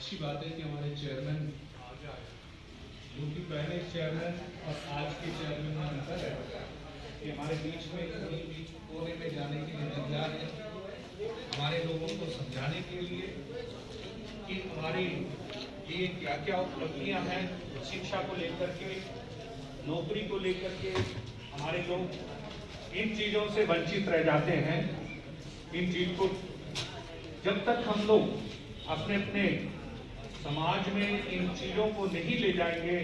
अच्छी बात है कि हमारे चेयरमैन आगे आए, क्योंकि पहले चेयरमैन और आज के चेयरमैन में अंतर है कि हमारे बीच में बीच कोने में जाने के लिए तैयार है, हमारे लोगों को समझाने के लिए कि हमारी ये क्या क्या उपलब्धियां हैं शिक्षा को लेकर के, नौकरी को लेकर के। हमारे लोग इन चीज़ों से वंचित रह जाते हैं। इन चीज को जब तक हम लोग अपने अपने समाज में इन चीज़ों को नहीं ले जाएंगे,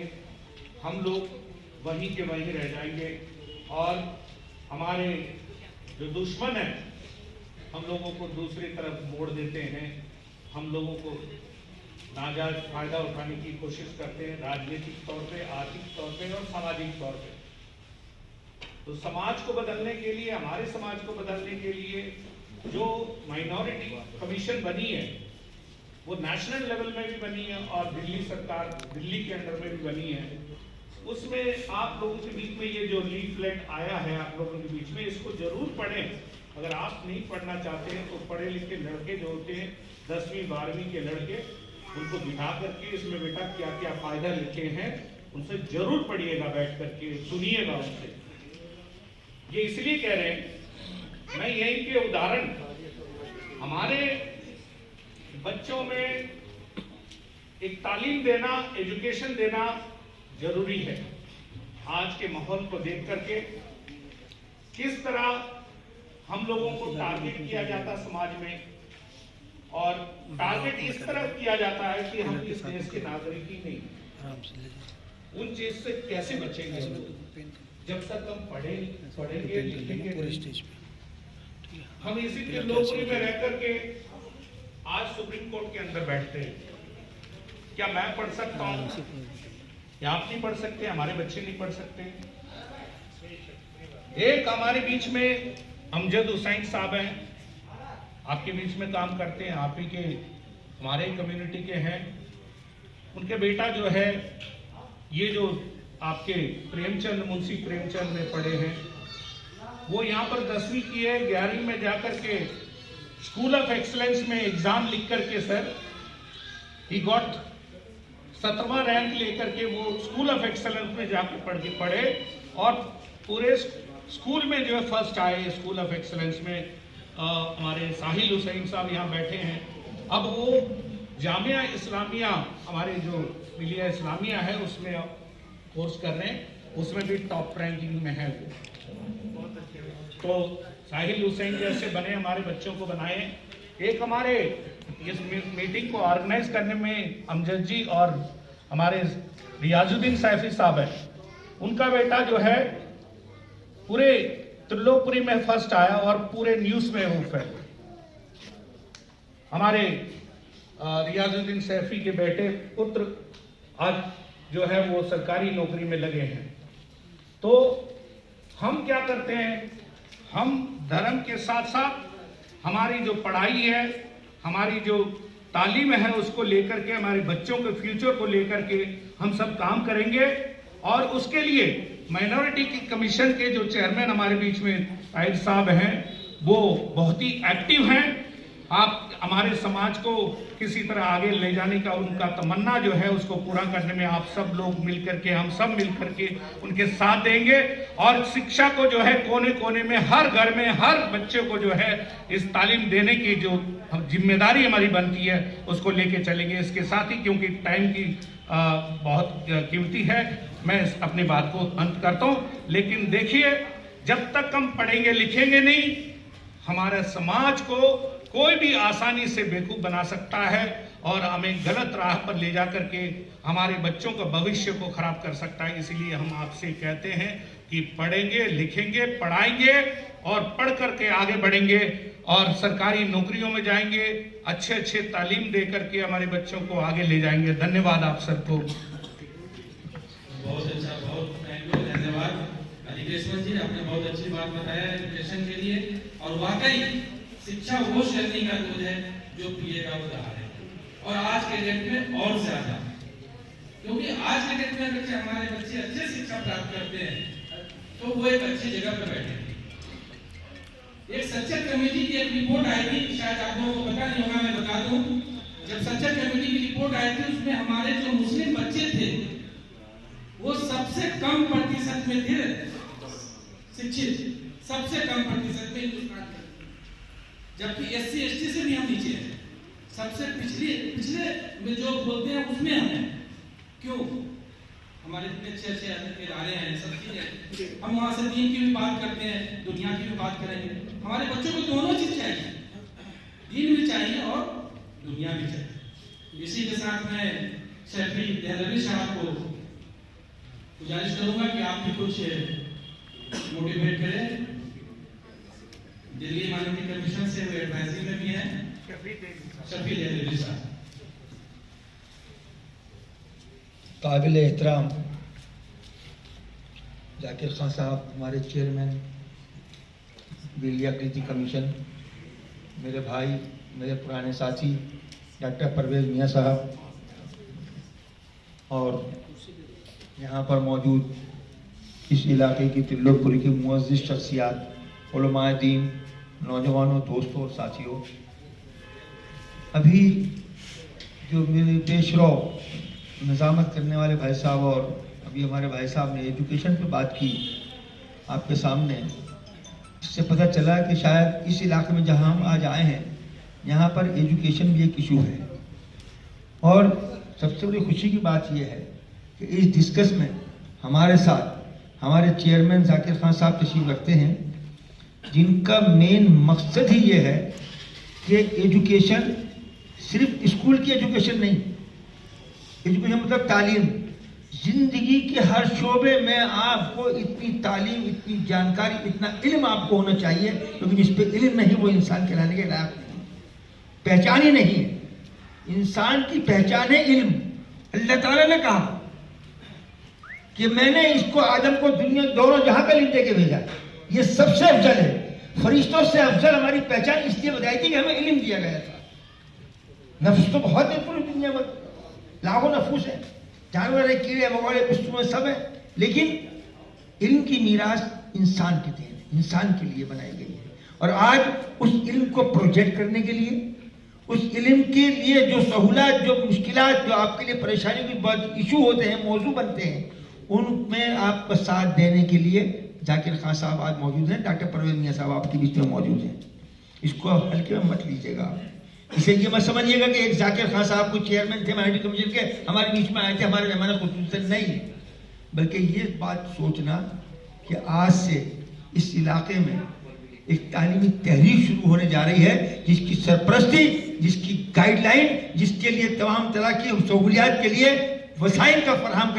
हम लोग वहीं के वहीं रह जाएंगे और हमारे जो दुश्मन है हम लोगों को दूसरी तरफ मोड़ देते हैं, हम लोगों को नाजायज फायदा उठाने की कोशिश करते हैं, राजनीतिक तौर पे, आर्थिक तौर पे और सामाजिक तौर पे। तो समाज को बदलने के लिए, हमारे समाज को बदलने के लिए जो माइनॉरिटी कमीशन बनी है वो नेशनल लेवल में भी बनी है और दिल्ली सरकार, दिल्ली के अंडर में भी बनी है। उसमें आप लोगों के बीच में ये जो लीफलेट आया है आप लोगों के बीच में, इसको जरूर पढ़ें। अगर आप नहीं पढ़ना चाहते हैं तो पढ़े लिखे लड़के जो होते हैं 10वीं 12वीं के लड़के, उनको बिठा करके इसमें बेटा क्या क्या फायदा लिखे हैं उनसे जरूर पढ़िएगा, बैठ करके सुनिएगा उनसे। ये इसलिए कह रहे हैं, मैं यही के उदाहरण, हमारे बच्चों में एक तालीम देना, एजुकेशन देना जरूरी है। आज के माहौल को देख करके किस तरह हम लोगों को टारगेट किया जाता समाज में, और टारगेट इस तरह किया जाता है कि हम इस देश के नागरिक ही नहीं। उन चीज से कैसे बचेंगे जब तक हम पढ़ेंगे लिखेंगे। हम इसी के नौकरी में रह करके आज सुप्रीम कोर्ट के अंदर बैठते हैं। क्या मैं पढ़ सकता हूँ या आप नहीं पढ़ सकते, हमारे बच्चे नहीं पढ़ सकते? एक हमारे बीच में अमजद हुसैन साहब हैं, आपके बीच में काम करते हैं, आप ही के हमारे कम्युनिटी के हैं। उनके बेटा जो है, ये जो आपके प्रेमचंद, मुंशी प्रेमचंद में पढ़े हैं, वो यहाँ पर 10वीं की है, 11वीं में जाकर के स्कूल ऑफ एक्सलेंस में एग्जाम लिख करके सर ही गॉट 17वां रैंक लेकर के वो स्कूल ऑफ एक्सलेंस में जाके पढ़े और पूरे स्कूल में जो है फर्स्ट आए। स्कूल ऑफ एक्सलेंस में हमारे साहिल हुसैन साहब यहाँ बैठे हैं। अब वो जामिया इस्लामिया, हमारे जो मिलिया इस्लामिया है उसमें कोर्स कर रहे हैं, उसमें भी टॉप रैंकिंग में है वो। तो साहिल हुसैन जैसे बने, हमारे बच्चों को बनाए। एक हमारे इस मीटिंग को ऑर्गेनाइज करने में अमजद जी और हमारे रियाजुद्दीन सैफी साहब है, उनका बेटा जो है पूरे त्रिलोकपुरी में फर्स्ट आया और पूरे न्यूज में वो है। हमारे रियाजुद्दीन सैफी के बेटे पुत्र आज जो है वो सरकारी नौकरी में लगे हैं। तो हम क्या करते हैं, हम धर्म के साथ साथ हमारी जो पढ़ाई है, हमारी जो तालीम है, उसको लेकर के, हमारे बच्चों के फ्यूचर को लेकर के हम सब काम करेंगे। और उसके लिए माइनॉरिटी की कमीशन के जो चेयरमैन हमारे बीच में ताहिर साहब हैं, वो बहुत ही एक्टिव हैं। आप हमारे समाज को किसी तरह आगे ले जाने का उनका तमन्ना जो है उसको पूरा करने में आप सब लोग मिल करके, हम सब मिल करके उनके साथ देंगे। और शिक्षा को जो है कोने कोने में, हर घर में, हर बच्चे को जो है इस तालीम देने की जो जिम्मेदारी हमारी बनती है उसको लेके चलेंगे। इसके साथ ही, क्योंकि टाइम की बहुत कीमती है, मैं अपनी बात को अंत करता हूँ। लेकिन देखिए, जब तक हम पढ़ेंगे लिखेंगे नहीं, हमारे समाज को कोई भी आसानी से बेवकूफ बना सकता है और हमें गलत राह पर ले जा करके हमारे बच्चों का भविष्य को खराब कर सकता है। इसीलिए हम आपसे कहते हैं कि पढ़ेंगे लिखेंगे, पढ़ाएंगे और पढ़ करके आगे बढ़ेंगे और सरकारी नौकरियों में जाएंगे, अच्छे अच्छे तालीम दे करके हमारे बच्चों को आगे ले जाएंगे। धन्यवाद आप सबको। बहुत अच्छा, बहुत धन्यवाद अधिकेश्वर जी, आपने बहुत अच्छी बात बताया एजुकेशन के लिए। और वाकई शिक्षा वो शैली का दूध है जो पिएगा वो दहा है, और आज के डेट में और ज्यादा, क्योंकि आज के डेट में बच्चे, हमारे बच्चे अच्छे शिक्षा प्राप्त करते हैं तो वो एक अच्छी जगह पर बैठे। एक सचेत कमेटी की एक रिपोर्ट आई थी, शायद आप लोगों को पता नहीं होगा, मैं बता दूं। जब सच्चा कमेटी की रिपोर्ट आई थी उसमें हमारे जो मुस्लिम बच्चे थे वो सबसे कम प्रतिशत में थे शिक्षित, सबसे कम प्रतिशत में हिंदुस्तान में, जबकि SC ST से भी हम नीचे हैं, सबसे पिछले में जो बोलते हैं उसमें हम हैं। क्यों? हमारे इतने अच्छे इदारे हैं, सब चीजें, हम वहां से दीन की भी बात करते हैं, दुनिया की भी बात करेंगे। हमारे बच्चों को दोनों चीज चाहिए, दीन भी चाहिए और दुनिया भी चाहिए। इसी के साथ मैं शफी देहलवी साहब को गुजारिश करूंगा कि आप भी कुछ मोटिवेट करें। दिल्ली माइनॉरिटी कमीशन से वो एडवाइजरी में भी हैं, शफी देहलवी साहब। काबिल एहतराम जाकिर खान साहब, हमारे चेयरमैन दिल्ली अक़लीती कमीशन, मेरे भाई, मेरे पुराने साथी डॉक्टर परवेज़ मियाँ साहब, और यहाँ पर मौजूद इस इलाके की तिल्लोपुरी की मुअज़्ज़िज़ शख्सियात, उलमाए दीन, नौजवानों, दोस्तों और साथियों, अभी जो मेरे पेशरो निज़ामत करने वाले भाई साहब और अभी हमारे भाई साहब ने एजुकेशन पे बात की आपके सामने, इससे पता चला कि शायद इस इलाके में जहां हम आज आए हैं यहाँ पर एजुकेशन भी एक इशू है। और सबसे बड़ी खुशी की बात यह है कि इस डिस्कस में हमारे साथ हमारे चेयरमैन जाकिर खान साहब तशरीफ रखते हैं, जिनका मेन मकसद ही ये है कि एजुकेशन सिर्फ स्कूल की एजुकेशन नहीं, एजुकेशन मतलब तालीम, जिंदगी के हर शोबे में आपको इतनी तालीम, इतनी जानकारी, इतना इल्म आपको होना चाहिए, क्योंकि जिस पे इल्म नहीं वो इंसान कहलाने के लायक नहीं, पहचान ही नहीं है। इंसान की पहचान है इल्म। अल्लाह ताला ने कहा कि मैंने इसको आदम को दुनिया दोनों जहां का इल्म देके भेजा, ये सबसे अफजल है, फरिश्तों से अफजल हमारी पहचान इसलिए बताई थी कि हमें इल्म दिया गया था। नफ्स तो बहुत है पूरी दुनिया में, लाखों नफूस है, जानवर है, कीड़े मकोड़े, पिस्सू में सब है, लेकिन इल्म की मीरास इंसान की देन है, इंसान के लिए बनाई गई है। और आज उस इल्म को प्रोजेक्ट करने के लिए, उस इल्म के लिए जो सहूलत, जो मुश्किलात, जो आपके लिए परेशानी की बहुत इशू होते हैं, मौजू बनते हैं, उनमें आपका साथ देने के लिए जाकिर खान साहब आज मौजूद हैं, डॉक्टर परवेज़ मियाँ साहब आपके बीच में मौजूद हैं। इसको हल्के में मत लीजिएगा, इसे ये मत समझिएगा कि एक जाकिर खान साहब को चेयरमैन थे माइनॉरिटी कमीशन के, हमारे बीच में आए थे, हमारे मेहमान खुसूसन नहीं, बल्कि ये बात सोचना कि आज से इस इलाके में एक तालीमी तहरीक शुरू होने जा रही है, जिसकी सरपरस्ती, जिसकी गाइडलाइन, जिसके लिए तमाम तरह की सहूलियात के लिए वसाइल का फराहम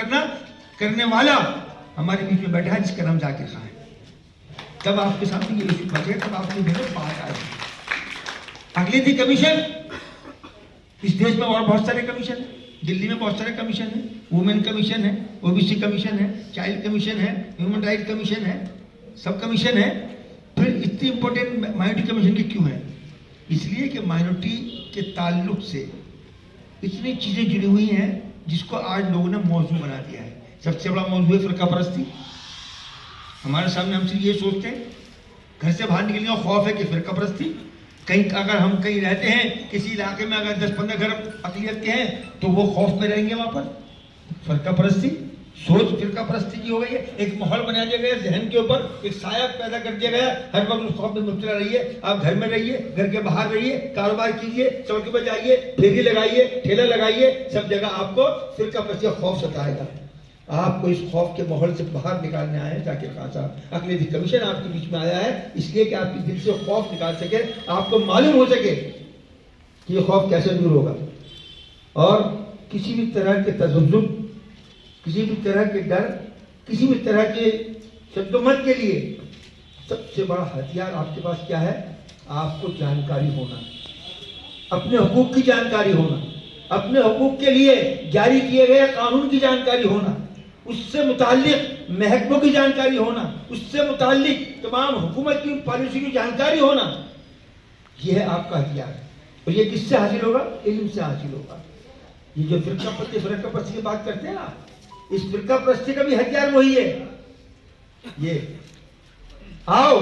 करने वाला हमारे बीच में बैठा है, जिसका नाम जाकिर खान है। तब आपके सामने ये इशू बचे, तब आपके मेरे बात आई। अक़लीती कमीशन, इस देश में और बहुत सारे कमीशन है, दिल्ली में बहुत सारे कमीशन है, वुमेन कमीशन है, OBC कमीशन है, चाइल्ड कमीशन है, ह्यूमन राइट कमीशन है, सब कमीशन है। फिर इतनी इंपॉर्टेंट माइनॉरिटी कमीशन की क्यों है? इसलिए कि माइनॉरिटी के ताल्लुक से इतनी चीजें जुड़ी हुई हैं जिसको आज लोगों ने मौजू बना दिया है। सबसे बड़ा मौजू है फिरका परस्ती। हमारे सामने हम सिर्फ ये सोचते हैं, घर से बाहर निकलने का खौफ है कि फिरका परस्ती, कहीं अगर हम कहीं रहते हैं किसी इलाके में, अगर 10-15 घर अक़लियत के हैं तो वो खौफ में रहेंगे वहां पर। फिरका परस्ती, सोच फिरका परस्ती की हो गई है। एक माहौल बना दिया गया जहन के ऊपर, एक साया पैदा कर दिया गया, हर वक्त उस खौफ में मुब्तला रहिए। आप घर में रहिए, घर के बाहर रहिए, कारोबार कीजिए, सड़क पर जाइए, फेरी लगाइए, ठेला लगाइए, सब जगह आपको फिरका परस्ती का खौफ सताएगा। आपको इस खौफ के माहौल से बाहर निकालने आए हैं जाकिर खान साहब। अक़लीती कमीशन आपके बीच में आया है इसलिए कि आपके दिल से खौफ निकाल सके, आपको मालूम हो सके कि ये खौफ कैसे दूर होगा। और किसी भी तरह के तज़ब्ज़ुब, किसी भी तरह के डर, किसी भी तरह के शद्दोमत के लिए सबसे बड़ा हथियार आपके पास क्या है? आपको जानकारी होना, अपने हुकूक की जानकारी होना, अपने हुकूक के लिए जारी किए गए कानून की जानकारी होना, उससे मुताल्लिक महकमों की जानकारी होना, उससे मुताल्लिक तमाम हुकूमत की पॉलिसी की जानकारी होना, यह है आपका हथियार। और ये किससे हासिल होगा? इल्म से हासिल होगा। ये जो फिरका परस्ती की बात करते हैं ना, इस फिरका परस्ती का भी हथियार वही है। ये आओ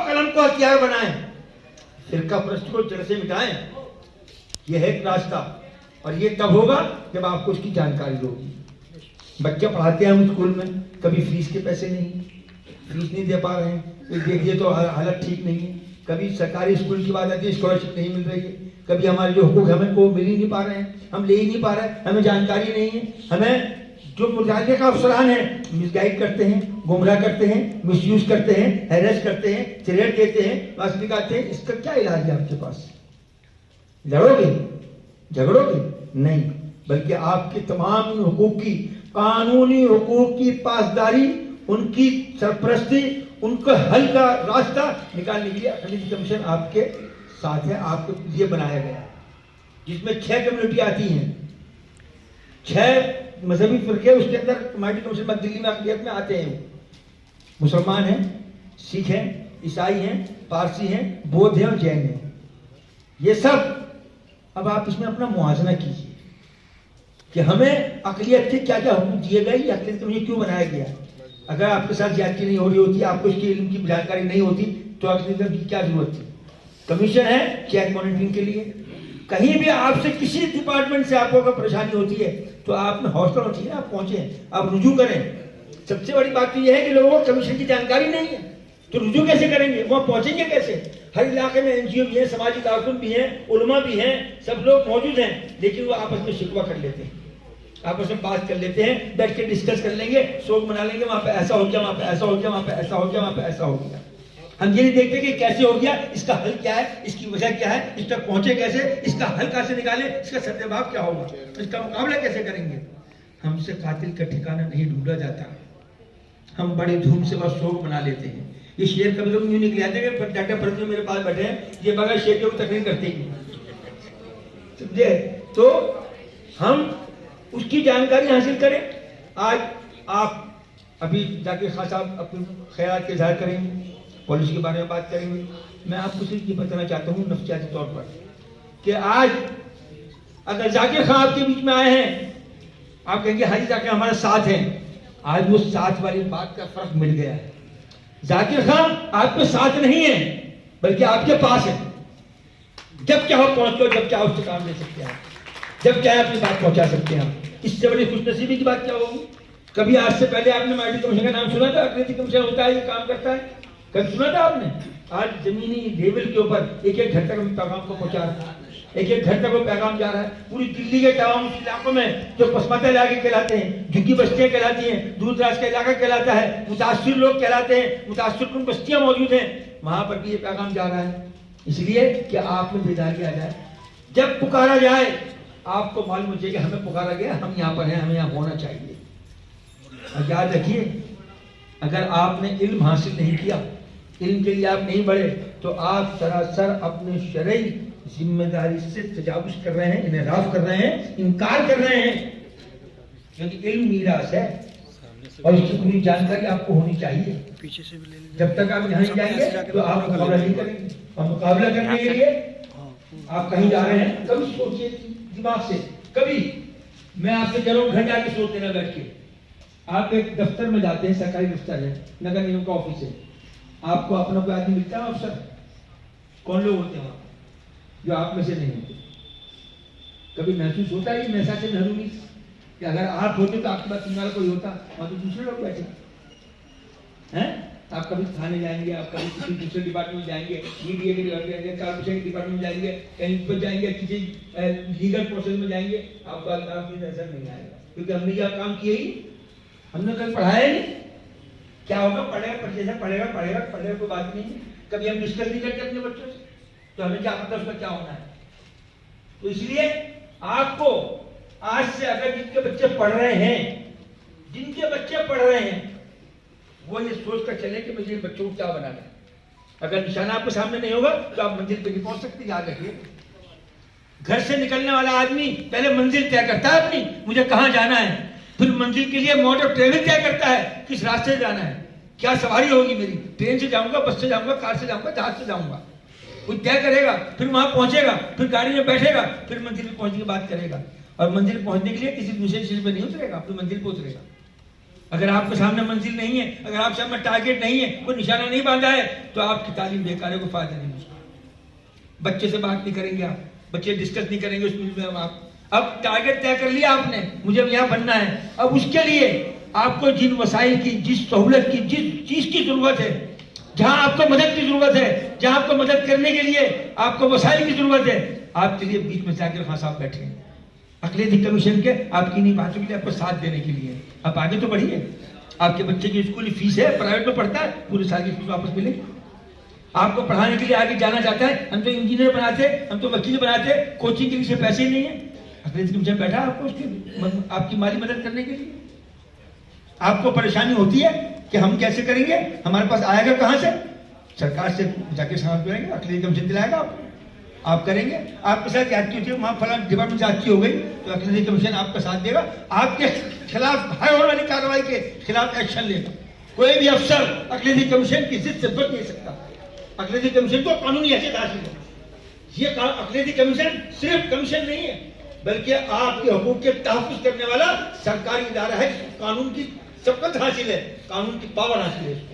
कलम को हथियार बनाएं, फिरका परस्ती को जड़ से मिटाएं। यह है एक रास्ता, और ये तब होगा जब आपको इसकी जानकारी होगी। बच्चे पढ़ाते हैं हम स्कूल में, कभी फीस के पैसे नहीं, फीस नहीं दे पा रहे हैं, तो देखिए तो हालत ठीक नहीं है। कभी सरकारी स्कूल की बात आती है, स्कॉलरशिप नहीं मिल रही है, कभी हमारे जो हुकूक हमें को मिल ही नहीं पा रहे हैं, हम ले ही नहीं पा रहे हैं, हमें जानकारी नहीं है। हमें जो मुजाहिदे का अफसरान है मिसगाइड करते हैं, गुमराह करते हैं, मिसयूज करते हैं, हैरेस करते हैं, थ्रेट देते हैं, बस दिखाते हैं। इसका क्या इलाज है आपके पास? लड़ोगे, झगड़ोगे? नहीं, बल्कि आपके तमाम हुकूक की, कानूनी हुकूक की पासदारी, उनकी सरपरस्ती, उनको हल का रास्ता निकालने के लिए अकलीती कमीशन आपके साथ है, आपके लिए बनाया गया है, जिसमें 6 कम्युनिटी आती हैं, 6 मजहबी फिरके उसके अंदर कमेटी कमीशन में दिल्ली में अकलियत में आते हैं। मुसलमान हैं, सिख हैं, ईसाई हैं, पारसी हैं, बौद्ध हैं और जैन हैं, ये सब। अब आप इसमें अपना मुआवजा कीजिए कि हमें अकलियत के क्या क्या हुकूक दिए गए, ये अकलियत कमीशन क्यों बनाया गया। अगर आपके साथ ज्यादती नहीं हो रही होती, आपको इसकी इल्म की जानकारी नहीं होती, तो अकलियत की क्या जरूरत थी? कमीशन है चेक मॉनिटरिंग के लिए। कहीं भी आपसे किसी डिपार्टमेंट से आपको अगर परेशानी होती है तो आपने हौसला होना चाहिए, आप पहुंचे, आप रुजू करें। सबसे बड़ी बात तो यह है कि लोगों को कमीशन की जानकारी नहीं है, तो रुजू कैसे करेंगे, वहां पहुंचेंगे कैसे? हर इलाके में एनजीओ भी है, समाजी कारकुन भी हैं, उलमा भी हैं, सब लोग मौजूद हैं, लेकिन वो आपस में शिकवा कर लेते हैं, आपस में बात कर लेते हैं, बैठ के डिस्कस कर लेंगे, शोक मना लेंगे, वहां पे ऐसा हो गया, वहां पे ऐसा हो गया, वहां पे ऐसा हो गया, वहां पे ऐसा हो गया। हम ये नहीं देखते कि कैसे हो गया, इसका हल क्या है, इसकी वजह क्या है, इस तक पहुंचे कैसे, इसका हल कैसे निकाले, इसका सद्देबाब क्या होगा, इसका मुकाबला कैसे करेंगे। हमसे कातिल का ठिकाना नहीं ढूंढा जाता, हम बड़े धूम से बस शोक मना लेते हैं। ये शेर कभी लोग यूं निकल जाते हैं, डाटा फर्जी मेरे पास बैठे हैं, ये बगैर शेर के तकरीर करते ही समझे। तो हम उसकी जानकारी हासिल करें। आज आप अभी जाकिर खान साहब अपने ख्यालात के इजहार करेंगे, पॉलिसी के बारे में बात करेंगे। मैं आपको सिर्फ ये बताना चाहता हूँ नफ्सियाती तौर पर कि आज अगर जाकिर खान आपके बीच में आए हैं, आप कहेंगे हाजी जाकिर हमारे साथ हैं, आज वो साथ वाली बात का फर्क मिल गया है। जाकिर खान आपके साथ नहीं है, बल्कि आपके पास है। जब चाहो पहुंच लो, जब चाहो उससे काम ले सकते हैं, जब चाहे अपनी बात पहुंचा सकते हैं। इससे बड़ी खुशनसीबी की बात क्या होगी? कभी आज से पहले आपने माइटी कमीशन का नाम सुना था? अकलीती कमीशन होता है, ये काम करता है, कभी सुना था आपने? आज जमीनी लेवल के ऊपर एक एक घर तक हम पैगाम को पहुंचा रहे हैं, एक एक घर तक वो पैगाम जा रहा है। पूरी दिल्ली के तमाम इलाकों में जो पसमानदा इलाके कहलाते हैं, झुग्गी बस्तियां कहलाती हैं, दूर दराज का इलाका कहलाता है, मुतासिर लोग कहलाते हैं, मुतासिर कुन बस्तियां मौजूद हैं, वहां पर भी ये पैगाम जा रहा है। इसलिए कि आप में बेदारी आ जाए, जब पुकारा जाए आपको मालूम हो जाएगा हमें पुकारा गया, हम यहाँ पर हैं, हमें यहाँ होना चाहिए। और याद रखिए, अगर आपने इल्म हासिल नहीं किया, इल्म के लिए आप नहीं बढ़े, तो आप सरासर अपने शरई जिम्मेदारी से तजावुज कर रहे हैं, इनहराफ कर रहे हैं, इनकार कर रहे हैं। क्योंकि इल्म मीरास है और इसकी पूरी जानकारी आपको होनी चाहिए। पीछे से भी ले, जब तक आप यहाँ जाएंगे तो आप मुकाबला नहीं करेंगे। और मुकाबला करने के लिए आप कहीं जा रहे हैं, कभी सोचिए दिमाग से। कभी मैं आपसे कह रहा हूँ घर जाके सोच लेना बैठ के। आप एक दफ्तर में जाते हैं, सरकारी दफ्तर है, नगर निगम का ऑफिस है, आपको अपना कोई आदमी मिलता है अफसर? कौन लोग होते हैं वहां जो आप में से नहीं होते? कभी महसूस होता है ये महसूस से महरूमी कि अगर आप होते तो आपके पास तुम्हारा कोई होता, वहां तो दूसरे लोग बैठे हैं। आप कभी थाने जाएंगे, आप कभी किसी दूसरे डिपार्टमेंट में जाएंगे, मीडिया के डिपार्टमेंट, कारपोरेशन के डिपार्टमेंट में जाएंगे, कहीं पर जाएंगे, किसी लीगल प्रोसेस में जाएंगे, आपको अल्लाह की नजर नहीं आएगा, क्योंकि हमने क्या काम किए ही, हमने कल पढ़ाया नहीं। क्या होगा? पढ़ेगा पढ़ेगा कोई बात नहीं। कभी हम डिस्कस नहीं करते अपने बच्चों से, तो हमें क्या पता उसका क्या होना है। तो इसलिए आपको आज से अगर जिनके बच्चे पढ़ रहे हैं, वो ये सोच कर चले कि मुझे बच्चों को क्या बनाना है। अगर निशाना आपके सामने नहीं होगा तो आप मंजिल पे नहीं पहुंच सकते। याद रखिए, घर से निकलने वाला आदमी पहले मंजिल तय करता है अपनी, मुझे कहां जाना है, फिर मंजिल के लिए मोड ऑफ ट्रेवल तय करता है, किस रास्ते से जाना है, क्या सवारी होगी मेरी, ट्रेन से जाऊंगा, बस से जाऊंगा, कार से जाऊंगा, जहाज से जाऊंगा, कोई तय करेगा, फिर वहां पहुंचेगा, फिर गाड़ी में बैठेगा, फिर मंजिल पे पहुंचने की बात करेगा। और मंजिल पहुंचने के लिए किसी दूसरे चीज पे नहीं उतरेगा, अपनी मंजिल पे उतरेगा। अगर आपके सामने मंजिल नहीं है, अगर आपके सामने टारगेट नहीं है, कोई निशाना नहीं बांधा है, तो आपकी तालीम बेकार है, कोई फायदा नहीं उसका। बच्चे से बात नहीं करेंगे आप, बच्चे डिस्कस नहीं करेंगे उस मील में। आप अब टारगेट तय कर लिया आपने, मुझे यहाँ बनना है। अब उसके लिए आपको जिन वसाइल की, जिस सहूलत की, जिस चीज की जरूरत है, जहां आपको मदद की जरूरत है, जहां आपको मदद करने के लिए आपको वसाइल की जरूरत है, आप चलिए बीच में जाकर खान साहब बैठे हैं अक़लियती कमीशन के, आपकी नहीं बातों के लिए, आपको साथ देने के लिए। आप आगे तो बढ़िए। आपके बच्चे की स्कूल फीस है, प्राइवेट में पढ़ता है, पूरे साल की फीस वापस मिलेगी। आपको पढ़ाने के लिए आगे जाना चाहता है, हम तो इंजीनियर बनाते, हम तो वकील बनाते, कोचिंग के लिए पैसे ही नहीं है, अक़लियती कमीशन बैठा आपको उसकी आपकी माली मदद करने के लिए। आपको परेशानी होती है कि हम कैसे करेंगे, हमारे पास आएगा कहां से? सरकार से जाके समझ पाएंगे, अक़लियती कमीशन दिलाएगा आप करेंगे। आपके साथ एक्टिविटी वहां फला डिपार्टमेंट से अच्छी हो गई तो अक़लियती कमीशन आपका साथ देगा, आपके खिलाफ हर होने वाली कार्रवाई के खिलाफ एक्शन लेगा। कोई भी अफसर अक़लियती कमीशन की जिद से बच नहीं सकता। अक़लियती कमीशन को कानूनी हैसियत हासिल है। ये अक़लियती कमीशन सिर्फ कमीशन नहीं है, बल्कि आपके हकूक के तहफ़्फ़ुज़ करने वाला सरकारी इदारा है, कानून की सबकत हासिल है, कानून की पावर हासिल है इसको।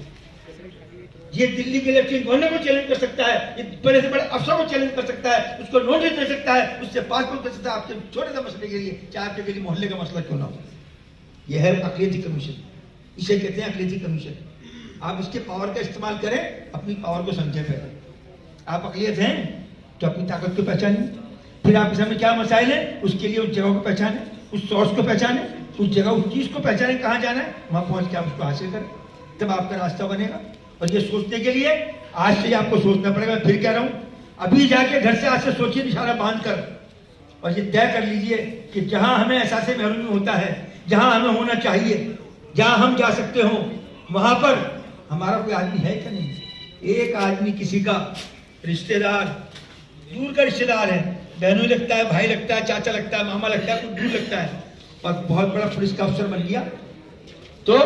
ये दिल्ली के लेफ्टिनेंट गवर्नर को चैलेंज कर सकता है, ये बड़े से बड़े अफसर को चैलेंज कर सकता है, उसको नोटिस दे सकता है, उससे पासपोर्ट कर सकता है आपके छोटे से मसले के लिए, चाहे आपके गली मोहल्ले का मसला क्यों ना हो। यह है अक़लियती कमीशन, इसे कहते हैं अक़लियती कमीशन। आप इसके पावर का इस्तेमाल करें, अपनी पावर को समझे पहले। आप अक़लियत हैं तो अपनी ताकत को पहचानें, फिर आपके सामने क्या मसाइल है उसके लिए उस जगह को पहचाने, उस सोर्स को पहचाने, उस जगह उस चीज को पहचाने कहाँ जाना है, वहां पहुंच के आप उसको हासिल करें, तब आपका रास्ता बनेगा। और ये सोचने के लिए आज से आपको सोचना पड़ेगा। मैं फिर कह रहा हूं, अभी जाके घर से आज से सोचिए निशाना बांध कर, और ये तय कर लीजिए कि जहां हमें एहसास महरूमी होता है, जहां हमें होना चाहिए, जहां हम जा सकते हो, वहां पर हमारा कोई आदमी है क्या? नहीं। एक आदमी किसी का रिश्तेदार, दूर का रिश्तेदार है, बहनों लगता है, भाई लगता है, चाचा लगता है, मामा लगता है, कुछ दूर लगता है, और बहुत बड़ा पुलिस का अफसर बन गया तो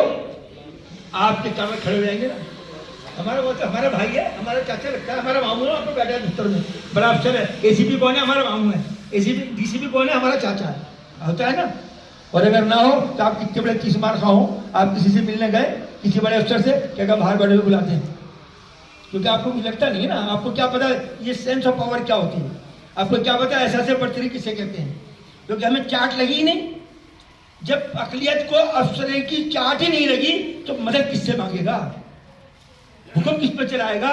आपके काम खड़े हो जाएंगे ना। हमारा वो तो हमारा भाई है, हमारा चाचा लगता है, हमारा मामू है, आपको बैठा है दफ्तर में, बड़ा अफसर है, एसीपी कौन है? हमारा मामू है। एसीपी डीसीपी कौन है? हमारा चाचा है। होता है ना। और अगर ना हो तो आप कितने बड़े 30 मार खा हो, आप किसी से मिलने गए, किसी बड़े अफसर से, क्या बाहर बड़े बुलाते हैं, क्योंकि आपको कुछ लगता नहीं है ना। आपको क्या पता ये सेंस ऑफ पावर क्या होती है, आपको क्या पता एहसास बर्तरी किसे कहते हैं, क्योंकि हमें चाट लगी ही नहीं। जब अक़लियत को अफसर की चाट ही नहीं लगी तो मदद किससे मांगेगा, हुक्म किस पर चलाएगा,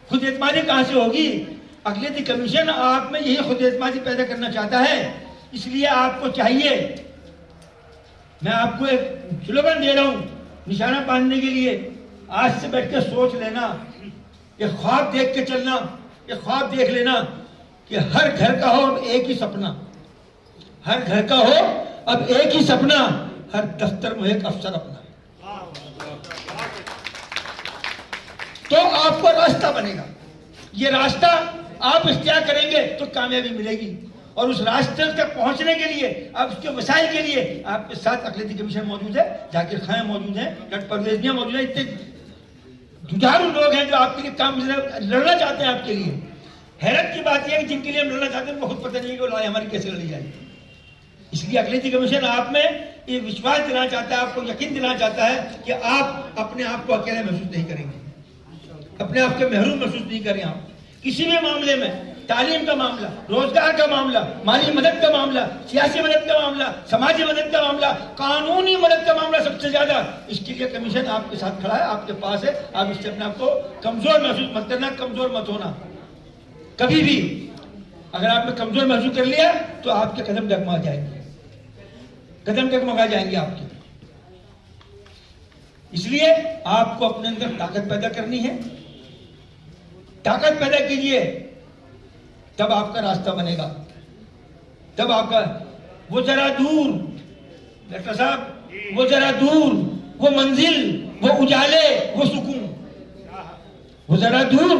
खुद एतमादी कहां से होगी। अक़लियती कमीशन आप में यही खुद एतमादी पैदा करना चाहता है, इसलिए आपको चाहिए, मैं आपको एक स्लोगन दे रहा हूं निशाना बांधने के लिए, आज से बैठ के सोच लेना, ये ख्वाब देख के चलना, ये ख्वाब देख लेना कि हर घर का हो अब एक ही सपना, हर घर का हो अब एक ही सपना, हर दफ्तर में एक अफसर अपना, तो आपको रास्ता बनेगा। ये रास्ता आप इख्तियार करेंगे तो कामयाबी मिलेगी, और उस रास्ते तक पहुंचने के लिए, आप उसके वसाइल के लिए आपके साथ अक़लियती कमीशन मौजूद है, जाकिर खान मौजूद है, डॉक्टर परवेज़ मौजूद है, इतने जुझारू लोग हैं जो आपके लिए काम लड़ना चाहते हैं आपके लिए। हैरत की बात यह है कि जिनके लिए हम लड़ना चाहते हैं उनको खुद पता नहीं है कि लड़ाई हमारी कैसे लड़ी जाएगी। इसलिए अक़लियती कमीशन आप में ये विश्वास दिलाना चाहता है, आपको यकीन दिलाना चाहता है कि आप अपने आप को अकेले महसूस नहीं करेंगे, अपने आप को महरूम महसूस नहीं करें। आप किसी भी मामले में, तालीम का मामला, रोजगार का मामला, माली मदद का मामला, सियासी मदद का मामला, समाजी मदद का मामला, कानूनी मदद का मामला, सबसे ज्यादा इसके लिए कमीशन आपके साथ खड़ा है, आपके पास है। आप इससे अपने आप को कमजोर महसूस मत करना, कमजोर मत होना कभी भी। अगर आपने कमजोर महसूस कर लिया तो आपके कदम डगमगा जाएंगे, कदम डगमगा जाएंगे आपके। इसलिए आपको अपने अंदर ताकत पैदा करनी है, ताकत पैदा कीजिए, तब आपका रास्ता बनेगा, तब आपका वो जरा दूर, डॉक्टर साहब, वो जरा दूर, वो मंजिल, वो उजाले, वो सुकून, वो जरा दूर,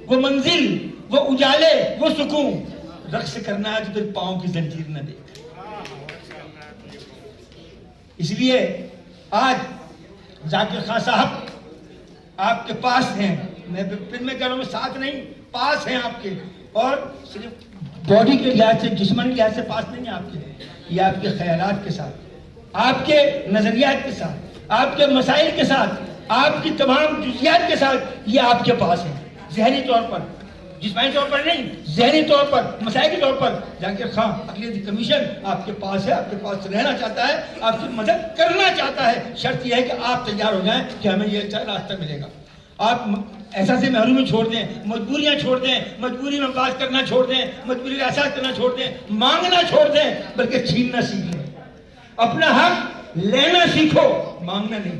वो मंजिल, वो उजाले, वो सुकून, रक्स करना है तो फिर पांव की जंजीर न दे। इसलिए आज जाकिर खान साहब आपके पास हैं, मैं फिर मैं कह रहा हूं साथ नहीं, पास हैं आपके, और सिर्फ बॉडी के लिहाज से, जिस्मानी लिहाज से पास नहीं है आपके, ये आपके ख्यालात के साथ, आपके नजरियात के साथ, आपके मसाइल के साथ, आपकी तमाम जुज़ियात के साथ ये आपके पास है। ज़हनी तौर पर जिस्मानी तौर पर नहीं, ज़हनी तौर पर, मसाइल के तौर पर जाकिर खान अक़लियती कमीशन आपके पास है, आपके पास रहना चाहता है, आपकी मदद करना चाहता है। शर्त यह है कि आप तैयार हो जाएं कि हमें ये अच्छा रास्ता मिलेगा। आप ऐसा से महरूमी छोड़ दें, मजबूरियां छोड़ दें, मजबूरी में बात करना छोड़ दें, मजबूरी का एहसास करना छोड़ दें, मांगना छोड़ दें, बल्कि छीनना सीख लें। अपना हक लेना सीखो, मांगना नहीं।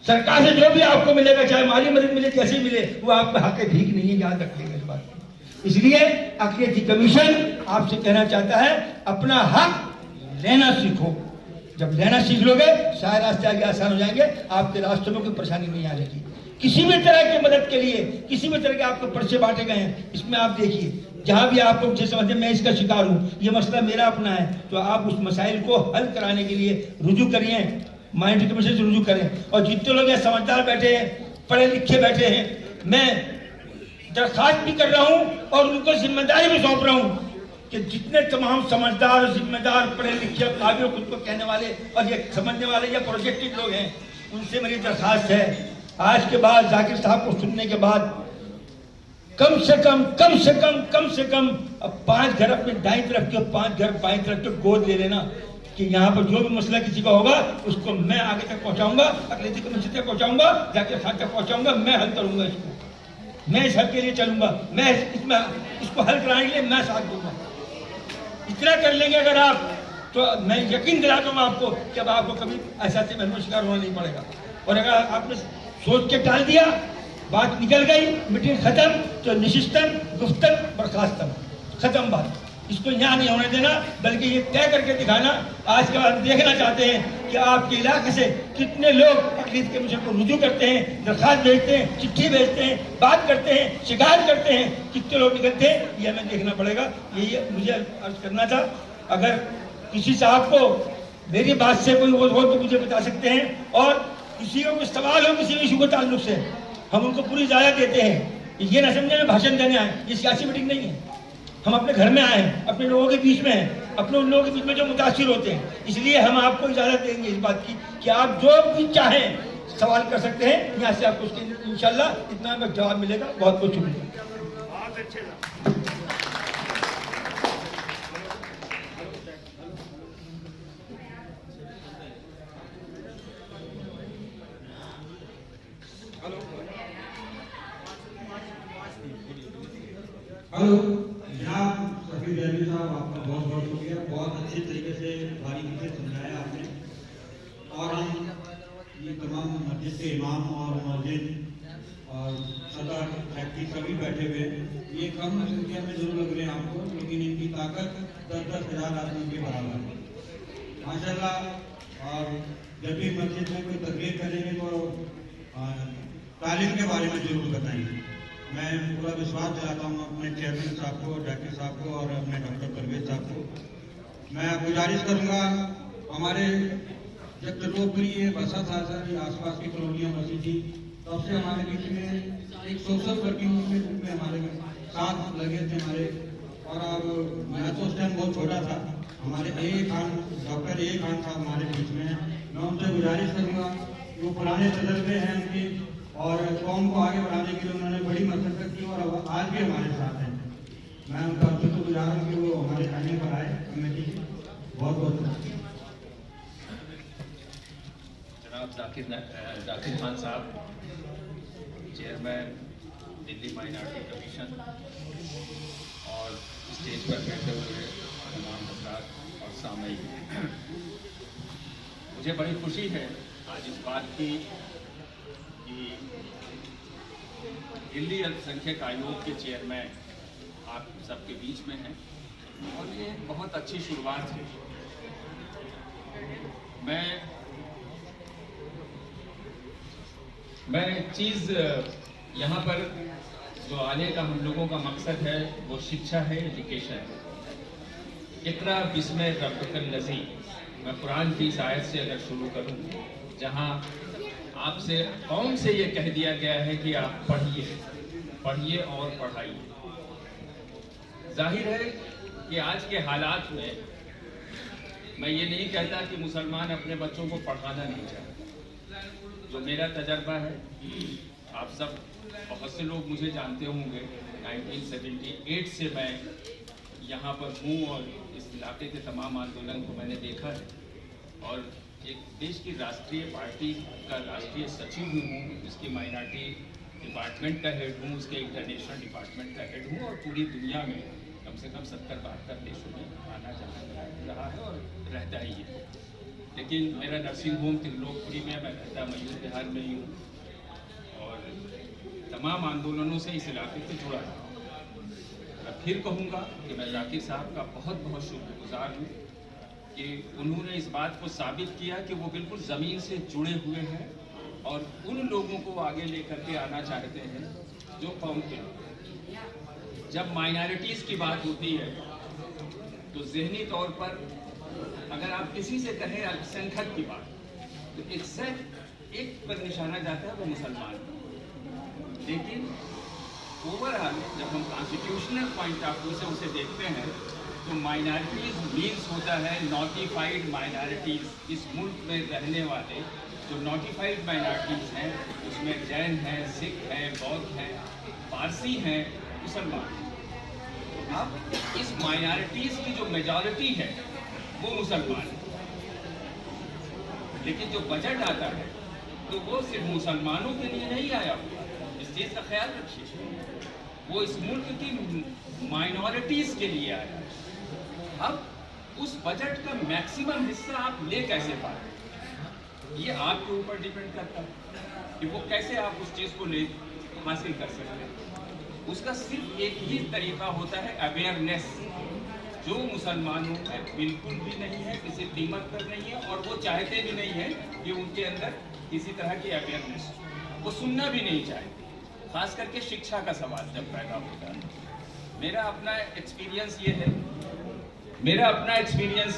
सरकार से जो भी आपको मिलेगा, चाहे माली मदद मिले, कैसे मिले, वो आपका हक है, भीख नहीं है, याद रखिएगा इस बात को। इसलिए अक़लियती कमीशन आपसे कहना चाहता है, अपना हक लेना सीखो। जब लेना सीख लोगे, सारे रास्ते आगे आसान हो जाएंगे, आपके रास्तों में कोई परेशानी नहीं आएगी। किसी भी तरह की मदद के लिए, किसी भी तरह के आपको पर्चे बांटे गए हैं, इसमें आप देखिए, जहां भी आपको मुझे समझे मैं इसका शिकार हूं, ये मसला मेरा अपना है, तो आप उस मसाइल को हल कराने के लिए रुजू करिए, माइंड कमीशन से रुजू करें। और जितने लोग यहाँ समझदार बैठे हैं, पढ़े लिखे बैठे हैं, मैं दरखास्त भी कर रहा हूँ और उनको जिम्मेदारी भी सौंप रहा हूँ कि जितने तमाम समझदार, जिम्मेदार, पढ़े लिखे, काबिल, खुद को कहने वाले और ये समझने वाले या प्रोजेक्टेड लोग हैं, उनसे मेरी दरखास्त है, आज के बाद जाकिर साहब को सुनने के बाद कम से कम अब 5 घर अपने दाईं तरफ के, 5 घर बाईं तरफ के गोद ले लेना कि यहाँ पर जो भी मसला किसी का होगा उसको मैं आगे तक पहुँचाऊंगा, अक़लियती कमीशन तक पहुँचाऊंगा, जाकिर साहब तक पहुँचाऊंगा, मैं हल करूंगा इसको, मैं इस हल के लिए चलूंगा, मैं इसको हल कराने के लिए मैं साथ दूंगा। इतना कर लेंगे अगर आप, तो मैं यकीन दिलाता हूँ आपको कि अब आपको कभी ऐसा से महसूस शिकार होना नहीं पड़ेगा। और अगर आपने सोच के टाल दिया, बात निकल गई, मीटिंग खत्म, तो निशिस्तन गुफ्तन बर्खास्तन, खत्म बात। इसको यहाँ नहीं होने देना, बल्कि ये तय करके दिखाना। आज के बाद हम देखना चाहते हैं कि आपके इलाके से कितने लोग अक़लियती कमीशन को रुजू करते हैं, दरखास्त भेजते हैं, चिट्ठी भेजते हैं, बात करते हैं, शिकायत करते हैं, कितने लोग निकलते हैं, ये हमें देखना पड़ेगा। ये मुझे अर्ज करना था। अगर किसी साहब को मेरी बात से कोई वो हो तो मुझे बता सकते हैं, और किसी को कोई सवाल हो किसी इशू के ताल्लुक से, हम उनको पूरी इजाज़त देते हैं। ये न समझे में भाषण देने आए, ये सियासी मीटिंग नहीं है। हम अपने घर में आए हैं, अपने लोगों के बीच में हैं, अपने उन लोगों के बीच में जो मुतासिर होते हैं, इसलिए हम आपको इजाज़त देंगे इस बात की कि आप जो भी चाहें सवाल कर सकते हैं, यहाँ से आपको उसके इंशाल्लाह इतना जवाब मिलेगा। बहुत बहुत शुक्रिया। हेलो जनाब सफीर जैदी साहब, आपका बहुत बहुत शुक्रिया। बहुत अच्छे तरीके से बारीकी से समझाया आपने। और हम ये तमाम मस्जिद के इमाम और मस्जिद और सदर फैक्ट्री सभी बैठे हुए, ये कम संख्या में जरूर लग रहे हैं आपको, लेकिन इनकी ताकत 10-10 हज़ार आदमी के बराबर है माशाल्लाह। और जब भी मस्जिद में कोई तकरीर करेंगे तो तालीम के बारे में जरूर बताएंगे। मैं पूरा विश्वास दिलाता हूँ अपने चेयरमैन साहब को, डायरेक्टर साहब को और अपने डॉक्टर परवेज साहब को। मैं गुजारिश करूँगा, हमारे जब लोकप्रिय बसा था सर, आसपास की कॉलोनियाँ बसी थी, तब से हमारे बीच में एक सोशल वर्किंग के रूप में हमारे साथ लगे थे हमारे। और अब मैं तो उस टाइम बहुत छोटा था, हमारे डॉक्टर ए खान साहब हमारे बीच में हैं। मैं उनसे गुजारिश करूँगा, जो पुराने तजर्बे हैं उनके और कौम को आगे बढ़ाने के लिए उन्होंने बड़ी मशक्कत की और आज भी हमारे साथ हैं। मैं उनका शुक्रगुजार हूँ कि वो हमारे खाने पर आए कमेटी के। बहुत बहुत जनाब जाकिर खान साहब, चेयरमैन दिल्ली माइनॉरिटी कमीशन, और स्टेज पर बैठे हुए तमाम हज़रात और सामईन, मुझे बड़ी खुशी है आज इस बात की कि दिल्ली अल्पसंख्यक आयोग के चेयरमैन आप सबके बीच में हैं, और ये बहुत अच्छी शुरुआत है। मैं एक चीज़ यहाँ पर जो आने का हम लोगों का मकसद है वो शिक्षा है, एजुकेशन है। इक़रा बिस्मे रब्बिकल लज़ी, मैं कुरान की इस आयत से अगर शुरू करूँ, जहाँ आपसे कौम से ये कह दिया गया है कि आप पढ़िए और पढ़ाइए। जाहिर है कि आज के हालात में मैं ये नहीं कहता कि मुसलमान अपने बच्चों को पढ़ाना नहीं चाहते। जो मेरा तजर्बा है, आप सब बहुत से लोग मुझे जानते होंगे। 1978 से मैं यहाँ पर हूँ और इस इलाके के तमाम आंदोलन को मैंने देखा है और एक देश की राष्ट्रीय पार्टी का राष्ट्रीय सचिव भी हूँ, उसकी माइनॉरिटी डिपार्टमेंट का हेड हूँ, उसके इंटरनेशनल डिपार्टमेंट का हेड हूँ और पूरी दुनिया में कम से कम 70-72 देशों में आना जाना रहा है और रहता ही है। लेकिन मेरा नर्सिंग होम त्रिलोकपुरी में, मैं रहता मयूर बिहार में ही हूँ और तमाम आंदोलनों से इस इलाके से जुड़ा है। मैं फिर कहूँगा कि मैं जाकिर साहब का बहुत बहुत शुक्रगुजार हूँ कि उन्होंने इस बात को साबित किया कि वो बिल्कुल ज़मीन से जुड़े हुए हैं और उन लोगों को आगे लेकर के आना चाहते हैं जो कौम के लोग। जब माइनॉरिटीज़ की बात होती है तो ज़हनी तौर पर अगर आप किसी से कहें अल्पसंख्यक की बात तो एग्जैक्ट एक पर निशाना जाता है वो मुसलमान। लेकिन ओवरऑल जब हम कॉन्स्टिट्यूशनल पॉइंट ऑफ व्यू से उसे देखते हैं तो माइनॉरिटीज़ मीन्स होता है नोटिफाइड माइनॉरिटीज़। इस मुल्क में रहने वाले जो नोटिफाइड माइनॉरिटीज़ हैं उसमें जैन हैं, सिख हैं, बौद्ध हैं, पारसी हैं, मुसलमान। अब इस माइनॉरिटीज़ की जो मेजॉरिटी है वो मुसलमान है, लेकिन जो बजट आता है तो वो सिर्फ मुसलमानों के लिए नहीं आया हुआ। इस चीज़ का ख्याल रखिए, वो इस मुल्क की माइनॉरिटीज़ के लिए आया है। अब उस बजट का मैक्सिमम हिस्सा आप ले कैसे पाए, ये आपके ऊपर डिपेंड करता है कि वो कैसे आप उस चीज़ को ले हासिल कर सकते हैं। उसका सिर्फ एक ही तरीका होता है अवेयरनेस, जो मुसलमानों में बिल्कुल भी नहीं है, किसी कीमत पर नहीं है और वो चाहते भी नहीं है कि उनके अंदर किसी तरह की अवेयरनेस, वो सुनना भी नहीं चाहते। खास करके शिक्षा का सवाल जब पैदा होता है, मेरा अपना एक्सपीरियंस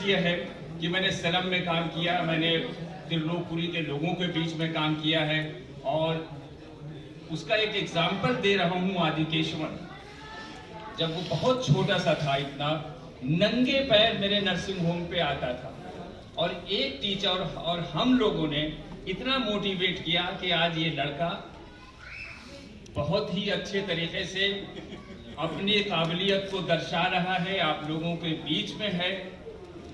ये है कि मैंने सलम में काम किया, मैंने त्रिलोकपुरी के लोगों के बीच में काम किया है और उसका एक एग्जाम्पल दे रहा हूँ। आदिकेशवन जब वो बहुत छोटा सा था, इतना नंगे पैर मेरे नर्सिंग होम पे आता था और एक टीचर और हम लोगों ने इतना मोटिवेट किया कि आज ये लड़का बहुत ही अच्छे तरीके से अपनी काबिलियत को दर्शा रहा है, आप लोगों के बीच में है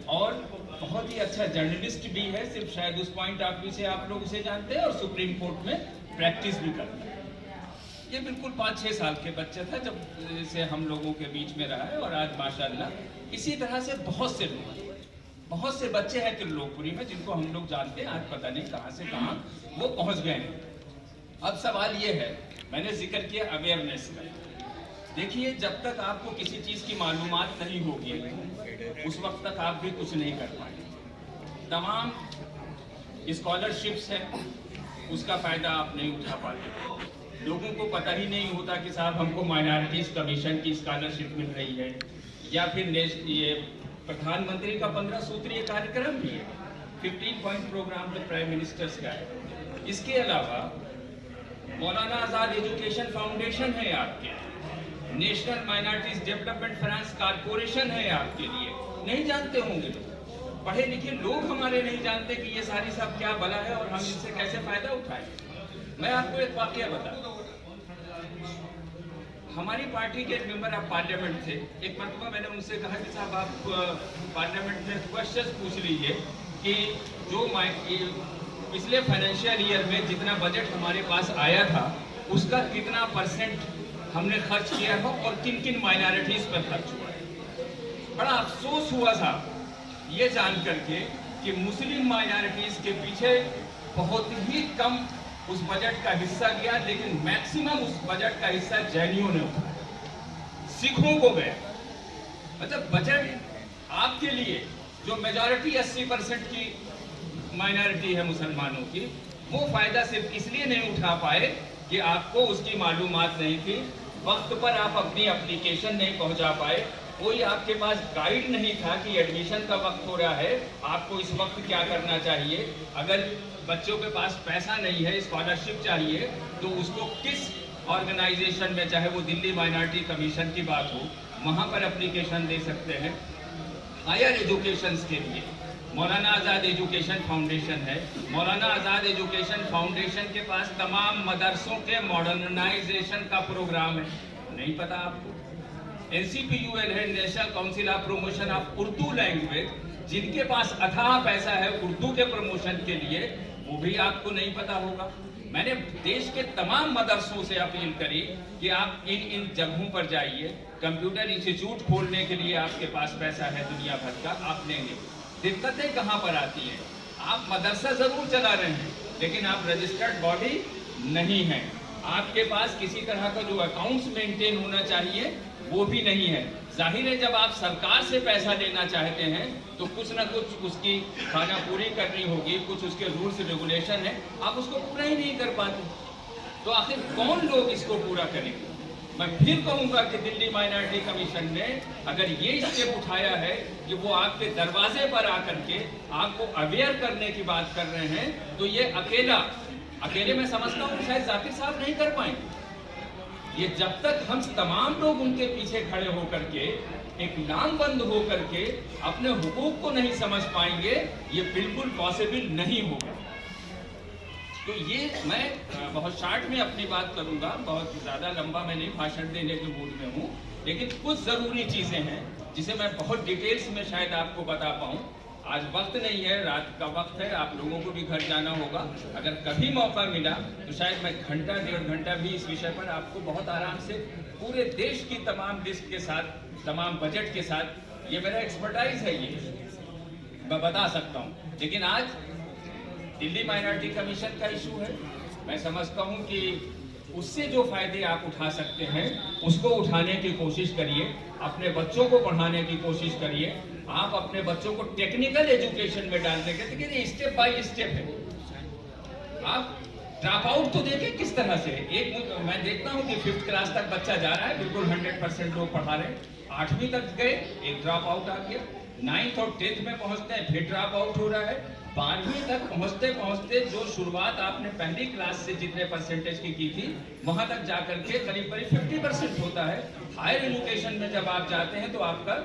और बहुत ही अच्छा जर्नलिस्ट भी है। सिर्फ शायद उस पॉइंट ऑफ व्यू से आप लोग उसे जानते हैं और सुप्रीम कोर्ट में प्रैक्टिस भी करता है। ये बिल्कुल 5-6 साल के बच्चा था जब से हम लोगों के बीच में रहा है और आज माशाल्लाह इसी तरह से बहुत से बच्चे हैं त्रिलोकपुरी में जिनको हम लोग जानते हैं, आज पता नहीं कहां से कहां वो पहुंच गए हैं। अब सवाल ये है, मैंने जिक्र किया अवेयरनेस का। देखिए, जब तक आपको किसी चीज की मालूमात नहीं होगी उस वक्त तक आप भी कुछ नहीं कर पाएंगे। तमाम स्कॉलरशिप्स हैं, उसका फायदा आप नहीं उठा पाते। लोगों को पता ही नहीं होता कि साहब हमको माइनॉरिटीज कमीशन की स्कॉलरशिप मिल रही है, या फिर ये प्रधानमंत्री का 15 सूत्रीय कार्यक्रम भी है, 15 पॉइंट प्रोग्राम जो प्राइम मिनिस्टर्स का है। इसके अलावा मौलाना आजाद एजुकेशन फाउंडेशन है आपके, national minorities development finance corporation है आपके लिए। नहीं जानते होंगे लोग, पढ़े लिखे लोग हमारे नहीं जानते कि ये सारी सब क्या बला है और हम इनसे कैसे फायदा उठाएं। मैं आपको एक वाकया बताता हूं। हमारी पार्टी के एक मेंबर ऑफ पार्लियामेंट थे। एक मरतबा मैंने उनसे कहा कि साहब आप पार्लियामेंट में क्वेश्चन पूछ लीजिए कि जो पिछले फाइनेंशियल ईयर में जितना बजट हमारे पास आया था उसका कितना % हमने खर्च किया हो और किन किन माइनॉरिटीज पर खर्च हुआ है। बड़ा अफसोस हुआ साहब ये जान करके कि मुस्लिम माइनॉरिटीज के पीछे बहुत ही कम उस बजट का हिस्सा गया, लेकिन मैक्सिमम उस बजट का हिस्सा जैनियों ने उठाया, सिखों को गया। मतलब बजट आपके लिए जो मेजॉरिटी 80% की माइनॉरिटी है मुसलमानों की, वो फायदा सिर्फ इसलिए नहीं उठा पाए कि आपको उसकी मालूमात नहीं थी, वक्त पर आप अपनी एप्लीकेशन नहीं पहुंचा पाए, कोई आपके पास गाइड नहीं था कि एडमिशन का वक्त हो रहा है, आपको इस वक्त क्या करना चाहिए। अगर बच्चों के पास पैसा नहीं है, स्कॉलरशिप चाहिए, तो उसको किस ऑर्गेनाइजेशन में, चाहे वो दिल्ली माइनॉरिटी कमीशन की बात हो, वहाँ पर एप्लीकेशन दे सकते हैं। हायर एजुकेशन के लिए मौलाना आज़ाद एजुकेशन फाउंडेशन है। मौलाना आज़ाद एजुकेशन फाउंडेशन के पास तमाम मदरसों के मॉडर्नाइजेशन का प्रोग्राम है, नहीं पता आपको? NCPUL है, national council of promotion of Urdu language, जिनके पास अथाह पैसा है उर्दू के प्रमोशन के लिए, वो भी आपको नहीं पता होगा। मैंने देश के तमाम मदरसों से अपील करी कि आप इन जगहों पर जाइए। कंप्यूटर इंस्टीट्यूट खोलने के लिए आपके पास पैसा है दुनिया भर का, आप लेंगे। दिक्कतें कहाँ पर आती हैं? आप मदरसा जरूर चला रहे हैं, लेकिन आप रजिस्टर्ड बॉडी नहीं हैं। आपके पास किसी तरह का जो अकाउंट्स मेंटेन होना चाहिए वो भी नहीं है। जाहिर है, जब आप सरकार से पैसा लेना चाहते हैं तो कुछ ना कुछ उसकी खाना पूरी करनी होगी, कुछ उसके रूल्स रेगुलेशन है, आप उसको पूरा ही नहीं कर पाते। तो आखिर कौन लोग इसको पूरा करेंगे? मैं फिर कहूंगा कि दिल्ली माइनॉरिटी कमीशन ने अगर ये स्टेप उठाया है कि वो आपके दरवाजे पर आकर के आपको अवेयर करने की बात कर रहे हैं, तो ये अकेले मैं समझता हूँ शायद जाकिर साहब नहीं कर पाएंगे। ये जब तक हम तमाम लोग उनके पीछे खड़े होकर के एक लामबंद होकर के अपने हुकूक को नहीं समझ पाएंगे, ये बिल्कुल पॉसिबल नहीं होगा। तो ये मैं बहुत शॉर्ट में अपनी बात करूंगा, बहुत ज़्यादा लंबा मैं नहीं भाषण देने के मूड में हूँ, लेकिन कुछ ज़रूरी चीज़ें हैं जिसे मैं बहुत डिटेल्स में शायद आपको बता पाऊँ। आज वक्त नहीं है, रात का वक्त है, आप लोगों को भी घर जाना होगा। अगर कभी मौका मिला तो शायद मैं घंटा 1.5 घंटा भी इस विषय पर आपको बहुत आराम से पूरे देश की तमाम लिस्ट के साथ, तमाम बजट के साथ, ये मेरा एक्सपर्टाइज है, ये मैं बता सकता हूँ। लेकिन आज दिल्ली माइनॉरिटी कमीशन का इशू है। मैं समझता हूँ कि उससे जो फायदे आप उठा सकते हैं उसको उठाने की कोशिश करिए, अपने बच्चों को पढ़ाने की कोशिश करिए। आप अपने बच्चों को टेक्निकल एजुकेशन में डालने के, देखिए ये स्टेप बाय स्टेप है। आप ड्रॉप आउट तो देखें किस तरह से। मैं देखता हूँ कि 5th क्लास तक बच्चा जा रहा है, बिल्कुल 100% लोग पढ़ा रहे हैं। 8वीं तक गए, एक ड्रॉप आउट आ गया। 9th और 10th में पहुंचते हैं, फिर ड्रॉप आउट हो रहा है। 12वीं तक पहुंचते पहुंचते जो शुरुआत आपने पहली क्लास से जितने परसेंटेज की थी, वहां तक जाकर के करीब 50% होता है। हायर एजुकेशन में जब आप जाते हैं तो आपका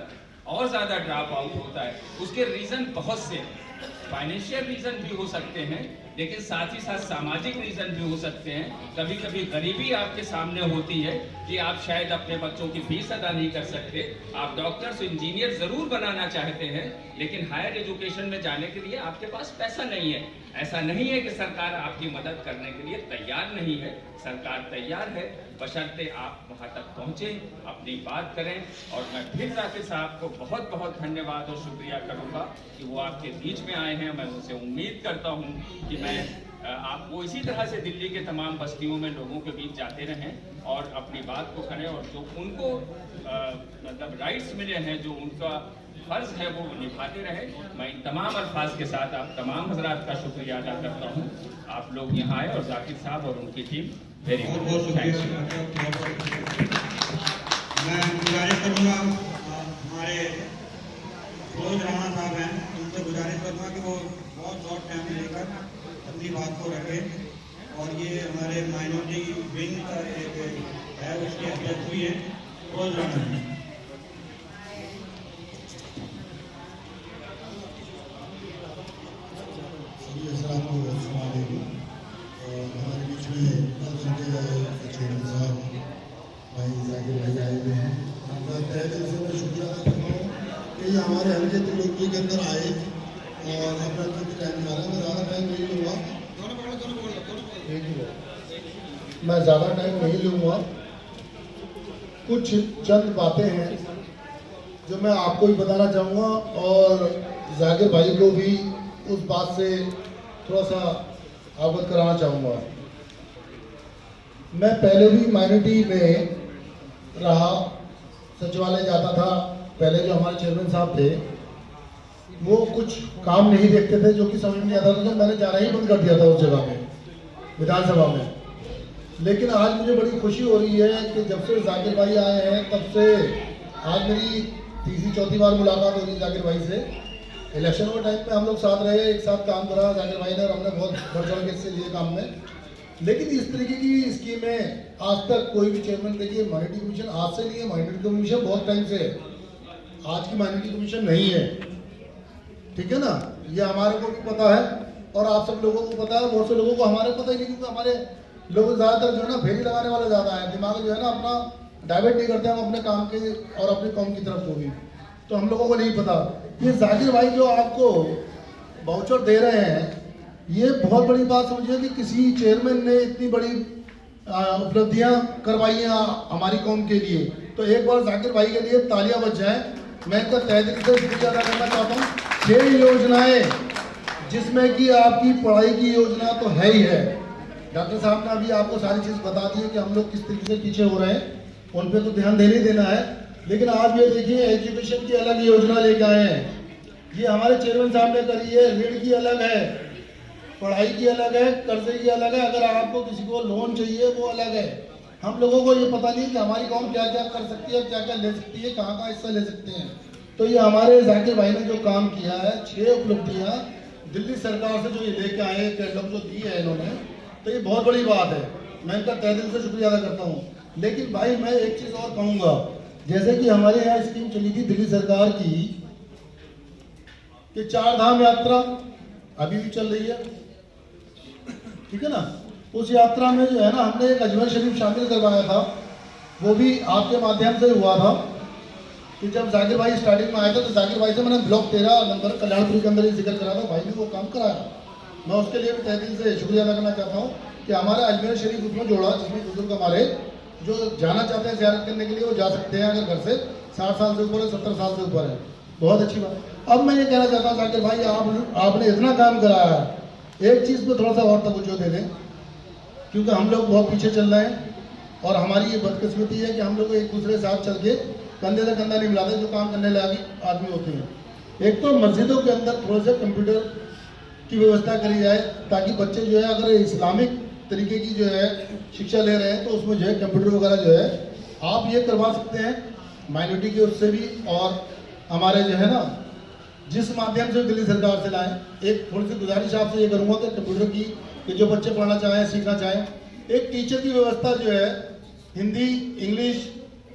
और ज्यादा ड्रॉप आउट होता है। उसके रीजन बहुत से, फाइनेंशियल रीजन भी हो सकते हैं, लेकिन साथ ही साथ सामाजिक रीजन भी हो सकते हैं। कभी कभी गरीबी आपके सामने होती है कि आप शायद अपने बच्चों की फीस अदा नहीं कर सकते। आप डॉक्टर्स इंजीनियर जरूर बनाना चाहते हैं, लेकिन हायर एजुकेशन में जाने के लिए आपके पास पैसा नहीं है। ऐसा नहीं है कि सरकार आपकी मदद करने के लिए तैयार नहीं है, सरकार तैयार है, बशर्ते आप वहां तक पहुंचे, अपनी बात करें। और मैं फिर जाकिर साहब को बहुत बहुत धन्यवाद और शुक्रिया करूंगा कि वो आपके बीच में आए हैं। मैं उनसे उम्मीद करता हूं कि मैं आप वो इसी तरह से दिल्ली के तमाम बस्तियों में लोगों के बीच जाते रहें और अपनी बात को करें, और जो उनको मतलब राइट्स मिले हैं, जो उनका फर्ज है, वो निभाते रहे। मैं इन तमाम अल्फाज के साथ आप तमाम हजरात का शुक्रिया अदा करता हूँ। आप लोग यहाँ आए और जाकिर साहब और उनकी टीम वेरी गुड, थैंक्स। मैं गुजारिश करूँगा हमारे फिरोज राणा साहब हैं, उनसे गुजारिश करूँगा कि वो बहुत शॉर्ट टाइम लेकर अपनी बात को रखें। और ये हमारे माइनॉरिटी विंग का एक है, उसके अध्यक्ष भी हैं फिरोज राणा। हमारे बीच में चेयरमैन साहब भाई जाकिर भाई आए हुए हैं। मैं तहे दिल से मैं शुक्रिया अदा करता हूँ कि ये हमारे हल्के त्रिलोकी के अंदर आए और अपना कुछ टाइम निकाला। मैं ज़्यादा टाइम नहीं लूँगा, मैं ज़्यादा टाइम नहीं लूँगा। कुछ चंद बातें हैं जो मैं आपको भी बताना चाहूँगा और जाकिर भाई को भी उस बात से थोड़ा सा अवगत कराना चाहूँगा। मैं पहले भी माइनॉरिटी में रहा, सचिवालय जाता था। पहले जो हमारे चेयरमैन साहब थे वो कुछ काम नहीं देखते थे, जो कि समझ में नहीं आता था, तो मैंने जाना ही बंद कर दिया था उस जगह में, विधानसभा में। लेकिन आज मुझे बड़ी खुशी हो रही है कि जब से जाकिर भाई आए हैं तब से आज मेरी तीसरी चौथी बार मुलाकात हो रही है जाकिर भाई से। इलेक्शन के टाइम पे हम लोग साथ रहे, एक साथ काम करा जाकिर भाई ने, और हमने बहुत बढ़ चढ़ के इससे लिए काम में। लेकिन इस तरीके की स्कीमें आज तक कोई भी चेयरमैन, देखिए माइनॉरिटी कमीशन आज से नहीं है, माइनॉरिटी कमीशन बहुत टाइम से है, आज की माइनॉरिटी कमीशन नहीं है, ठीक है ना। ये हमारे को भी पता है और आप सब लोगों को पता है। बहुत से लोगों को हमारे पता ही नहीं, क्योंकि हमारे लोग ज़्यादातर जो है ना फेरी लगाने वाले ज़्यादा है, दिमाग जो है ना अपना डाइवर्ट नहीं करते हम अपने काम के और अपनी कौम की तरफ को भी, तो हम लोगों को नहीं पता। ये जाकिर भाई जो आपको वाउचर दे रहे हैं, ये बहुत बड़ी बात समझिए कि किसी चेयरमैन ने इतनी बड़ी उपलब्धियां करवाई हैं हमारी कौम के लिए। तो एक बार जाकिर भाई के लिए तालियां बज जाएं। मैं इनका तहे दिल से शुक्रिया अदा करना चाहता हूँ। 6 योजनाएं जिसमें कि आपकी पढ़ाई की योजना तो है ही है, डॉक्टर साहब ने अभी आपको सारी चीज़ बता दी है कि हम लोग किस तरीके से पीछे हो रहे हैं, उन पर तो ध्यान देने देना है। लेकिन आप ये देखिए एजुकेशन की अलग योजना लेके आए हैं, ये हमारे चेयरमैन साहब ने करी है। ऋण की अलग है, पढ़ाई की अलग है, कर्जे की अलग है, अगर आपको किसी को लोन चाहिए वो अलग है। हम लोगों को ये पता नहीं कि हमारी कौम क्या क्या कर सकती है, क्या क्या ले सकती है, कहाँ कहाँ हिस्सा ले सकते हैं। तो ये हमारे जाकिर भाई ने जो काम किया है, 6 उपलब्धियाँ दिल्ली सरकार से जो ये लेके आए, कैटलॉग जो दी है इन्होंने, तो ये बहुत बड़ी बात है। मैं इनका तहे दिल से शुक्रिया अदा करता हूँ। लेकिन भाई मैं एक चीज़ और कहूँगा, जैसे कि हमारे यहाँ स्कीम चली थी दिल्ली सरकार की कि 4 धाम यात्रा अभी भी चल रही है, ठीक है ना। उस यात्रा में जो है ना हमने एक अजमेर शरीफ शामिल करवाया था, वो भी आपके माध्यम से हुआ था कि जब जाकिर भाई स्टार्टिंग में आए थे तो जाकिर भाई से मैंने ब्लॉक 13 नंबर कल्याणपुरी के अंदर ही जिक्र करा था, भाई ने वो काम कराया। मैं उसके लिए भी तहे दिल से शुक्रिया अदा करना चाहता हूँ कि हमारा अजमेर शरीफ उसमें जोड़ा, जिसमें बुजुर्ग हमारे जो जाना चाहते हैं ज़ियारत करने के लिए वो जा सकते हैं, अगर घर से 60 साल से ऊपर है, 70 साल से ऊपर है। बहुत अच्छी बात। अब मैं ये कहना चाहता हूँ जाकिर भाई आपने इतना काम कराया है, एक चीज़ पे थोड़ा सा और तवज्जो दे दें, क्योंकि हम लोग बहुत पीछे चल रहे हैं और हमारी ये बदकिस्मती है कि हम लोग एक दूसरे के साथ चल के कंधे से कंधा नहीं मिलाते जो काम करने लायक आदमी होते हैं। एक तो मस्जिदों के अंदर थोड़े से कंप्यूटर की व्यवस्था करी जाए, ताकि बच्चे जो है अगर इस्लामिक तरीके की जो है शिक्षा ले रहे हैं तो उसमें जो है कंप्यूटर वगैरह जो है आप ये करवा सकते हैं माइनॉरिटी के उससे भी। और हमारे जो है ना जिस माध्यम से दिल्ली सरकार से लाएं, एक थोड़ी सी गुजारिश आपसे ये करूँगा कि कंप्यूटर की कि जो बच्चे पढ़ना चाहें, सीखना चाहें, एक टीचर की व्यवस्था जो है हिंदी, इंग्लिश,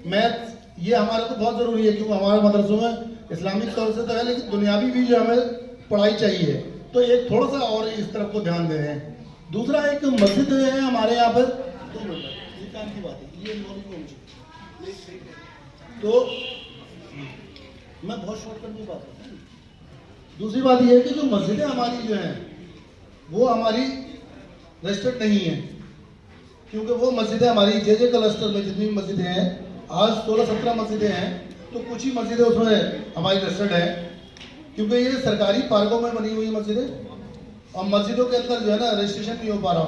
मैथ्स, ये हमारे को बहुत ज़रूरी है, क्योंकि हमारे मदरसों में इस्लामिक तौर से तो है लेकिन दुनियावी भी जो हमें पढ़ाई चाहिए। तो एक थोड़ा सा और इस तरफ को ध्यान दे रहे हैं। दूसरा एक मस्जिद है हमारे यहाँ पर, 2 मिनट ये काम की बात है, ये तो मैं बहुत शॉर्टकट में बात करता हूँ। दूसरी बात यह है कि जो मस्जिदें हमारी जो हैं वो हमारी रजिस्टर्ड नहीं है, क्योंकि वो मस्जिदें हमारी जे क्लस्टर में जितनी मस्जिदें हैं, आज 16-17 मस्जिदें हैं, तो कुछ ही मस्जिदें उसमें हमारी रजिस्टर्ड है, क्योंकि ये सरकारी पार्कों में बनी हुई मस्जिदें और मस्जिदों के अंदर जो है ना रजिस्ट्रेशन नहीं हो पा रहा।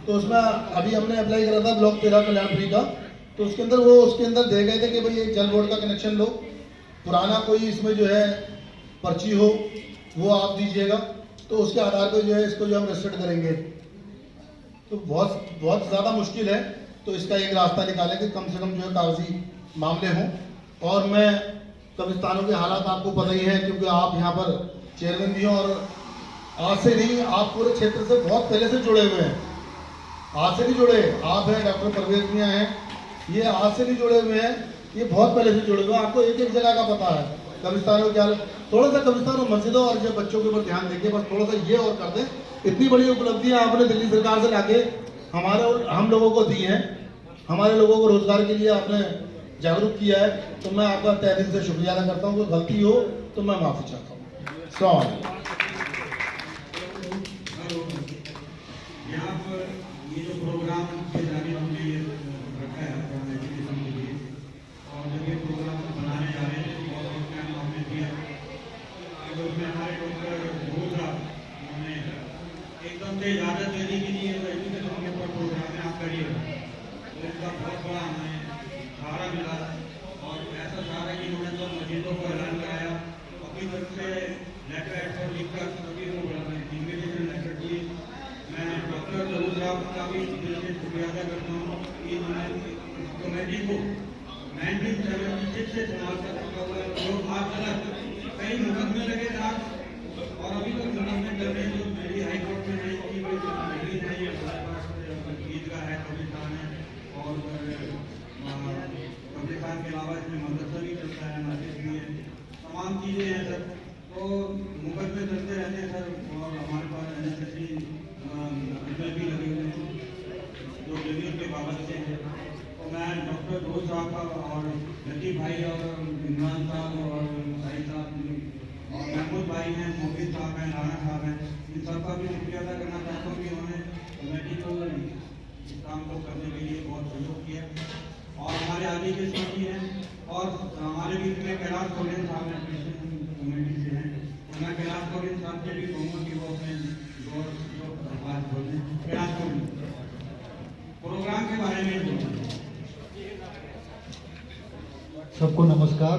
तो उसमें अभी हमने अप्लाई करा था ब्लॉक 13 कल्याणपुरी का, तो उसके अंदर वो उसके अंदर दे गए थे कि भाई एक जल बोर्ड का कनेक्शन लो, पुराना कोई इसमें जो है पर्ची हो वो आप दीजिएगा, तो उसके आधार पर जो है इसको जो हम रजिस्टर्ड करेंगे। तो बहुत बहुत ज़्यादा मुश्किल है, तो इसका एक रास्ता निकालें कि कम से कम जो है कागजी मामले हों। और मैं कब्रिस्तानों के हालात आपको पता ही है, क्योंकि आप यहाँ पर चेयरमैन भी हैं और आज से नहीं, आप पूरे क्षेत्र से बहुत पहले से जुड़े हुए हैं। आज से नहीं जुड़े, आप हैं, डॉक्टर परवेज मियाँ हैं, ये आज से नहीं जुड़े हुए हैं, ये बहुत पहले से जुड़े हुए हैं। आपको एक एक जगह का पता है कब्रिस्तानों के हाल। थोड़ा सा कब्रिस्तान और मस्जिदों और जो बच्चों के ऊपर ध्यान देंगे, बस थोड़ा सा ये और कर दें। इतनी बड़ी उपलब्धियाँ आपने दिल्ली सरकार से लाके हमारे और हम लोगों को दी हैं, हमारे लोगों को रोजगार के लिए आपने जागरूक किया है, तो मैं आपका तहे दिल से शुक्रिया अदा करता हूँ। कोई गलती हो तो मैं माफ़ी चाहता हूँ। सलाम। यहाँ पर ये जो प्रोग्राम के जारी हमने ये रखा है एजुकेशन के लिए, और जब ये प्रोग्राम बनाने जा रहे हैं तो बहुत टाइम हमने दिया, तो उसमें हमारे डॉक्टर भूसा उन्होंने एकदम से इजाज़त दे दी कि ये एजुकेशन के ऊपर प्रोग्राम है, आप करिएगा। तो इसका बहुत बड़ा हमें सहारा मिला, और ऐसा सहारा कि उन्होंने तो मस्जिदों को ऐलान कराया, अपनी तरफ से लेटर एड पर लिखकर सभी को इन्विटेशन लेटर दिए। मैं डॉक्टर जरूर साहब का भी दिल से शुक्रिया अदा करता हूँ कि उन्होंने कमेटी को 1976 से चुनाव कर रखा हुआ है, जो आज तक कई मुकदमे लगे था और अभी तक मुकदमे चल रहे हैं, जो दिल्ली हाई कोर्ट में नहीं की कोई नहीं है। हमारे पास ईदगाह है, कब्रिस्तान है, और कब्रिस्तान के अलावा इसमें मदरसा भी चलता है, मस्जिद भी है, तमाम चीज़ें हैं सब। तो मुकदमे चलते रहते हैं सर, और हमारे पास एनएसएससी भी लगे हुए हैं जो जमीन के बाबत से है। तो मैं डॉक्टर रोज साहब का और लतीफ भाई और इमरान साहब और भाई साहब और महमूद भाई हैं, मोबिन साहब हैं, राना साहब हैं, इन सबका भी शुक्रिया अदा करना चाहता हूँ कि उन्होंने कमेटी को इस काम को करने के लिए बहुत सहयोग किया। और हमारे आदि के साथी हैं और हमारे बीच में कैलाश कोलिन साहब हैं, कमेटी से हैं। तो मैं कैलाश कोलिन साहब से भी कहूँगा कि वो अपने दो बात बोलें। कैलाश कोलिन प्रोग्राम के बारे में बोलें। सबको नमस्कार।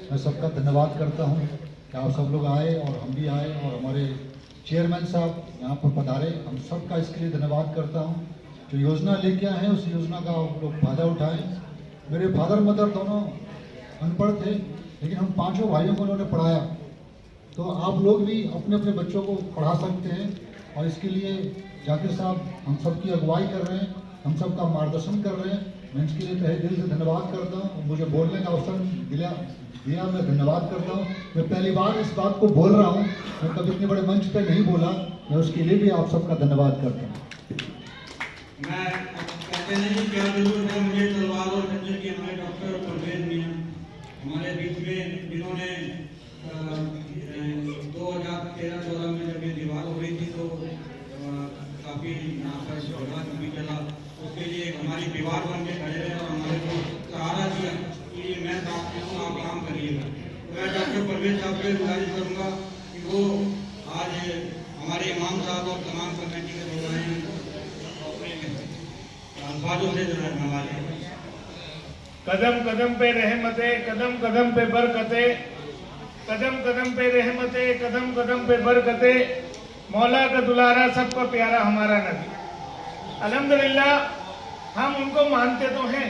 मैं सबका धन्यवाद करता हूँ कि आप सब लोग आए और हम भी आए और हमारे चेयरमैन साहब यहाँ पर पधारे। हम सबका इसके लिए धन्यवाद करता हूँ। जो योजना लेके आए हैं उस योजना का आप लोग फायदा उठाएं। मेरे फादर मदर दोनों अनपढ़ थे, लेकिन हम पांचों भाइयों को उन्होंने पढ़ाया। तो आप लोग भी अपने अपने बच्चों को पढ़ा सकते हैं और इसके लिए जाकिर साहब हम सबकी अगुवाई कर रहे हैं, हम सबका मार्गदर्शन कर रहे हैं। मैं इसके लिए तहे दिल से धन्यवाद करता हूँ। मुझे बोलने का अवसर दिया मैं धन्यवाद करता हूँ। मैं पहली बार इस बात को बोल रहा हूँ, मैं कभी इतने बड़े मंच पर नहीं बोला। मैं उसके लिए भी आप सबका धन्यवाद करता हूँ। मैं कहते नहीं क्या जरूरत है मुझे तलवार और खंजर की। हमारे डॉक्टर परवेज मियां हमारे बीच में, जिन्होंने 2013-14 में जब ये दीवार हो रही थी तो काफ़ी यहाँ पर झगड़ा भी चला। उसके लिए हमारी दीवार बन के खड़े रहे और हमारे को सहारा दिया कि मैं साथ हूँ, आप काम करिएगा। तो मैं डॉक्टर परवेज साहब से गुजारिश करूँगा कि वो आज हमारे इमाम साहब और तमाम कमेटी के लोग आए हैं, अल्फाजों से नवाजें। कदम कदम पे रहमते, कदम कदम पे बरकते, कदम कदम पे रहमते, कदम कदम पे बरकते, मौला का दुलारा सबका प्यारा हमारा नबी। अल्हम्दुलिल्लाह हम उनको मानते तो हैं,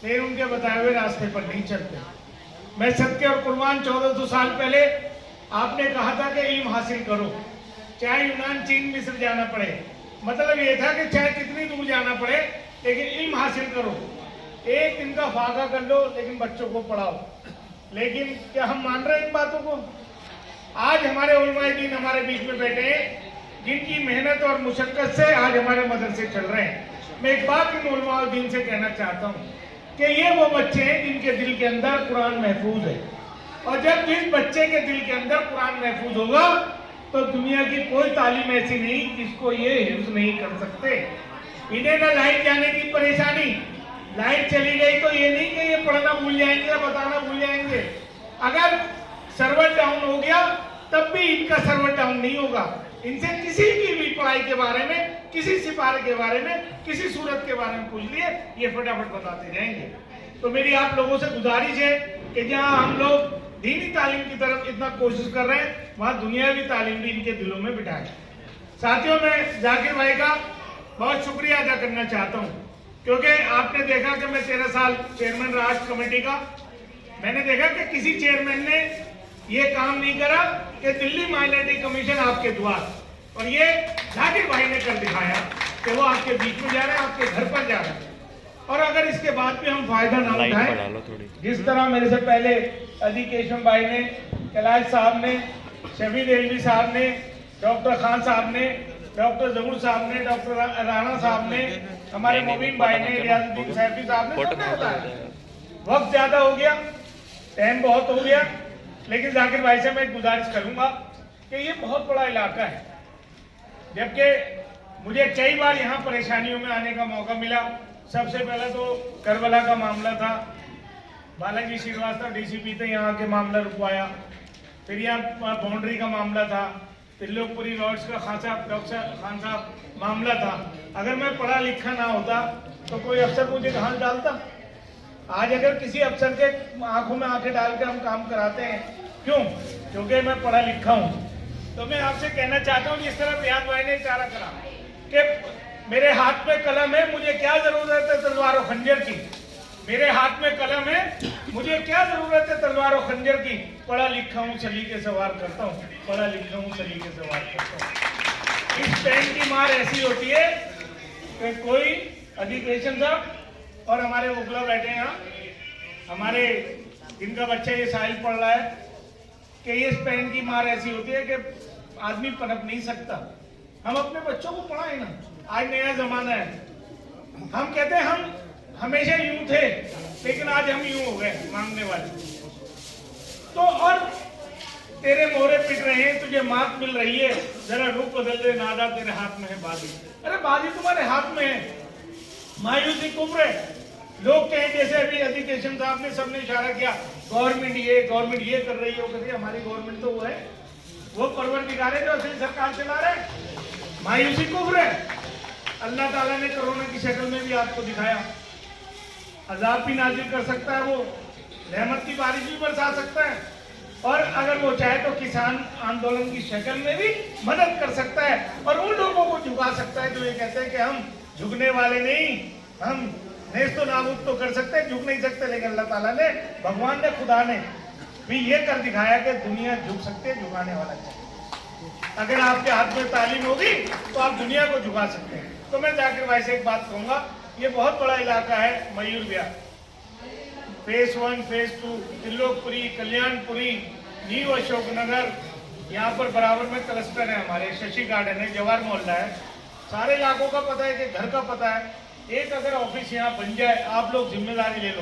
लेकिन उनके बताए हुए रास्ते पर नहीं चलते। मैं सत्य और कुर्बान 1400 साल पहले आपने कहा था कि इल्म हासिल करो, चाहे यूनान, चीन, मिस्र जाना पड़े। मतलब ये था कि चाहे कितनी दूर जाना पड़े लेकिन इल्म हासिल करो। एक दिन का फाका कर लो लेकिन बच्चों को पढ़ाओ। लेकिन क्या हम मान रहे हैं इन बातों को? आज हमारे उलमाए दीन हमारे बीच में बैठे हैं, जिनकी मेहनत और मुशक्कत से आज हमारे मदरसे चल रहे हैं। मैं एक बात इन उलमाए दीन से कहना चाहता हूँ कि ये वो बच्चे हैं जिनके दिल के अंदर कुरान महफूज है, और जब जिस बच्चे के दिल के अंदर कुरान महफूज होगा तो दुनिया की कोई तालीम ऐसी नहीं जिसको ये हिफ्ज नहीं कर सकते। इन्हें ना लाइट जाने की परेशानी, लाइट चली गई तो ये नहीं कि ये पढ़ना भूल जाएंगे, बताना भूल जाएंगे। अगर सर्वर डाउन हो गया तब भी इनका सर्वर डाउन नहीं होगा। इनसे किसी की भी पढ़ाई के बारे में, किसी सिपारे के बारे में, किसी सूरत के बारे में पूछ लिए, ये फटाफट बताते जाएंगे। तो मेरी आप लोगों से गुजारिश है कि जहाँ हम लोग दीनी तालीम की तरफ इतना कोशिश कर रहे हैं, वहाँ दुनियावी तालीम भी इनके दिलों में बिठाएं। साथियों, मैं जाकिर भाई का बहुत शुक्रिया अदा करना चाहता हूँ, क्योंकि आपने देखा कि मैं 13 साल चेयरमैन राष्ट्र कमेटी का, मैंने देखा कि किसी चेयरमैन ने ये काम नहीं करा कि दिल्ली माइनॉरिटी कमीशन आपके द्वार, और ये जाकिर भाई ने कर दिखाया कि वो आपके बीच में जा रहे हैं, आपके घर पर जा रहे हैं। और अगर इसके बाद भी हम फायदा ना उठाएं, जिस तरह मेरे से पहले अली केशव भाई ने, कैलाश साहब ने, शफी देलवी साहब ने, डॉक्टर खान साहब ने, डॉक्टर जहूर साहब ने, डॉक्टर राणा साहब ने, हमारे मोबिन भाई ने, रियाजुद्दीन सैफी साहब ने सबने बताया। वक्त ज्यादा हो गया, टाइम बहुत हो गया, लेकिन जाकिर भाई से मैं गुजारिश करूंगा कि ये बहुत बड़ा इलाका है, जबकि मुझे कई बार यहाँ परेशानियों में आने का मौका मिला। सबसे पहले तो करबला का मामला था, बालाजी श्रीवास्तव डीसीपी थे, यहाँ के मामला रुकवाया। फिर यहाँ बाउंड्री का मामला था, त्रिलोकपुरी लॉर्ड्स का डॉक्टर खान साहब मामला था। अगर मैं पढ़ा लिखा ना होता तो कोई अफसर मुझे कहाँ डालता? आज अगर किसी अफसर के आंखों में आंखें डाल के हम काम कराते हैं, क्यों? क्योंकि मैं पढ़ा लिखा हूँ। तो मैं आपसे कहना चाहता हूँ, जिस तरह रियाज भाई ने इशारा करा कि मेरे हाथ में कलम है, मुझे क्या जरूरत है तलवार और खंजर की। मेरे हाथ में कलम है, मुझे क्या जरूरत है तलवार और खंजर की। पढ़ा लिखा हूँ, सलीके से वार करता हूँ, पढ़ा लिखा हूँ, सलीके से वार करता हूँ। इस पेन की मार ऐसी होती है कि कोई एजुकेशन साहब और हमारे वकला बैठे हैं यहाँ, हमारे जिनका बच्चा ये साहिल पढ़ रहा है, कि ये स्पेन की मार ऐसी होती है कि आदमी पनप नहीं सकता। हम अपने बच्चों को पढ़ाएं ना, आज नया जमाना है। हम कहते हैं हम हमेशा यूं थे, लेकिन आज हम यूं हो गए मांगने वाले। तो और तेरे मोहरे पिट रहे हैं, तुझे मात मिल रही है, जरा रूप बदल दे नादा, तेरे हाथ में है बाजी। अरे बाजी तुम्हारे हाथ में है, मायूसी कुफ्र है। लोग कहें जैसे अभी एजुकेशन साहब ने सबने इशारा किया, गवर्नमेंट ये कर रही है, वो कर रही है। हमारी गवर्नमेंट तो वो है, वो परवरदिगार है जो असली सरकार चला रहे। मायूसी कुफ्र है। अल्लाह ताला ने कोरोना की शक्ल में भी आपको दिखाया, अजाब भी नाजिल कर सकता है, वो रहमत की बारिश भी बरसा सकता है, और अगर वो चाहे तो किसान आंदोलन की शक्ल में भी मदद कर सकता है, और उन लोगों को झुका सकता है जो ये कहते हैं कि हम झुकने वाले नहीं, हम नेस्तो नाबूद तो कर सकते हैं, झुक नहीं सकते। लेकिन अल्लाह ताला ने, भगवान ने, खुदा ने भी ये कर दिखाया कि दुनिया झुक सकती है, झुकाने वाला चाहिए। अगर आपके हाथ में तालीम होगी तो आप दुनिया को झुका सकते हैं। तो मैं जाकिर भाई से एक बात कहूंगा, ये बहुत बड़ा इलाका है Mayur Vihar, phase 1, phase 2, Trilokpuri, Kalyanpuri, new Ashok Nagar, यहाँ पर बराबर में क्लस्टर है हमारे, शशि गार्डन है, जवाहर मोहल्ला है। सारे इलाकों का पता है कि घर का पता है। एक अगर ऑफिस यहाँ बन जाए, आप लोग जिम्मेदारी ले लो।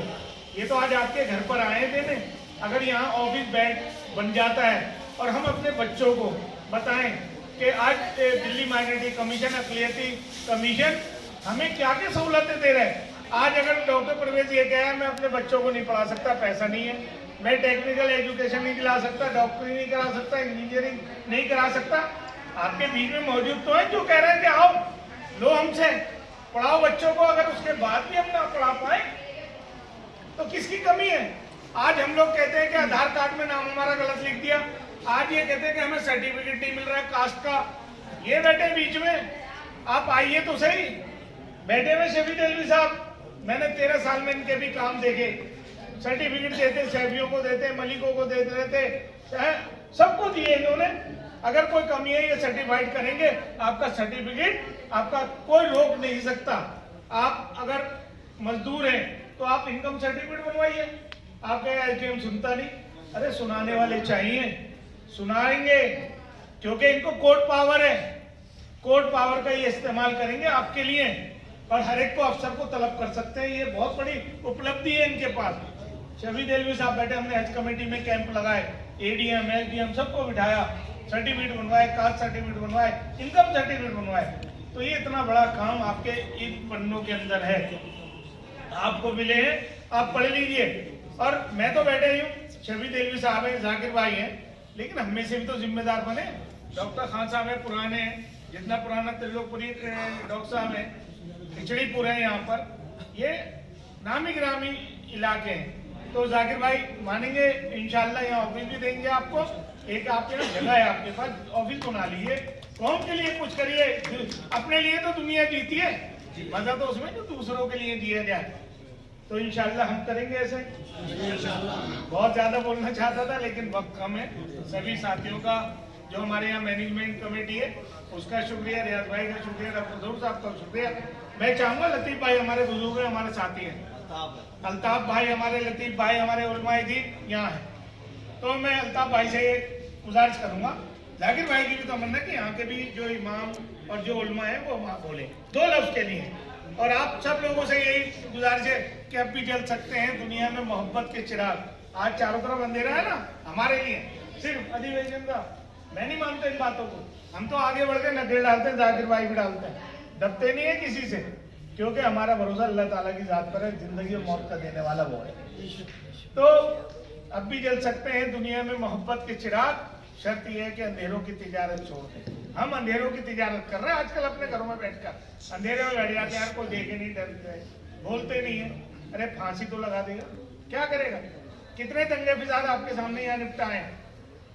ये तो आज आपके घर पर आए देने, अगर यहाँ ऑफिस बैंक बन जाता है और हम अपने बच्चों को बताएं कि आज दिल्ली माइनॉरिटी कमीशन, अक़लियती कमीशन हमें क्या क्या सहूलतें दे रहे हैं। आज अगर डॉक्टर परवेज ये कहा है मैं अपने बच्चों को नहीं पढ़ा सकता, पैसा नहीं है, मैं टेक्निकल एजुकेशन नहीं दिला सकता, डॉक्टरी नहीं करा सकता, इंजीनियरिंग नहीं करा सकता, आपके बीच में मौजूद तो है जो कह रहे हैं कि आओ लो हमसे पढ़ाओ बच्चों को। अगर उसके बाद भी हम ना पढ़ा पाए तो किसकी कमी है? आज हम लोग कहते हैं कि आधार कार्ड में नाम हमारा गलत लिख दिया, आज ये कहते हैं कि हमें सर्टिफिकेट नहीं मिल रहा है कास्ट का। ये बैठे बीच में, आप आइए तो सही। बैठे हुए शफी देलवी साहब, मैंने 13 साल में इनके भी काम देखे, सर्टिफिकेट देते, सैफियों को देते, मलिकों को देते रहते, सबको दिए इन्होंने। अगर कोई कमी है ये सर्टिफाइड करेंगे, आपका सर्टिफिकेट आपका कोई रोक नहीं सकता। आप अगर मजदूर हैं तो आप इनकम सर्टिफिकेट बनवाइए। आप कहें हम सुनता नहीं, अरे सुनाने वाले चाहिए, सुनाएंगे, क्योंकि इनको कोर्ट पावर है, कोर्ट पावर का ये इस्तेमाल करेंगे आपके लिए, और हर एक को अफसर को तलब कर सकते हैं। ये बहुत बड़ी उपलब्धि है इनके पास। शफी देलवी साहब बैठे, हमने हज कमेटी में कैंप लगाए, एडीएम, एसडीएम सबको बिठाया, सर्टिफिकेट बनवाए, कास्ट सर्टिफिकेट बनवाए, इनकम सर्टिफिकेट बनवाए। तो ये इतना बड़ा काम आपके इन पन्नों के अंदर है, आपको मिले हैं, आप पढ़ लीजिए। और मैं तो बैठे ही हूँ, शफी देलवी साहब है, जाकिर भाई हैं, लेकिन हमें से भी तो जिम्मेदार बने। डॉक्टर खान साहब है, पुराने हैं, जितना पुराना त्रिलोकपुरी डॉक्टर साहब है, खिचड़ीपुर है, यहाँ पर ये नामी ग्रामी इलाके हैं। तो जाकिर भाई मानेंगे इंशाल्लाह, यहाँ ऑफिस भी देंगे आपको, एक आपके ना जगह है आपके पास, ऑफिस बना लीजिए, कौम के लिए कुछ करिए। अपने लिए तो दुनिया जीती है, मजा तो उसमें जो दूसरों के लिए जिया जाए। तो इंशाल्लाह हम करेंगे ऐसे। बहुत ज्यादा बोलना चाहता था लेकिन वक्त कम है। सभी साथियों का, जो हमारे यहाँ मैनेजमेंट कमेटी है उसका शुक्रिया, रियाज भाई का शुक्रिया, डॉक्टर जहूर साहब का शुक्रिया। मैं चाहूंगा लतीफ भाई हमारे बुजुर्ग हैं, हमारे साथी हैं, अल्ताफ भाई हमारे, लतीफ भाई हमारे उलमाए दीन यहाँ है। तो मैं अल्ताफ भाई से गुजारिश करूंगा, जाकिर भाई की भी तमन्ना कि यहाँ के भी जो इमाम और जो उलमा है वो वहाँ बोले 2 लफ्ज के लिए। और आप सब लोगों से यही गुजारिश है कि अब भी जल सकते हैं दुनिया में मोहब्बत के चिराग। आज चारों तरफ अंधेरा है ना, हमारे लिए सिर्फ अधिवेशन का, मैं नहीं मानता इन बातों को। हम तो आगे बढ़ के नजर डालते हैं, जाकिर भाई भी डालते हैं, डरते नहीं है किसी से, क्योंकि हमारा भरोसा अल्लाह ताला की जात पर है, जिंदगी और मौत का देने वाला वो है। तो अब भी जल सकते हैं दुनिया में मोहब्बत के चिराग, शर्त यह है कि अंधेरों की तिजारत छोड़ दें। हम अंधेरों की तिजारत कर रहे हैं आजकल अपने घरों में बैठकर, अंधेरे में बैठ जाते हैं, यार कोई देखे नहीं, डरते हैं, बोलते नहीं है। अरे फांसी तो लगा देगा, क्या करेगा? कितने दंगे फिसाद आपके सामने यहाँ निपटाए,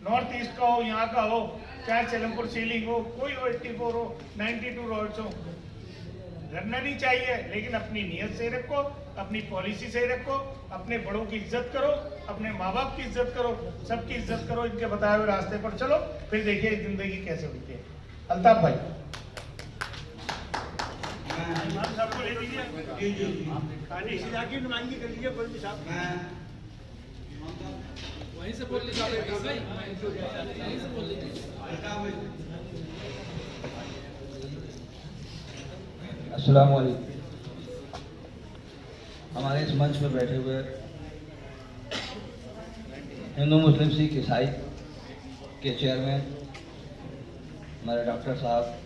नॉर्थ ईस्ट का हो, यहाँ का हो, चाहे चलमपुर सीलिंग हो, कोई हो, 84 हो, 92 रोड्स हो, डरना नहीं चाहिए। लेकिन अपनी नीयत से रखो, अपनी पॉलिसी से रखो, अपने बड़ों की इज्जत करो, अपने माँ बाप की इज्जत करो, सबकी इज्जत करो, इनके बताए हुए रास्ते पर चलो, फिर देखिए जिंदगी कैसे होती है। अल्ताफ भाई मैं वहीं से बोल लीजिए, वहीं से बोल लीजिए। अस्सलाम वालेकुम। हमारे इस मंच पर बैठे हुए हिंदू मुस्लिम सिख ईसाई के चेयरमैन हमारे डॉक्टर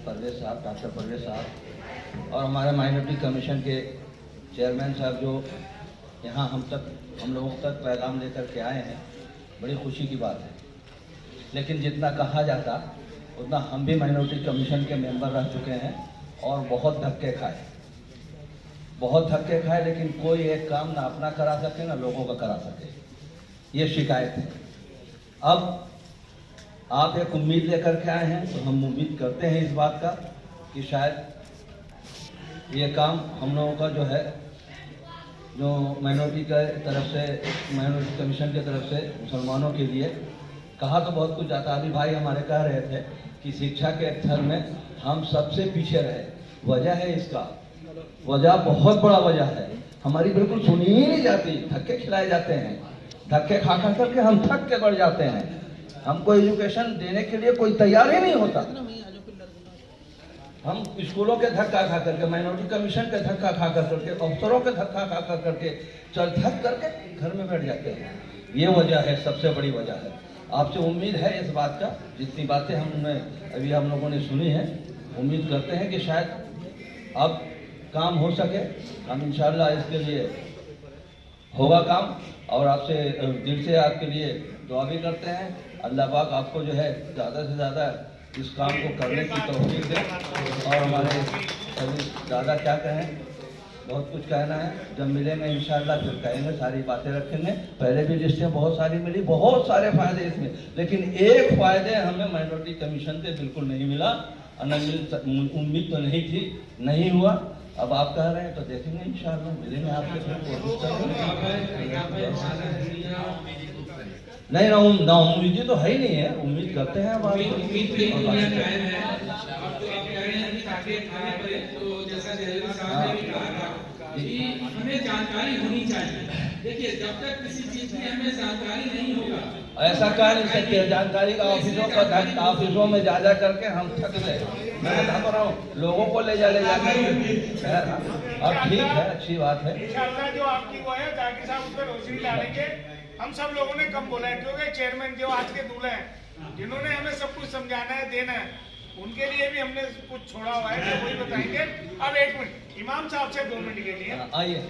परवेज साहब और हमारे माइनॉरिटी कमीशन के चेयरमैन साहब जो यहाँ हम लोगों तक पैगाम लेकर के आए हैं, बड़ी खुशी की बात है। लेकिन जितना कहा जाता उतना हम भी माइनॉरिटी कमीशन के मेंबर रह चुके हैं और बहुत धक्के खाए, लेकिन कोई एक काम ना अपना करा सके ना लोगों का करा सके, ये शिकायत है। अब आप एक उम्मीद लेकर के आए हैं, तो हम उम्मीद करते हैं इस बात का कि शायद ये काम हम लोगों का जो माइनॉरिटी के तरफ से, माइनॉरिटी कमीशन की तरफ से मुसलमानों के लिए कहा तो बहुत कुछ जाता। अभी भाई हमारे कह रहे थे कि शिक्षा के स्तर में हम सबसे पीछे रहे। वजह है इसका, वजह बहुत बड़ा वजह है, हमारी बिल्कुल सुनी ही नहीं जाती। धक्के खिलाए जाते हैं, धक्के खा करके हम थक के बढ़ जाते हैं। हमको एजुकेशन देने के लिए कोई तैयार ही नहीं होता। हम स्कूलों के धक्का खा करके, माइनॉरिटी कमीशन के धक्का खा करके, अफसरों के धक्का खा करके चल थक करके घर में बैठ जाते हैं। ये वजह है, सबसे बड़ी वजह है। आपसे उम्मीद है इस बात का, जितनी बातें अभी हम लोगों ने सुनी है, उम्मीद करते हैं कि शायद अब काम हो सके। हम इंशाल्लाह इसके लिए होगा काम, और आपसे दिल से आपके लिए दुआ भी करते हैं। अल्लाह पाक आपको ज़्यादा से ज़्यादा इस काम को करने की तौफीक दे। और हमारे सभी दादा क्या कहें, बहुत कुछ कहना है, जब मिलेंगे इंशाल्लाह फिर कहेंगे, सारी बातें रखेंगे। पहले भी लिस्टें बहुत सारी मिली, बहुत सारे फायदे इसमें, लेकिन एक फायदे हमें माइनॉरिटी कमीशन से बिल्कुल नहीं मिला। उम्मीद तो नहीं थी, नहीं हुआ। अब आप कह रहे हैं तो देखेंगे इंशाल्लाह, मिलेंगे आपसे फिर कोशिश करेंगे। नहीं ना उम्मीद तो है ही नहीं है, उम्मीद करते हैं। उम्मीद पे दुनिया कायम है। अब तो आप कह रहे हैं कि ताकि खाने पड़े, तो जैसा जहरीला साहब ने भी कहा था कि हमें जानकारी होनी चाहिए। देखिए, जब तक किसी चीज की हमें जानकारी नहीं होगा, ऐसा कह नहीं सकते। जानकारी का ऑफिसों में जा करके हम थक गए। मैं बता रहा हूँ, लोगों को ले जा और ठीक है, अच्छी बात है। इंशाअल्लाह जो आपकी वो है ताकि साहब उस पर रोशनी डालेंगे। हम सब लोगों ने कम बोला है, क्योंकि चेयरमैन जो आज के दूल्हे हैं, जिन्होंने हमें सब कुछ समझाना है, देना है, उनके लिए भी हमने कुछ छोड़ा हुआ है, तो वही बताएंगे। अब 1 मिनट इमाम साहब से 2 मिनट के लिए आइए।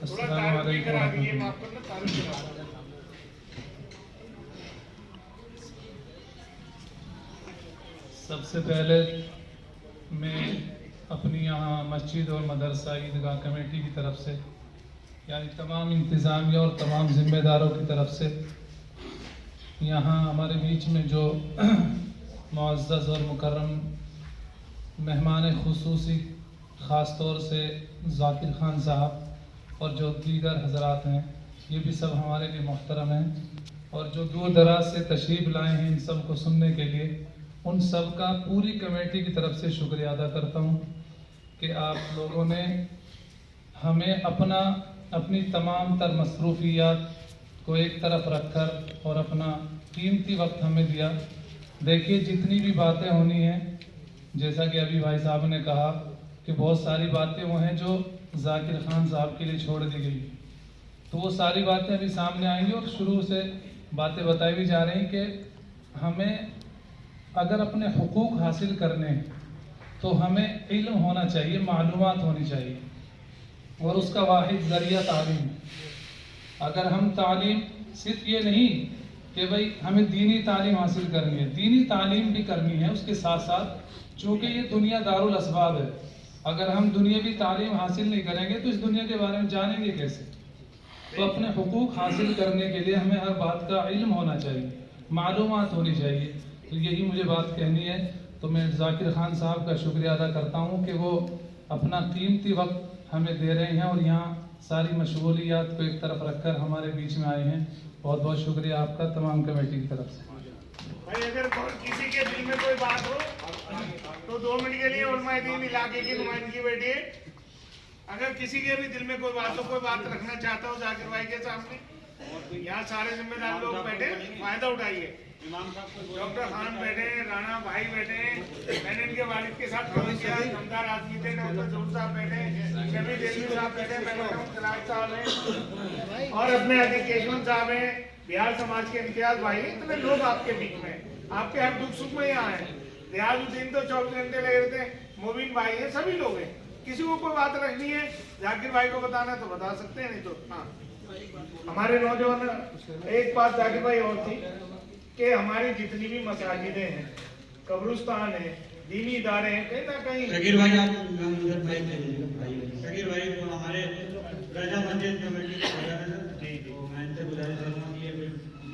थोड़ा तारीफ भी करा दीजिए, माफ करना, तारीफ करा। सबसे पहले मैं अपनी यहाँ मस्जिद और मदरसा ईदगाह कमेटी की तरफ से, यानी तमाम इंतज़ामिया और तमाम ज़िम्मेदारों की तरफ से, यहाँ हमारे बीच में जो मुअज़्ज़ज़ और मुकर्रम मेहमान खुसूसी, ख़ास तौर से ज़ाकिर ख़ान साहब और जो दीगर हज़रात हैं, ये भी सब हमारे लिए मोहतरम हैं। और जो दूर दराज से तशरीफ़ लाए हैं इन सब को सुनने के लिए, उन सब का पूरी कमेटी की तरफ से शुक्रिया अदा करता हूँ कि आप लोगों ने हमें अपनी तमाम तर मसरूफियात को एक तरफ रखकर और अपना कीमती वक्त हमें दिया। देखिए, जितनी भी बातें होनी हैं, जैसा कि अभी भाई साहब ने कहा कि बहुत सारी बातें वो हैं जो ज़ाकिर ख़ान साहब के लिए छोड़ दी गई, तो वो सारी बातें अभी सामने आएंगी। और शुरू से बातें बताई भी जा रही कि हमें अगर अपने हुकूक हासिल करने हैं तो हमें इल्म होना चाहिए, मालूमात होनी चाहिए, और उसका वाहिद ज़रिया तालीम है। अगर हम तालीम सिर्फ ये नहीं कि भाई हमें दीनी तालीम हासिल करनी है, दीनी तालीम भी करनी है, उसके साथ साथ चूँकि ये दुनिया दारुल असबाब है, अगर हम दुनियावी तालीम हासिल नहीं करेंगे तो इस दुनिया के बारे में जानेंगे कैसे। तो अपने हुकूक हासिल करने के लिए हमें हर बात का इल्म होना चाहिए, मालूमात होनी चाहिए। तो यही मुझे बात कहनी है। तो मैं ज़ाकिर ख़ान साहब का शुक्रिया अदा करता हूँ कि वो अपना कीमती वक्त हमें दे रहे हैं और यहाँ सारी मशगूलियात को एक तरफ रखकर हमारे बीच में आए हैं। बहुत बहुत शुक्रिया आपका तमाम कमेटी की तरफ से। भाई अगर किसी के दिल में कोई बात हो तो 2 मिनट के लिए उलमा दीन इलाके की नुमाइंदगी बैठिए। अगर किसी के भी दिल में कोई बात हो, कोई बात रखना चाहता हो जाकिर भाई के सामने, यहाँ सारे जिम्मेदार लोग बैठे, फायदा उठाइए। डॉक्टर खान बैठे, राणा भाई बैठे, मैंने इनके वालिद के साथ फोन किया, दमदार आदमी थे, डॉक्टर जोर साहब बैठे, शबी देवी साहब बैठे, मैं बैठा हूँ, खिलाफ साहब है और अपने अजीज केशवन साहब है, बिहार समाज के इम्तियाज भाई, इतने लोग आपके बीच में, आपके हर दुख सुख में यहाँ है। रियाजुद्दीन तो 24 घंटे लगे रहते हैं, मोबिन भाई है, सभी लोग हैं। किसी को कोई बात रखनी है, जाकिर भाई को बताना है तो बता सकते हैं, नहीं तो हाँ। हमारे नौजवान, एक बात जाकिर भाई और थी कि हमारी जितनी भी मसाजिदें हैं, कब्रिस्तान है, दीनी इदारे हैं, कहीं ना कहीं शकीर भाई आप शकीर भाई तो हमारे रजा मस्जिद कमेटी के मैं इनसे गुजारिश कर रहा हूँ कि ये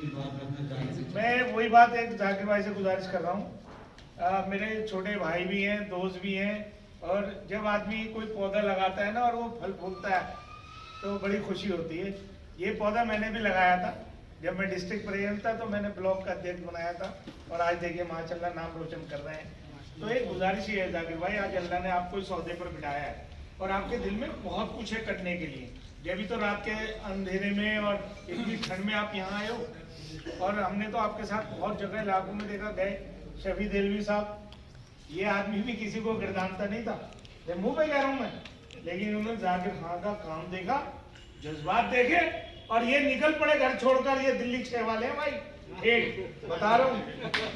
बात करना चाहूँ। मैं वही बात एक जाकिर भाई से गुजारिश कर रहा हूँ। मेरे छोटे भाई भी हैं, दोस्त भी हैं, और जब आदमी कोई पौधा लगाता है ना और वो फल फूलता है तो बड़ी खुशी होती है। ये पौधा मैंने भी लगाया था जब मैं डिस्ट्रिक्ट प्रेसिडेंट था, तो मैंने ब्लॉक का अध्यक्ष बनाया था और आज देखिए माशाल्लाह नाम रोशन कर रहे हैं। तो एक गुजारिश ये है जाकिर भाई, आज अल्लाह ने आपको इस औहदे पर बिठाया है और आपके दिल में बहुत कुछ है करने के लिए। जब भी तो रात के अंधेरे में और इतनी ठंड में आप यहाँ आए हो, और हमने तो आपके साथ बहुत जगह इलाकों में देखा गए। शफी देलवी साहब, ये आदमी भी किसी को गिरदानता नहीं था, मुंह पे कह रहा हूँ मैं, लेकिन उन्होंने जाकिर खान का काम देखा, जज्बात देखे और ये निकल पड़े घर छोड़कर। ये दिल्ली 6 वाले हैं भाई, एक बता रहा हूँ,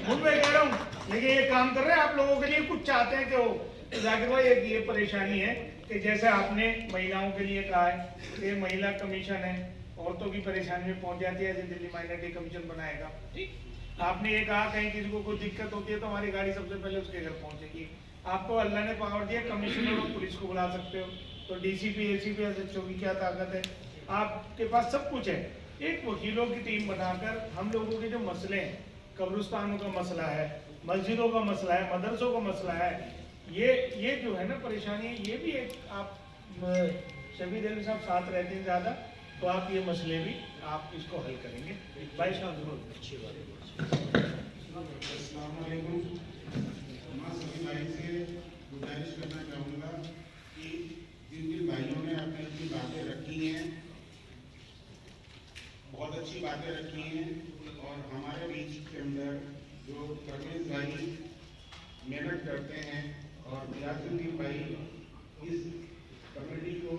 मुंह पे कह रहा हूँ, लेकिन ये काम कर रहे हैं आप लोगों के लिए, कुछ चाहते हैं कि हो। तो जाकिर भाई एक ये परेशानी है कि जैसे आपने महिलाओं के लिए कहा है कि महिला कमीशन है, औरतों की परेशानी में पहुंच जाती है, दिल्ली माइनॉरिटी कमीशन बनाएगा। आपने ये कहा कहीं किसी को कोई दिक्कत होती है तो हमारी गाड़ी सबसे पहले उसके घर पहुंचेगी। आपको अल्लाह ने पावर दिया, कमिश्नर और पुलिस को बुला सकते हो, तो डीसीपी, एसीपी, एसएचओ की क्या ताकत है, आपके पास सब कुछ है। एक वकीलों की टीम बनाकर हम लोगों के जो मसले हैं, कब्रिस्तानों का मसला है, मस्जिदों का मसला है, मदरसों का मसला है, ये जो है ना परेशानी है, ये भी एक आप शबी देवी साहब साथ रहते हैं ज़्यादा, तो आप ये मसले भी आप इसको हल करेंगे। भाई साहब जरूर अच्छी बात है। सभी भाई से गुजारिश करना चाहूँगा कि जिन जिन भाइयों ने अपनी अपनी बातें रखी हैं, बहुत अच्छी बातें रखी हैं, और हमारे बीच के अंदर जो परवेज भाई मेहनत करते हैं और रियाजुद्दीन भाई इस कमेटी को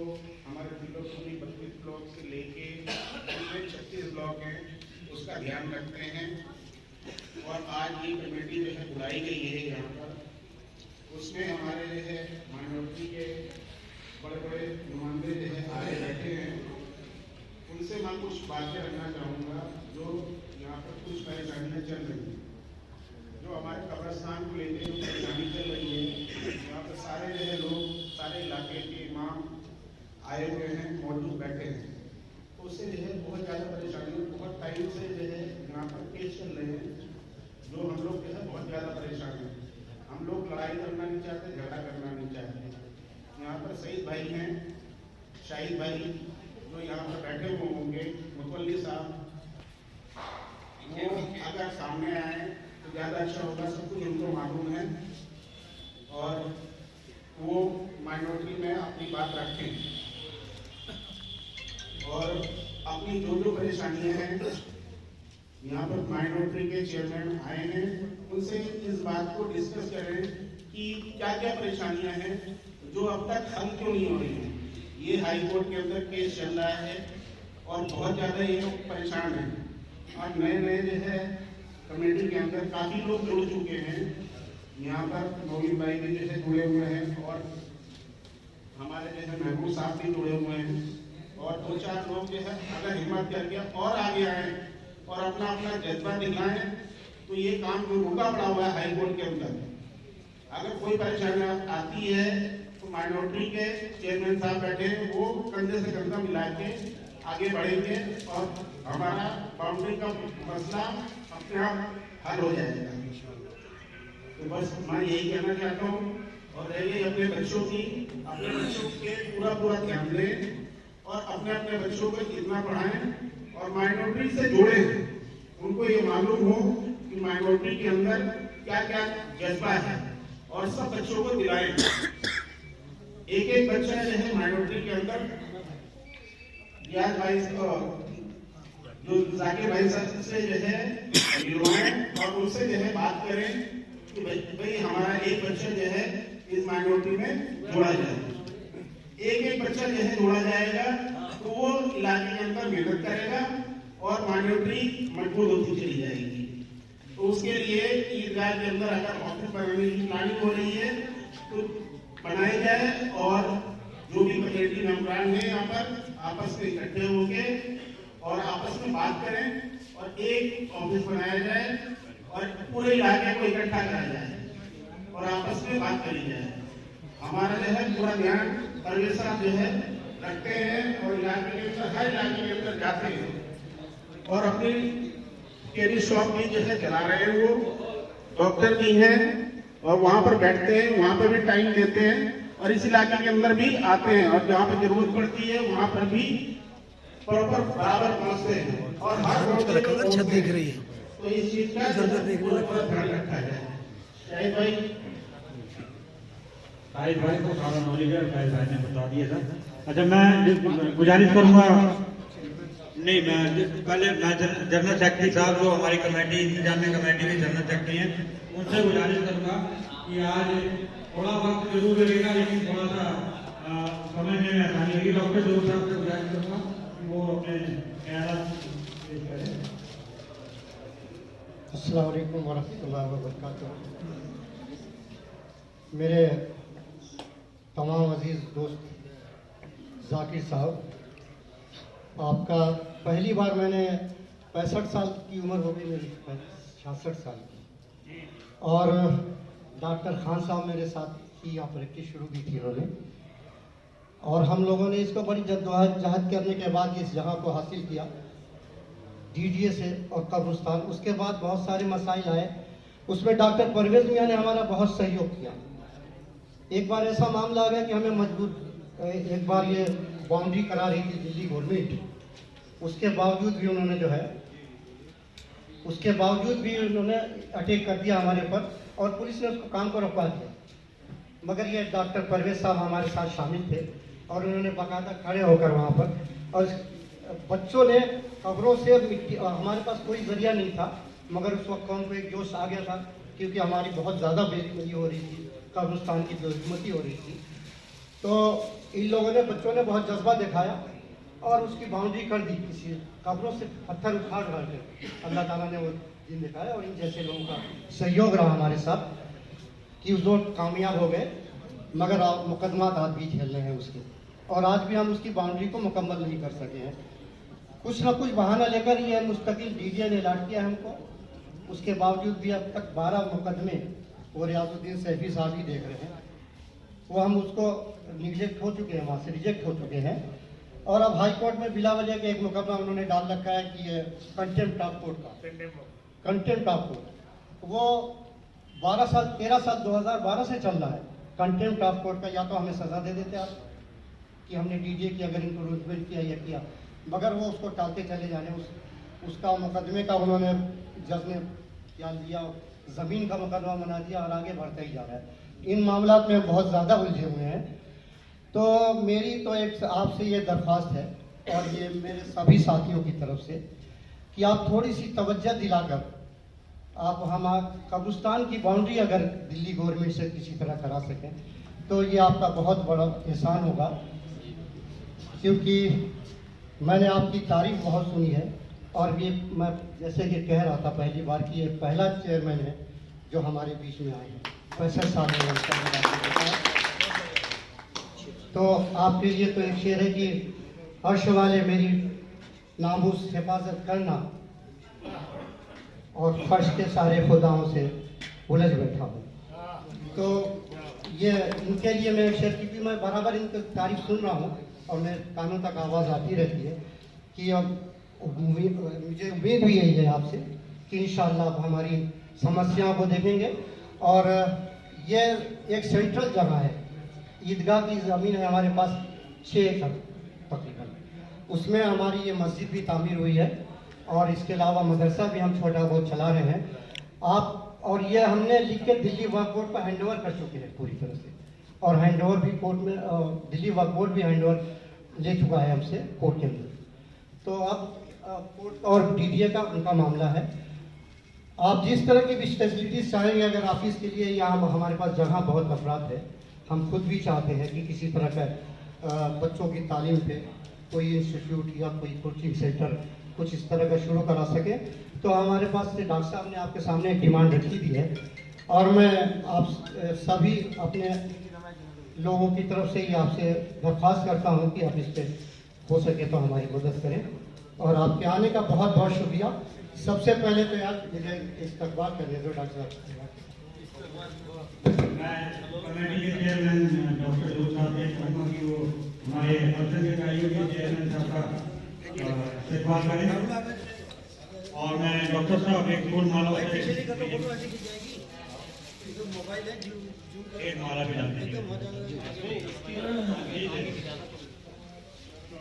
हमारे तिलोपुरी 32 ब्लॉक से लेके 36 ब्लॉक हैं उसका ध्यान रखते हैं। और आज ये कमेटी जो है बुलाई गई है यहाँ पर, उसमें हमारे जो है माइनॉरिटी के बड़े बड़े नुमाइंदे जो है आगे बैठे हैं। उनसे मैं कुछ बातें रखना चाहूँगा जो यहाँ पर कुछ परेशानियाँ चल रही हैं, जो हमारे कब्रिस्तान को लेकर जो परेशानी चल रही है। यहाँ पर सारे जो है लोग, सारे इलाके के इमाम आए हुए हैं, मौजूद बैठे हैं, तो उससे जो है बहुत ज़्यादा परेशानी, बहुत टाइम से जो है यहाँ पर केस चल रहे हैं, जो हम लोग जो है बहुत ज़्यादा परेशान हैं। हम लोग लड़ाई करना नहीं चाहते, झगड़ा करना नहीं चाहते। यहाँ पर शहीद भाई हैं, शाहिद भाई जो यहाँ पर बैठे हुए होंगे, मुतवल्ली साहब, वो अगर सामने आए तो ज़्यादा अच्छा होगा, सब कुछ उनको मालूम है और वो माइनॉरिटी में अपनी बात रखें और अपनी जो जो परेशानियाँ हैं, यहाँ पर माइनॉरिटी के चेयरमैन आए हैं, उनसे इस बात को डिस्कस करें कि क्या क्या परेशानियाँ हैं जो अब तक हल क्यों नहीं हो रही हैं। ये हाई कोर्ट के अंदर केस चल रहा है और बहुत ज़्यादा ये लोग परेशान हैं। और नए नए जो है कमेटी के अंदर काफ़ी लोग जुड़ चुके हैं। यहाँ पर मोबिन भाई भी जैसे जुड़े हुए हैं और हमारे जैसे महबूब साहब भी जुड़े हुए हैं और 2-4 लोग जो है अगर हिम्मत करके और आगे आए और अपना अपना जज्बा दिखाएं तो ये काम जो रुका पड़ा हुआ है हाई कोर्ट के अंदर, अगर कोई परेशानी आती है तो माइनॉरिटी के चेयरमैन साहब बैठे हैं, वो कंधे से कंधा मिला के आगे बढ़ेंगे और हमारा बाउंड्री का मसला अपने आप हल हो जाएगा। तो बस मैं यही कहना चाहता हूँ और रहिए अपने बच्चों के पूरा ध्यान दें और अपने अपने बच्चों को इतना पढ़ाएं और माइनॉरिटी से जुड़े, उनको ये मालूम हो कि कि माइनॉरिटी के अंदर क्या क्या जज्बा है और सब बच्चों को दिलाएं। एक एक बच्चा जो है माइनॉरिटी के अंदर रियाज भाई जो जाकिर भाई से जो है मिलवाएं और उनसे जो है बात करें कि भाई हमारा एक बच्चा जो है इस माइनॉरिटी में जोड़ा जाए। एक बच्चा जो है जोड़ा जाएगा तो वो इलाके के अंदर मेहनत करेगा और माइनॉरिटी मजबूत होती चली जाएगी। तो उसके लिए ईदगाह के अंदर अगर ऑफिस बनाने की प्लानिंग हो रही है तो बनाई जाए और जो भी कमेटी मेंबरान है यहाँ पर आपस में इकट्ठे होके और आपस में बात करें और एक ऑफिस बनाया जाए और पूरे इलाके को इकट्ठा करा जाए और आपस में बात करी जाए। हमारा जो है पूरा ध्यान परवेज साहब जो है रखते हैं और इलाके के अंदर हर इलाके के अंदर जाते हैं और अपनी केरी शॉप भी जो है चला रहे हैं। वो डॉक्टर भी हैं और वहाँ पर बैठते हैं, वहाँ पर भी टाइम देते हैं और इस इलाके के अंदर भी आते हैं और जहाँ पर जरूरत पड़ती है वहाँ पर भी प्रॉपर बराबर पहुँचते हैं और हर छत दिख रही है तो इस चीज का ध्यान रखा जाए। शाहिद भाई को सारा नॉलेज है, शाहिद भाई ने बता दिया था। अच्छा मैं गुजारिश करूंगा, नहीं मैं पहले जनरल सेक्रेटरी साहब जो हमारी कमेटी इंतजामी कमेटी के जनरल सेक्रेटरी हैं उनसे गुजारिश करूंगा कि आज थोड़ा वक्त जरूर लगेगा लेकिन थोड़ा सा समझने में आसानी होगी। डॉक्टर जरूर साहब से गुजारिश करूंगा कि वो अपने ख्यालात पेश करें। अस्सलाम वालेकुम वरहमतुल्लाहि वबरकातुहू। मेरे तमाम अजीज दोस्त जाकिर साहब, आपका पहली बार मैंने 65 साल की उम्र हो गई मेरी, 66 साल की, और डॉक्टर खान साहब मेरे साथ ही यहाँ प्रैक्टिस शुरू की थी उन्होंने, और हम लोगों ने इसको बड़ी जद्दोजहद करने के बाद इस जगह को हासिल किया डीडीए से और कब्रिस्तान। उसके बाद बहुत सारे मसाइल आए, उसमें डॉक्टर परवेज मियाँ ने हमारा बहुत सहयोग किया। एक बार ऐसा मामला आ गया कि हमें मजबूर, एक बार ये बाउंड्री करा रही थी दिल्ली गवर्नमेंट, उसके बावजूद भी उन्होंने जो है उसके बावजूद भी उन्होंने अटैक कर दिया हमारे ऊपर और पुलिस ने उसको काम को रुकवा दिया। मगर ये डॉक्टर परवेज साहब हमारे साथ शामिल थे और उन्होंने बाकायदा खड़े होकर वहाँ पर, और बच्चों ने खबरों से मिट्टी, हमारे पास कोई जरिया नहीं था मगर उस वक्त हमको एक जोश आ गया था क्योंकि हमारी बहुत ज़्यादा बेदखली हो रही थी, कब्रिस्तान की बेदखली हो रही थी। तो इन लोगों ने, बच्चों ने बहुत जज्बा दिखाया और उसकी बाउंड्री कर दी, किसी कब्रों से पत्थर उखाड़ कर। अल्लाह ताला ने वो दिन दिखाया और इन जैसे लोगों का सहयोग रहा हमारे साथ कि उस दौर कामयाब हो गए। मगर मुकदमा आज भी झेल रहे हैं उसके, और आज भी हम उसकी बाउंड्री को मुकम्मल नहीं कर सके हैं। कुछ ना कुछ बहाना लेकर ये मुस्तकिल डीडीए ने लाट किया हमको, उसके बावजूद भी अब तक 12 मुकदमे वो रियाजुद्दीन सैफी साहब ही देख रहे हैं। वो हम उसको निगलेक्ट हो चुके हैं, वहाँ से रिजेक्ट हो चुके हैं, और अब हाई कोर्ट में बिला वजह का एक मुकदमा उन्होंने डाल रखा है कि ये कंटेम्प्ट ऑफ कोर्ट का, कंटेम्प्ट ऑफ कोर्ट। वो 13 साल 2012 से चल रहा है कंटेम्प्ट ऑफ कोर्ट का। या तो हमें सजा दे देते आप कि हमने डीडीए की अगर इंक्लूजमेंट किया या किया, मगर वो उसको टालते चले जाने। उसका मुकदमे का उन्होंने, जज ने क्या दिया, ज़मीन का मुकदमा बना दिया और आगे बढ़ता ही जा रहा है। इन मामला में बहुत ज़्यादा उलझे हुए हैं। तो मेरी तो एक आपसे ये दरख्वास्त है और ये मेरे सभी साथियों की तरफ से कि आप थोड़ी सी तवज्जो दिलाकर आप हम कब्रिस्तान की बाउंड्री अगर दिल्ली गवर्नमेंट से किसी तरह करा सकें तो ये आपका बहुत बड़ा एहसान होगा, क्योंकि मैंने आपकी तारीफ बहुत सुनी है। और ये मैं जैसे कि कह रहा था पहली बार कि ये पहला चेयरमैन है जो हमारे बीच में आए हैं 65 साल में। तो आपके लिए तो एक शेर है कि अर्श वाले मेरी नामूस हिफाजत करना और फर्श के सारे खुदाओं से उलझ बैठा हूँ। तो ये इनके लिए मैं एक शेर, क्योंकि मैं बराबर इनकी तारीफ सुन रहा हूँ और मेरे कानों तक आवाज़ आती रहती है कि अब मुझे उम्मीद भी यही है आपसे कि इंशाअल्लाह आप हमारी समस्याओं को देखेंगे। और ये एक सेंट्रल जगह है, ईदगाह की ज़मीन है हमारे पास 6 एकड़ तकरीबन, उसमें हमारी ये मस्जिद भी तामीर हुई है और इसके अलावा मदरसा भी हम छोटा बहुत चला रहे हैं। आप, और ये हमने लिख के दिल्ली वक्फ बोर्ड पर हैंडओवर कर चुके हैं पूरी तरह से, और हैंडओवर भी कोर्ट में, दिल्ली वक्फ बोर्ड भी हैंडओवर ले चुका है हमसे कोर्ट के अंदर। तो अब कोर्ट और डीडीए का उनका मामला है। आप जिस तरह की भी फैसिलिटीज चाहेंगे, अगर ऑफिस के लिए यहाँ हमारे पास जगह बहुत अफराद है, हम खुद भी चाहते हैं कि किसी तरह का बच्चों की तालीम पे कोई इंस्टीट्यूट या कोई कोचिंग सेंटर कुछ इस तरह का शुरू करा सके, तो हमारे पास से डॉक्टर साहब ने आपके सामने एक डिमांड रखी भी है, और मैं आप सभी अपने लोगों की तरफ से ही आपसे दरख्वास्त करता हूँ कि आप इस पर हो सके तो हमारी मदद करें। और आपके आने का बहुत बहुत शुक्रिया। सबसे पहले तो यार मुझे इस्तकबाल करने दो डॉक्टर साहब। मैं कमेटी के चेयरमैन डॉक्टर जोत साहब से कहूँगा कि वो हमारे अर्जन इकाइयों के चेयरमैन साहब का इस्तकबाल करें, और मैं डॉक्टर साहब एक फूल माला से एक माला भी डाल दीजिए।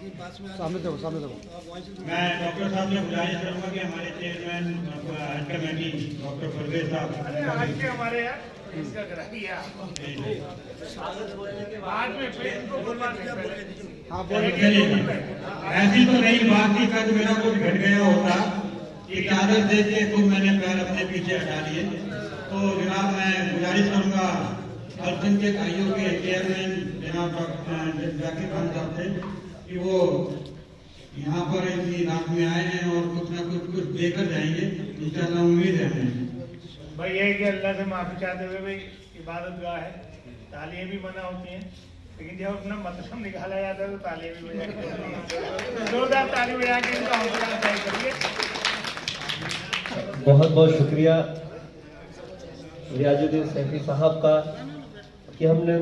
सामने देखो मैं डॉक्टर साहब से गुजारिश करूंगा कि हमारे chairman head committee doctor Parvez साहब आज के हमारे यहाँ इसका कराइए बाद में पेट को बोलना ऐसी तो नहीं बात की कद मेरा कुछ घट गया होता कि चादर दे के तो मैंने पैर अपने पीछे हटा लिए। तो जनाब मैं गुजारिश करूंगा अर्जन के इकाइयों के चेयरमैन जनाब डॉक्टर जाकिर खान साहब से कि वो यहाँ पर इसी रात में आए हैं और कुछ ना कुछ देकर जाएंगे, इंशाल्लाह उम्मीद है हमें। भाई यही कि अल्लाह से माफी चाहते हुए भाई इबादत गाह है, तालियां भी मना होती हैं, लेकिन जब अपना मतलब निकाला जाता है तो तालियां भी बजा जोरदार ताली बजा के इनका हौसला अफजाई करिए। बहुत बहुत शुक्रिया रियाजुद्दीन सैफी साहब का कि हमने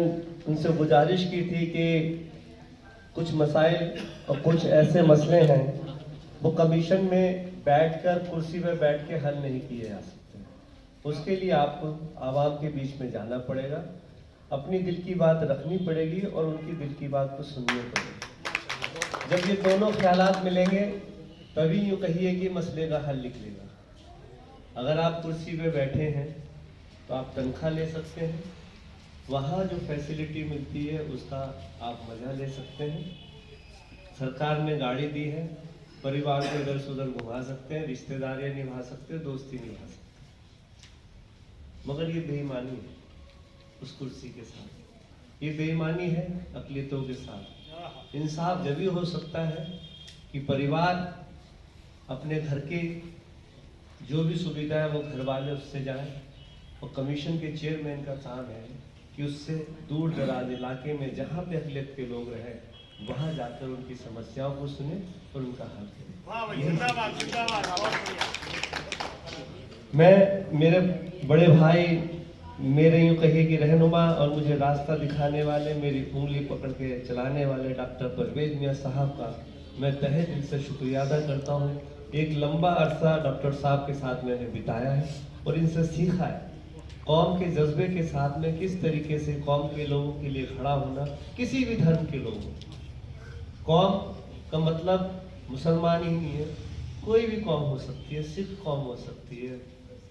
उनसे गुजारिश की थी कि कुछ मसाइल और कुछ ऐसे मसले हैं वो कमीशन में बैठकर कुर्सी पर बैठ के हल नहीं किए जा सकते। उसके लिए आपको आवाम के बीच में जाना पड़ेगा, अपनी दिल की बात रखनी पड़ेगी और उनकी दिल की बात को सुननी पड़ेगी। जब ये दोनों ख्यालात मिलेंगे तभी यूँ कहिए कि मसले का हल निकलेगा। अगर आप कुर्सी पे बैठे हैं तो आप तनख्वाह ले सकते हैं, वहाँ जो फैसिलिटी मिलती है उसका आप मजा ले सकते हैं। सरकार ने गाड़ी दी है, परिवार को इधर से उधर घुमा सकते हैं, रिश्तेदारियाँ निभा सकते हैं, दोस्ती निभा सकते हैं। मगर ये बेईमानी है उस कुर्सी के साथ, ये बेईमानी है अक़लियतों के साथ। इंसाफ जब भी हो सकता है कि परिवार अपने घर के जो भी सुविधा है वो घर वाले उससे जाएं, और कमीशन के चेयरमैन का काम है कि उससे दूर दराज इलाके में जहाँ पे अक़लियत के लोग रहें वहाँ जाकर उनकी समस्याओं को सुने और उनका हल करें। मैं मेरे बड़े भाई, मेरे यूँ कहिए कि रहनुमा और मुझे रास्ता दिखाने वाले, मेरी उंगली पकड़ के चलाने वाले डॉक्टर परवेज मियाँ साहब का मैं तहे दिल से शुक्रिया अदा करता हूँ। एक लंबा अरसा डॉक्टर साहब के साथ मैंने बिताया है और इनसे सीखा है कौम के जज्बे के साथ में किस तरीके से कौम के लोगों के लिए खड़ा होना, किसी भी धर्म के लोगों। कौम का मतलब मुसलमान ही नहीं है, कोई भी कौम हो सकती है, सिख कौम हो सकती है,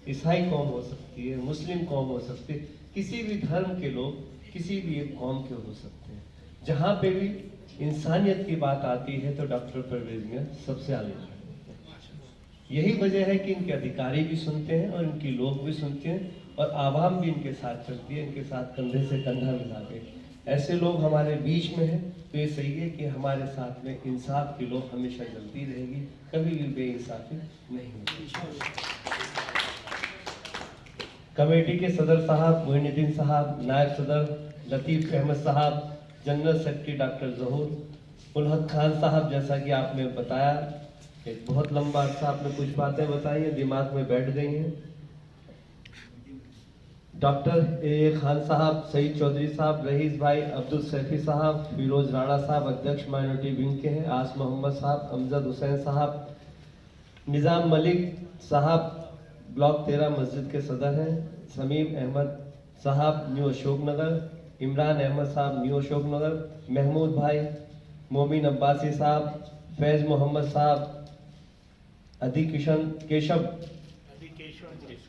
ईसाई कौम हो सकती है, मुस्लिम कौम हो सकती है, किसी भी धर्म के लोग किसी भी एक कौम के हो सकते हैं। जहाँ पे भी इंसानियत की बात आती है तो डॉक्टर परवेज मियाँ सबसे आगे खड़े होते हैं। यही वजह है कि इनके अधिकारी भी सुनते हैं और इनकी लोग भी सुनते हैं और आवाम भी इनके साथ चलती है, इनके साथ कंधे से कंधा मिला के। ऐसे लोग हमारे बीच में हैं तो ये सही है कि हमारे साथ में इंसाफ की लोग हमेशा चलती रहेगी, कभी भी बेइंसाफी नहीं होगी। कमेटी के सदर साहब मोइनुद्दीन साहब, नायब सदर लतीफ़ अहमद साहब, जनरल सेक्रेटरी डॉक्टर ज़हूर उल हक खान साहब, जैसा कि आपने बताया एक बहुत लंबा अर्सा आपने कुछ बातें बताई हैं, दिमाग में बैठ गई हैं। डॉक्टर ए खान साहब, सईद चौधरी साहब, रईस भाई, अब्दुल सैफी साहब, फिरोज राणा साहब अध्यक्ष माइनॉरिटी विंग के हैं, आस मोहम्मद साहब, अमजद हुसैन साहब, निज़ाम मलिक साहब ब्लॉक 13 मस्जिद के सदर हैं, समीम अहमद साहब न्यू अशोकनगर, इमरान अहमद साहब न्यू अशोकनगर, महमूद भाई, मोमिन अब्बासी साहब, फैज़ मोहम्मद साहब, अदी किशन केशव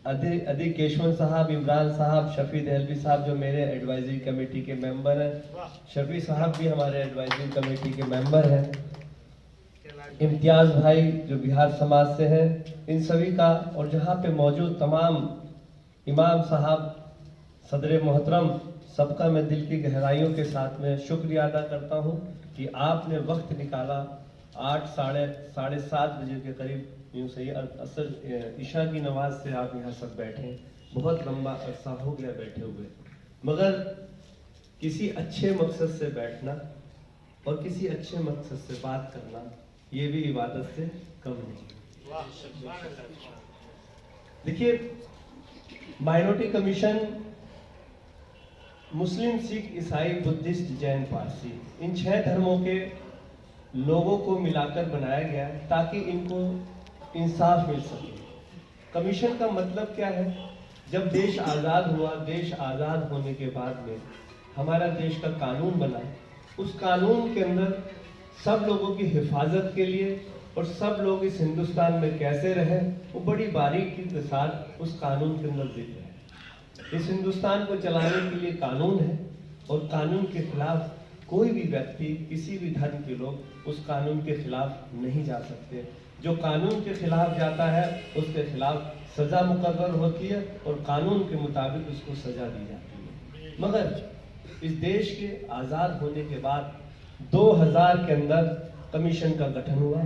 अदी केशवन साहब, इमरान साहब, शफी दहलवी साहब जो मेरे एडवाइजरी कमेटी के मेंबर हैं, शफी साहब भी हमारे एडवाइजरी कमेटी के मेंबर हैं, इम्तियाज भाई जो बिहार समाज से हैं, इन सभी का और जहाँ पे मौजूद तमाम इमाम साहब, सदर मोहतरम, सबका मैं दिल की गहराइयों के साथ में शुक्रिया अदा करता हूँ कि आपने वक्त निकाला। 8 साढ़े 7 बजे के करीब यूँ सही असर ईशा की नमाज से आप यहाँ सब बैठे, बहुत लंबा अरसा हो गया बैठे हुए, मगर किसी अच्छे मकसद से बैठना और किसी अच्छे मकसद से बात करना ये भी इबादत से कम नहीं। देखिए, माइनॉरिटी कमीशन मुस्लिम, सिख, ईसाई, बुद्धिस्ट, जैन, पारसी इन 6 धर्मों के लोगों को मिलाकर बनाया गया है ताकि इनको इंसाफ मिल सके। कमीशन का मतलब क्या है? जब देश आज़ाद हुआ, देश आज़ाद होने के बाद में हमारा देश का कानून बना, उस कानून के अंदर सब लोगों की हिफाजत के लिए और सब लोग इस हिंदुस्तान में कैसे रहें वो बड़ी बारीकी के साथ उस कानून के अंदर दिख रहे हैं। इस हिंदुस्तान को चलाने के लिए कानून है और कानून के खिलाफ कोई भी व्यक्ति, किसी भी धर्म के लोग उस कानून के खिलाफ नहीं जा सकते। जो कानून के खिलाफ जाता है उसके खिलाफ सजा मुकर्रर होती है और कानून के मुताबिक उसको सजा दी जाती है। मगर इस देश के आज़ाद होने के बाद 2000 के अंदर कमीशन का गठन हुआ।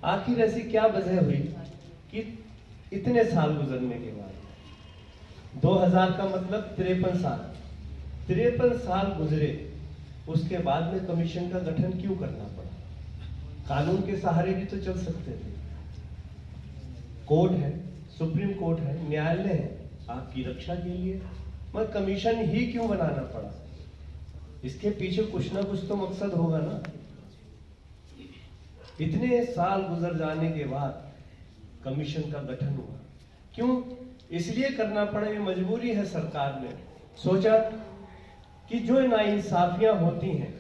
आखिर ऐसी क्या वजह हुई कि इतने साल गुजरने के बाद 2000 का मतलब 53 साल गुजरे, उसके बाद में कमीशन का गठन क्यों करना पड़ा? कानून के सहारे भी तो चल सकते थे। कोर्ट है, सुप्रीम कोर्ट है, न्यायालय है आपकी रक्षा के लिए, मगर कमीशन ही क्यों बनाना पड़ा? इसके पीछे कुछ ना कुछ तो मकसद होगा ना। इतने साल गुजर जाने के बाद कमीशन का गठन हुआ, क्यों? इसलिए करना पड़ा, ये मजबूरी है। सरकार ने सोचा कि जो नाइंसाफियां होती हैं,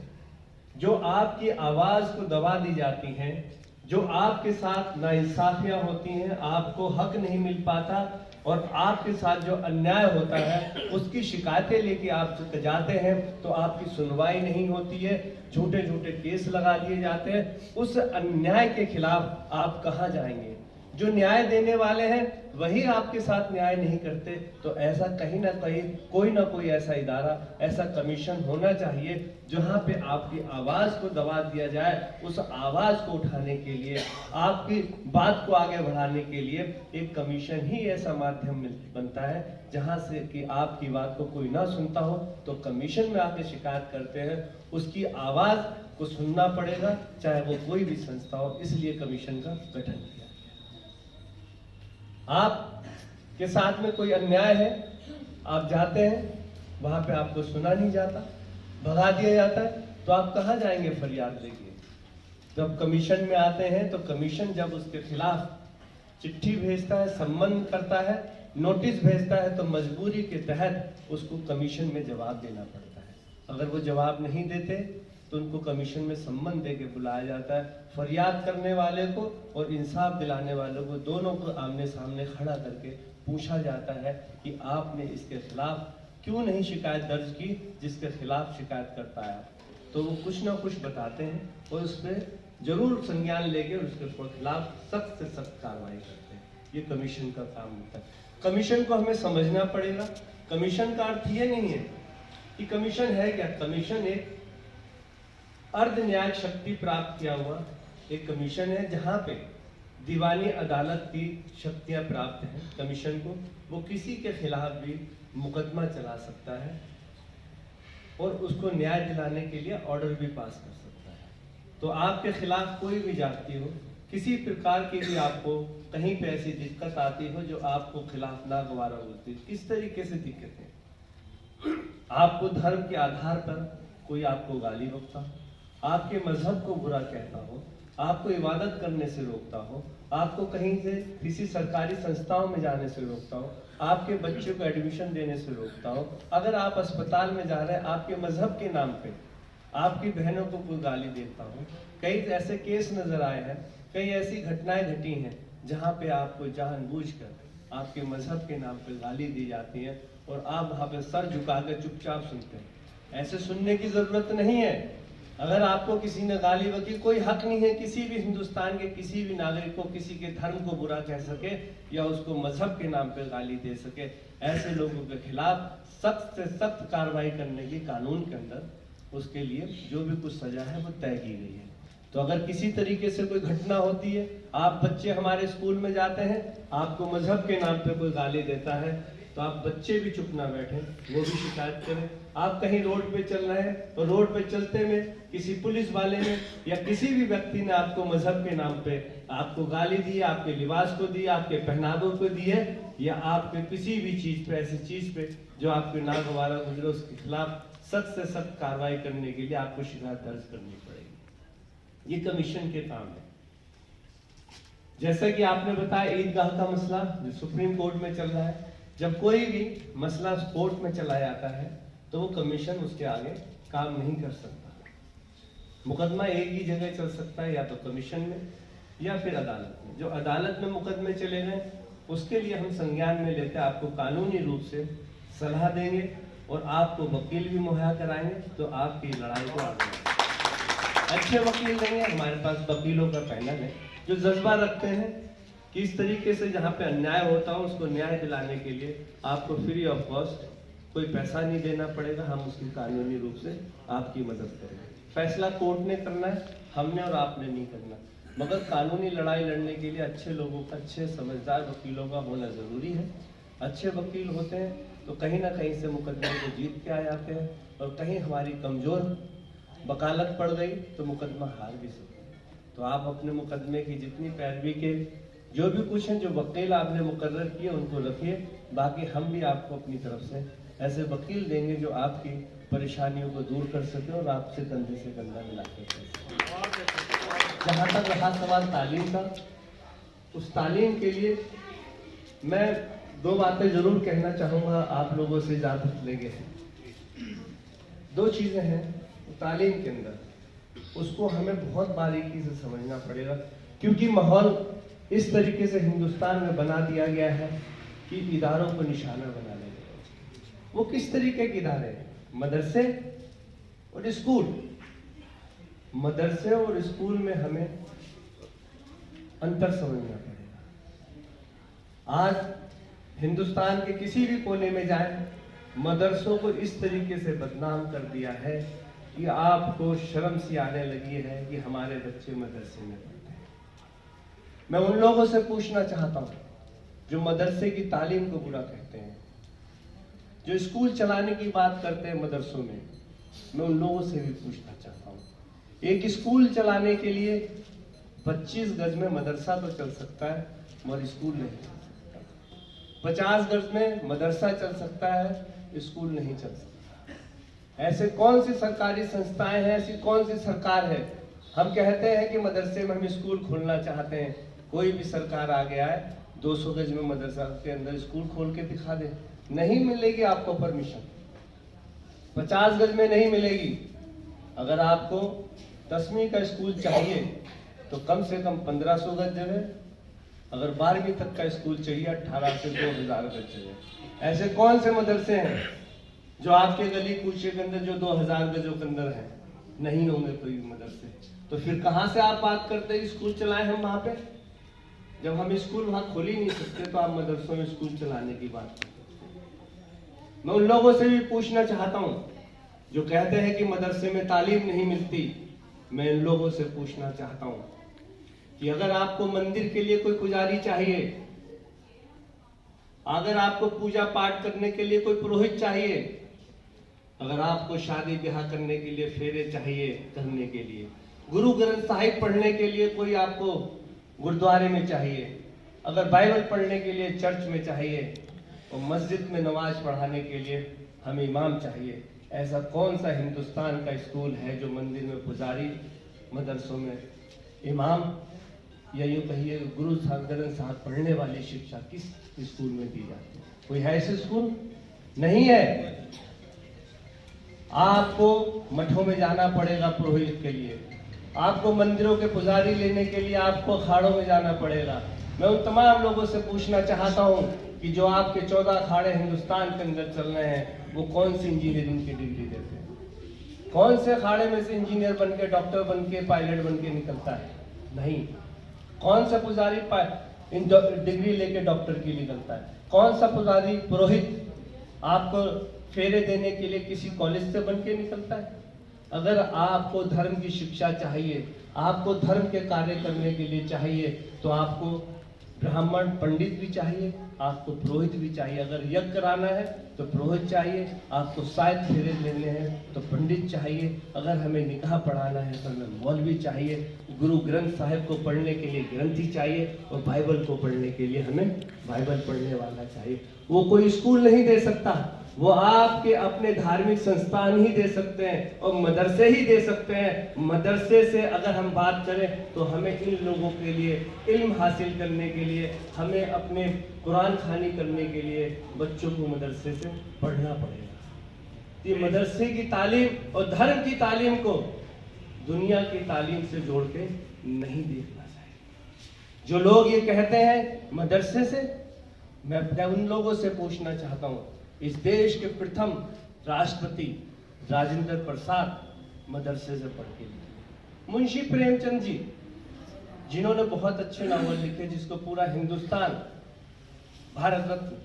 जो आपकी आवाज को दबा दी जाती हैं, जो आपके साथ नाइंसाफियां होती हैं, आपको हक नहीं मिल पाता और आपके साथ जो अन्याय होता है उसकी शिकायतें लेके आप जाते हैं तो आपकी सुनवाई नहीं होती है, झूठे झूठे केस लगा दिए जाते हैं। उस अन्याय के खिलाफ आप कहाँ जाएंगे? जो न्याय देने वाले हैं वही आपके साथ न्याय नहीं करते, तो ऐसा कहीं ना कहीं कोई ना कोई ऐसा इदारा, ऐसा कमीशन होना चाहिए जहां पे आपकी आवाज को दबा दिया जाए। उस आवाज को उठाने के लिए, आपकी बात को आगे बढ़ाने के लिए एक कमीशन ही ऐसा माध्यम बनता है जहां से कि आपकी बात को कोई ना सुनता हो तो कमीशन में आके शिकायत करते हैं, उसकी आवाज को सुनना पड़ेगा, चाहे वो कोई भी संस्था हो। इसलिए कमीशन का गठन किया। आप के साथ में कोई अन्याय है, आप जाते हैं, वहां पे आपको सुना नहीं जाता, भगा दिया जाता है, तो आप कहां जाएंगे फरियाद लेके? जब कमीशन में आते हैं तो कमीशन जब उसके खिलाफ चिट्ठी भेजता है, सम्मन करता है, नोटिस भेजता है, तो मजबूरी के तहत उसको कमीशन में जवाब देना पड़ता है। अगर वो जवाब नहीं देते तो उनको कमीशन में सम्मन दे के बुलाया जाता है। फरियाद करने वाले को और इंसाफ दिलाने वालों को दोनों को आमने सामने खड़ा करके पूछा जाता है कि आपने इसके खिलाफ क्यों नहीं शिकायत दर्ज की जिसके खिलाफ शिकायत करता है। तो वो कुछ ना कुछ बताते हैं और उस पर जरूर संज्ञान लेके उसके खिलाफ सख्त से सख्त कार्रवाई करते हैं। ये कमीशन का काम होता है। कमीशन को हमें समझना पड़ेगा। कमीशन का अर्थ ये नहीं है कि कमीशन है क्या। कमीशन एक अर्ध न्यायिक शक्ति प्राप्त किया हुआ एक कमीशन है जहां पे दीवानी अदालत की शक्तियां प्राप्त हैं कमीशन को। वो किसी के खिलाफ भी मुकदमा चला सकता है और उसको न्याय दिलाने के लिए ऑर्डर भी पास कर सकता है। तो आपके खिलाफ कोई भी जाति हो, किसी प्रकार की भी आपको कहीं पे ऐसी दिक्कत आती हो जो आपको खिलाफ नागवारा होती है, किस तरीके से दिक्कतें, आपको धर्म के आधार पर कोई आपको गाली बकता, आपके मजहब को बुरा कहता हो, आपको इबादत करने से रोकता हो, आपको कहीं से किसी सरकारी संस्थाओं में जाने से रोकता हो, आपके बच्चे को एडमिशन देने से रोकता हो, अगर आप अस्पताल में जा रहे हैं आपके मजहब के नाम पे आपकी बहनों को कोई गाली देता हो। कई ऐसे केस नजर आए हैं, कई ऐसी घटनाएं घटी हैं जहां पे आपको जानबूझकर आपके मजहब के नाम पे गाली दी जाती है और आप वहाँ पे सर झुका कर चुपचाप सुनते हैं। ऐसे सुनने की जरूरत नहीं है। अगर आपको किसी ने गाली बकी, कोई हक नहीं है किसी भी हिंदुस्तान के किसी भी नागरिक को किसी के धर्म को बुरा कह सके या उसको मजहब के नाम पे गाली दे सके। ऐसे लोगों के खिलाफ सख्त से सख्त कार्रवाई करने की कानून के अंदर उसके लिए जो भी कुछ सजा है वो तय की गई है। तो अगर किसी तरीके से कोई घटना होती है, आप बच्चे हमारे स्कूल में जाते हैं, आपको मजहब के नाम पे कोई गाली देता है, तो आप बच्चे भी चुप ना बैठे, वो भी शिकायत करें। आप कहीं रोड पे चल रहे हैं और रोड पे चलते में किसी पुलिस वाले ने या किसी भी व्यक्ति ने आपको मजहब के नाम पे आपको गाली दी, आपके लिबास को दी, आपके पहनावों को दी है, या आपके किसी भी चीज पे, ऐसी चीज पे जो आपके नागवारा गुजरे, उसके खिलाफ सख्त से सख्त कार्रवाई करने के लिए आपको शिकायत दर्ज करनी पड़ेगी। ये कमीशन के काम है। जैसा कि आपने बताया ईदगाह का मसला जो सुप्रीम कोर्ट में चल रहा है, जब कोई भी मसला कोर्ट में चला जाता है तो वो कमीशन उसके आगे काम नहीं कर सकता। मुकदमा एक ही जगह चल सकता है, या तो कमीशन में या फिर अदालत में। जो अदालत में मुकदमे चले गए उसके लिए हम संज्ञान में लेते आपको कानूनी रूप से सलाह देंगे और आपको वकील भी मुहैया कराएंगे, तो आपकी लड़ाई को आगे अच्छे वकील देंगे। हमारे पास वकीलों का पैनल है जो जज्बा रखते हैं कि इस तरीके से जहाँ पे अन्याय होता हो उसको न्याय दिलाने के लिए आपको फ्री ऑफ कॉस्ट कोई पैसा नहीं देना पड़ेगा। हम उसकी कानूनी रूप से आपकी मदद करेंगे। फैसला कोर्ट ने करना है, हमने और आपने नहीं करना। मगर कानूनी लड़ाई लड़ने के लिए अच्छे लोगों का, अच्छे समझदार वकीलों का होना जरूरी है। अच्छे वकील होते हैं तो कहीं ना कहीं से मुकदमे को जीत के आ जाते हैं, और कहीं हमारी कमजोर वकालत पड़ गई तो मुकदमा हार भी सकते हैं। तो आप अपने मुकदमे की जितनी पैरवी के जो भी कुछ हैं, जो वकील आपने मुकर्रर किए उनको रखिए। बाकी हम भी आपको अपनी तरफ से ऐसे वकील देंगे जो आपकी परेशानियों को दूर कर सके और आपसे कंधे से कंधा मिला कर सके। जहाँ तक रहा सवाल तालीम का, उस तालीम के लिए मैं दो बातें जरूर कहना चाहूँगा, आप लोगों से इजाजत लेंगे। दो चीज़ें हैं तालीम के अंदर, उसको हमें बहुत बारीकी से समझना पड़ेगा, क्योंकि माहौल इस तरीके से हिंदुस्तान में बना दिया गया है कि इदारों को निशाना बना लेंगे। वो किस तरीके के इदारे हैं? मदरसे और स्कूल। मदरसे और स्कूल में हमें अंतर समझना पड़ेगा। आज हिंदुस्तान के किसी भी कोने में जाएं, मदरसों को इस तरीके से बदनाम कर दिया है कि आपको शर्म सी आने लगी है कि हमारे बच्चे मदरसे में पढ़ते हैं। मैं उन लोगों से पूछना चाहता हूँ जो मदरसे की तालीम को बुरा कहते हैं, जो स्कूल चलाने की बात करते हैं मदरसों में, मैं उन लोगों से भी पूछना चाहता हूँ। एक स्कूल चलाने के लिए 25 गज में मदरसा तो चल सकता है मगर स्कूल नहीं चल सकता। 50 गज में मदरसा चल सकता है, स्कूल नहीं चल सकता। ऐसे कौन सी सरकारी संस्थाएं हैं, ऐसी कौन सी सरकार है? हम कहते हैं कि मदरसे में हम स्कूल खोलना चाहते हैं। कोई भी सरकार आ गया है 200 गज में मदरसा के अंदर स्कूल खोल के दिखा दे, नहीं मिलेगी आपको परमिशन। 50 गज में नहीं मिलेगी। अगर आपको 10वीं का स्कूल चाहिए तो कम से कम 1500 गज जगह, अगर 12वीं तक का स्कूल चाहिए 18 से 2000 गज जगह। ऐसे कौन से मदरसे हैं जो आपके गली कूचे के अंदर जो 2000 गजों के अंदर है? नहीं होंगे कोई मदरसे। तो फिर कहां से आप बात करते हैं स्कूल चलाएं हम वहां पे? जब हम स्कूल वहां खोल ही नहीं सकते तो आप मदरसों में स्कूल चलाने की बात करते हैं। मैं उन लोगों से भी पूछना चाहता हूं जो कहते हैं कि मदरसे में तालीम नहीं मिलती। मैं इन लोगों से पूछना चाहता हूं कि अगर आपको मंदिर के लिए कोई पुजारी चाहिए, अगर आपको पूजा पाठ करने के लिए कोई पुरोहित चाहिए, अगर आपको शादी ब्याह करने के लिए फेरे चाहिए करने के लिए, गुरु ग्रंथ साहिब पढ़ने के लिए कोई आपको गुरुद्वारे में चाहिए, अगर बाइबल पढ़ने के लिए चर्च में चाहिए, और मस्जिद में नमाज पढ़ाने के लिए हमें इमाम चाहिए, ऐसा कौन सा हिंदुस्तान का स्कूल है जो मंदिर में पुजारी, मदरसों में इमाम, या यूँ कहिए गुरु ग्रंथ साहब पढ़ने वाली शिक्षा किस स्कूल में दी जाती है? कोई है ऐसे स्कूल? नहीं है। आपको मठों में जाना पड़ेगा पुरोहित के लिए, आपको मंदिरों के पुजारी लेने के लिए आपको अखाड़ों में जाना पड़ेगा, मैं उन तमाम लोगों से पूछना चाहता हूँ कि जो आपके 14 अखाड़े हिंदुस्तान के अंदर चल रहे हैं, वो कौन सी इंजीनियरिंग की डिग्री देते हैं? कौन से अखाड़े में से इंजीनियर बन के, डॉक्टर बन के, पायलट बन के निकलता है? नहीं। कौन सा पुजारी डिग्री लेके डॉक्टर की निकलता है? कौन सा पुजारी, पुरोहित आपको फेरे देने के लिए किसी कॉलेज से बन के निकलता है? अगर आपको धर्म की शिक्षा चाहिए, आपको धर्म के कार्य करने के लिए चाहिए, तो आपको ब्राह्मण पंडित भी चाहिए, आपको पुरोहित भी चाहिए। अगर यज्ञ कराना है तो पुरोहित चाहिए, आपको शायद फेरे लेने हैं तो पंडित चाहिए, अगर हमें निकाह पढ़ाना है तो हमें मौलवी चाहिए, गुरु ग्रंथ साहिब को पढ़ने के लिए ग्रंथी चाहिए, और बाइबल को पढ़ने के लिए हमें बाइबल पढ़ने वाला चाहिए। वो कोई स्कूल नहीं दे सकता, वो आपके अपने धार्मिक संस्थान ही दे सकते हैं और मदरसे ही दे सकते हैं। मदरसे से अगर हम बात करें तो हमें इन लोगों के लिए इल्म हासिल करने के लिए, हमें अपने कुरान खानी करने के लिए बच्चों को मदरसे से पढ़ना पड़ेगा। ये मदरसे की तालीम और धर्म की तालीम को दुनिया की तालीम से जोड़ के नहीं देखना चाहिए। जो लोग ये कहते हैं मदरसे से, मैं उन लोगों से पूछना चाहता हूँ, इस देश के प्रथम राष्ट्रपति राजेंद्र प्रसाद मदरसे से पढ़ के लिखे। मुंशी प्रेमचंद जी, जिन्होंने बहुत अच्छे नावल लिखे जिसको पूरा हिंदुस्तान भारत रत्न,